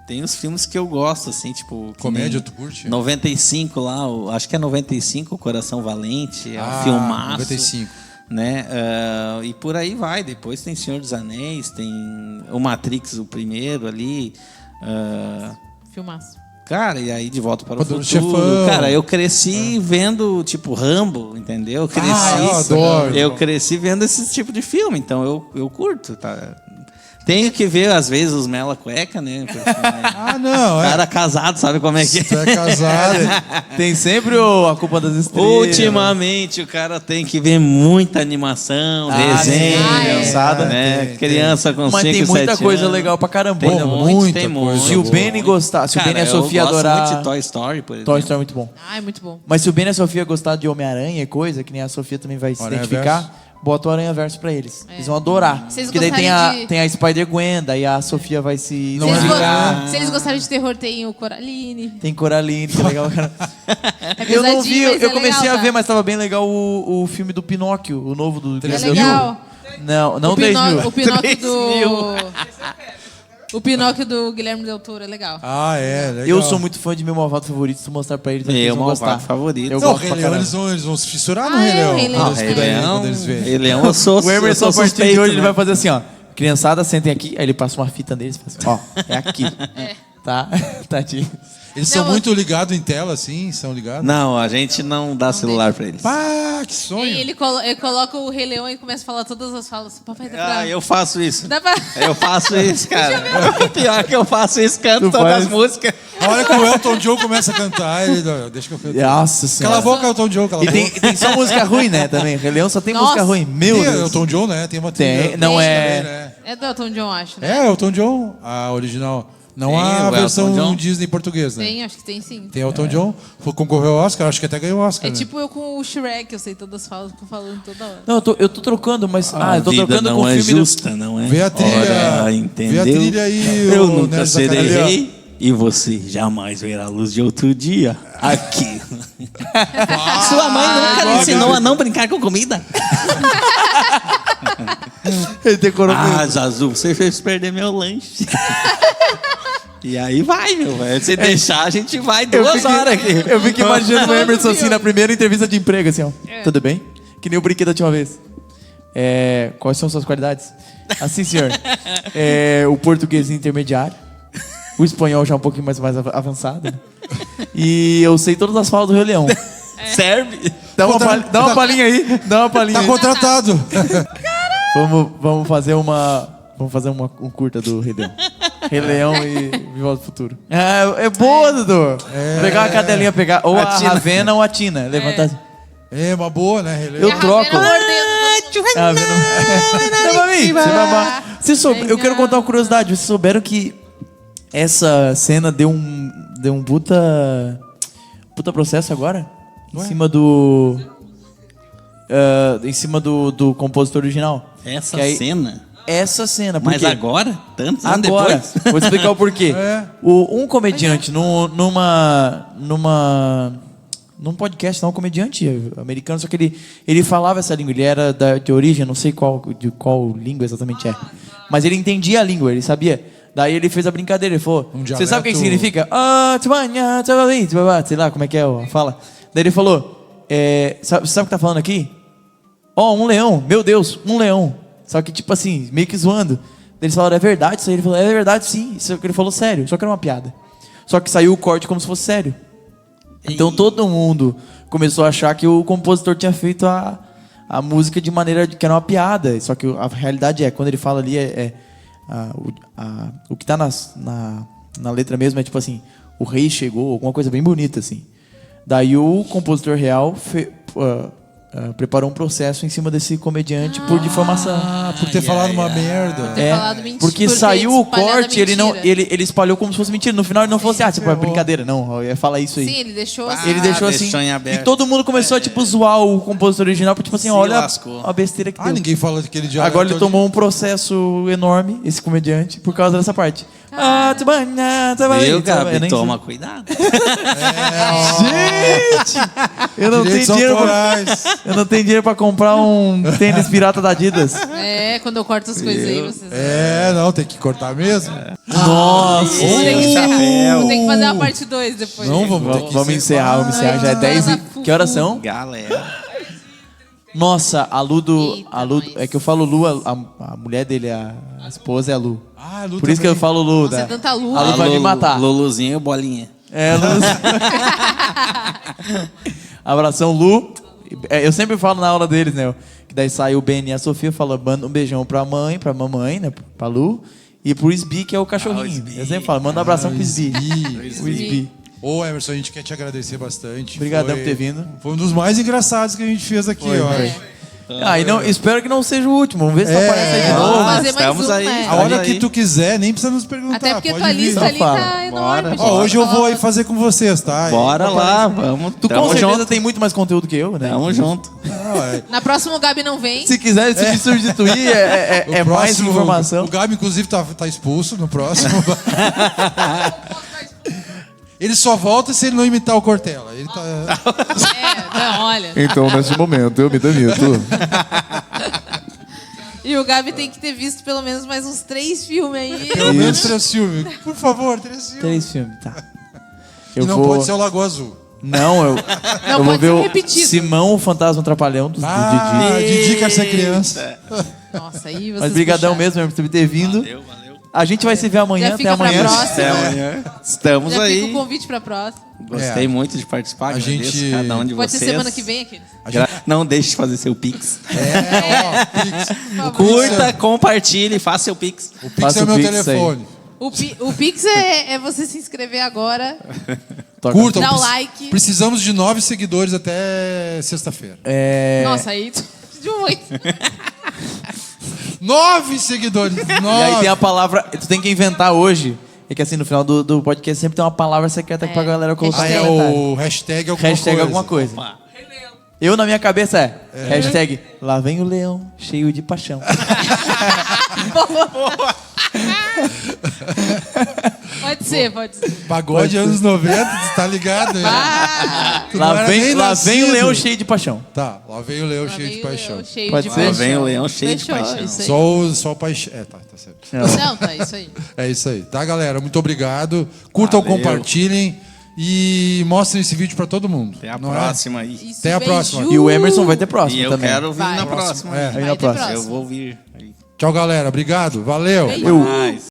Tem os filmes que eu gosto, assim, tipo... que Comédia, nem tu curte? 95 lá, acho que é 95, o Coração Valente, é um filmaço. 95. Né? E por aí vai. Depois tem Senhor dos Anéis, tem o Matrix, o primeiro ali. Filmaço. Cara, e aí De Volta para o Poderoso Futuro. Chefão. Cara, eu cresci vendo, tipo, Rambo, entendeu? Eu cresci, eu adoro. eu cresci vendo esse tipo de filme, então eu curto, tá? Tenho que ver, às vezes, os Mela Cueca, né? Porque, né? Ah, não, é. Cara casado, sabe como é que Tu é casado. Tem sempre A Culpa das Estrelas. Ultimamente o cara tem que ver muita animação, desenho, sim. Criançada. né? Criança com 5, Mas 7 tem muita coisa anos. legal pra caramba. Tem né? muita tem coisa muito. Se o Benny gostar, se o Cara, Benny e a eu Sofia gosto adorar... muito de Toy Story, por exemplo. Toy Story é muito bom. Ah, é muito bom. Mas se o Benny e a Sofia gostar de Homem-Aranha e coisa, que nem a Sofia também vai se Aranha identificar, bota o Aranha-Verso pra eles. Eles vão adorar. Vocês Porque daí gostariam de- tem a Spider-Gwen, daí a Sofia vai se Não Se eles, é go- identificar. se eles gostarem de terror, tem o Coraline. Tem Coraline, que é legal. Cara. É Eu não vi, pesadinho, mas eu é comecei legal, a ver, tá? mas tava bem legal o filme do Pinóquio, o novo do É Guilherme Del legal. Toro. Não O 3 mil. O Pinóquio 3.000. do... O Pinóquio do Guilherme Del Toro é legal. Ah, é, legal. Eu sou muito fã de Meu Malvado Favorito, se tu mostrar pra eles, eles Meu vão gostar. malvado favorito. Eu Não, o gosto Rei pra Leão, caramba. eles vão se fissurar no Ah, Rei é, Leão. o Rei Leão. Quando eles puderem, quando eles verem. Rei Leão, eu sou O Emerson, a sou partir de suspeito, hoje, ele né? vai fazer assim, ó. Criançada, sentem aqui. Aí ele passa uma fita neles e fala assim, ó, é aqui. Tá? Tadinho. Eles são Não, muito ligados em tela, assim? São ligados? Não, a gente não dá celular pra eles. Pá, que E sonho. ele coloca o Rei Leão e começa a falar todas as falas. Papai, dá pra... Ah, eu faço isso. Dá pra... Eu faço isso, cara. Pior que eu faço isso, canto Tu todas faz? as músicas. A hora que o Elton John começa a cantar, ele... Deixa que eu canto. Nossa Cala a senhora. boca, Elton John, cala a E boca. tem só música ruim, né, também. Rei Leão só tem Nossa. música ruim. Meu Tem Deus. Elton John, né? Tem uma Tem, trilha não também, é... né? É do Elton John, acho, né? É, Elton John, a original. Não Tem a o versão Elton John. Disney portuguesa. Tem, acho que tem sim. Tem Elton John, concorreu ao Oscar, acho que até ganhou o Oscar. É né? tipo eu com o Shrek, eu sei todas as falas, fico falando toda hora. Não, eu tô trocando, mas. eu tô vida trocando não com o é filme. justa, não é? Vê a trilha. Ora, Vê entendeu? a trilha aí. Eu ô, nunca Neto serei Zacarias. rei e você jamais verá a luz de outro dia aqui. Sua mãe nunca lhe ensinou a não brincar com comida? Ele decorou Ah, Zazu, você fez perder meu lanche. E aí vai, meu velho. Se deixar, a gente vai 2 horas aqui. Eu fico imaginando o Emerson assim na primeira entrevista de emprego, assim, ó. Tudo bem? Que nem o brinquedo da última vez. Quais são suas qualidades? Assim, senhor. O português intermediário. O espanhol já um pouquinho mais avançado. Né? E eu sei todas as falas do Rei Leão. Serve? Dá uma palhinha aí. Dá uma palhinha Tá aí. contratado. Vamos fazer um curta do Rei Leão. Rei Leão e Viva o Futuro. É boa, Dudu. Pegar uma cadelinha, pegar ou a Ravena ou a Tina. Levantar. É uma boa, né? Rei Leão? Eu E a troco. Ravena mordendo todo mundo. Ah, não, pra mim. Eu quero contar uma curiosidade. Vocês souberam que essa cena deu um puta processo agora? Em cima do... em cima do compositor original. Essa Que aí- cena? Essa cena. Por Mas quê? agora? Tantos anos Agora, depois? vou te explicar o porquê. É. Um comediante num podcast, um comediante americano, só que ele falava essa língua, ele era de origem, não sei de qual língua exatamente é, mas ele entendia a língua, ele sabia. Daí ele fez a brincadeira, ele falou, você sabe o que significa? Sei lá como é que é a fala. Daí ele falou, sabe o que tá falando aqui? Um leão, meu Deus, um leão. Só que, tipo assim, meio que zoando. Eles falaram, é verdade isso aí? Ele falou, é verdade sim. Isso que ele falou sério, só que era uma piada. Só que saiu o corte como se fosse sério. Então todo mundo começou a achar que o compositor tinha feito a música de maneira que era uma piada. Só que a realidade quando ele fala ali, o que tá na letra mesmo é tipo assim, o rei chegou, alguma coisa bem bonita assim. Daí o compositor real preparou um processo em cima desse comediante por difamação. Por ter falado uma merda. Ter falado mentira. Porque Por ter saiu o espalhado a corte, mentira. ele espalhou como se fosse mentira. No final ele não falou assim, tipo, é brincadeira. Não, eu ia falar isso aí. Sim, ele deixou Ele deixou assim. deixou em aberto. E todo mundo começou a tipo zoar o compositor original, porque tipo assim, Se olha lascou. a besteira que deu. Ninguém fala daquele diálogo. Agora ele tomou um processo enorme, esse comediante, por causa dessa parte. Viu, Gabi? Toma cuidado. Eu não tenho Direitos dinheiro autorais. eu não tenho dinheiro pra comprar um tênis pirata da Adidas. quando eu corto as coisas aí, vocês... Não, tem que cortar mesmo. Nossa. Vou ter que fazer a parte 2 depois. Não, vamos ter que Vamos encerrar, já é 10 e... Que horas são? Galera. Nossa, a Lu Eita, Lu, nós. é que eu falo Lu, a mulher dele, a esposa é a Lu. Ah, Lu Por isso que eu também. falo Lu. Nossa, é tanta Lu. A Lu vai me matar. Luluzinha e Bolinha. Lu. Abração, Lu. Eu sempre falo na aula deles, né? Que daí sai o Ben e a Sofia, fala, manda um beijão pra mamãe, né? Pra Lu. E pro Sbi, que é o cachorrinho. Eu sempre falo, manda um abração pro Sbi. O Sbi. Ô, Emerson, a gente quer te agradecer bastante. Obrigadão por ter vindo. Foi um dos mais engraçados que a gente fez aqui, eu acho. E não, espero que não seja o último. Vamos ver se aparece aí de Vamos novo. fazer mais estamos um, aí. né? A hora Aí. que tu quiser, nem precisa nos perguntar. Até porque pode tua vir. lista ali fala. tá enorme. gente. Ó, hoje eu vou aí fazer com vocês, tá? Bora lá, vamos. Tu com Tamo certeza junto. tem muito mais conteúdo que eu, né? Tamo junto. Na próxima o Gabi não vem. Se quiser se substituir, No é mais próximo, informação. O Gabi, inclusive, tá expulso no próximo. Ele só volta se ele não imitar o Cortella. Ele tá... Não, olha. Então, nesse momento, eu me demito. E o Gabi tem que ter visto pelo menos mais uns 3 filmes aí. Pelo menos 3 filmes. Por favor, 3 filmes. 3 filmes, tá. E não pode ser o Lagoa Azul. Não, eu vou pode ver ser o repetido. Simão, o Fantasma Trapalhão do Didi. Didi quer ser criança. Nossa, aí vocês Mas brigadão puxaram. mesmo por ter vindo. Valeu. A gente vai se ver amanhã, Já até fica pra amanhã. próxima. Até amanhã. Estamos Já aí. fica o convite pra próxima. Gostei muito de participar. A Agradeço gente- cada um de Pode vocês. ser semana que vem, aqueles. Não deixe de fazer seu Pix. Por favor. Curta, compartilhe, faça seu Pix. O Pix Faça é o o meu Pix aí. telefone. O Pix é você se inscrever agora. Toca. Curtam. Dá o like. Precisamos de 9 seguidores até sexta-feira. Nossa, aí tu pediu muito. 9 seguidores! 9! E aí tem a palavra, tu tem que inventar hoje. É que assim, no final do podcast sempre tem uma palavra secreta pra galera colocar Ah, no é comentário. o hashtag alguma Hashtag coisa. alguma coisa. Opa. Eu, na minha cabeça, hashtag lá vem o leão, cheio de paixão. Pode ser, pode ser. Pagode anos 90, você tá ligado? Hein? Tu não era nem Lá vem o nascido. leão cheio de paixão. Tá, lá vem o leão cheio de Veio paixão. eu cheio Pode de ser? Lá paixão. vem o leão cheio de Fechou, paixão. isso aí. Só o paixão. Tá certo. Não, tá, isso aí. É isso aí. Tá, galera? Muito obrigado. Curtam, Valeu. compartilhem e mostrem esse vídeo pra todo mundo. Até a não é? próxima aí. Isso, Até a próxima. beijo. E o Emerson vai ter próximo E eu também. quero vir Vai. na próxima. É. Aí Vai na ter próxima. próximo. Eu vou vir. Aí. Tchau, galera. Obrigado. Valeu. Beijo. Mais.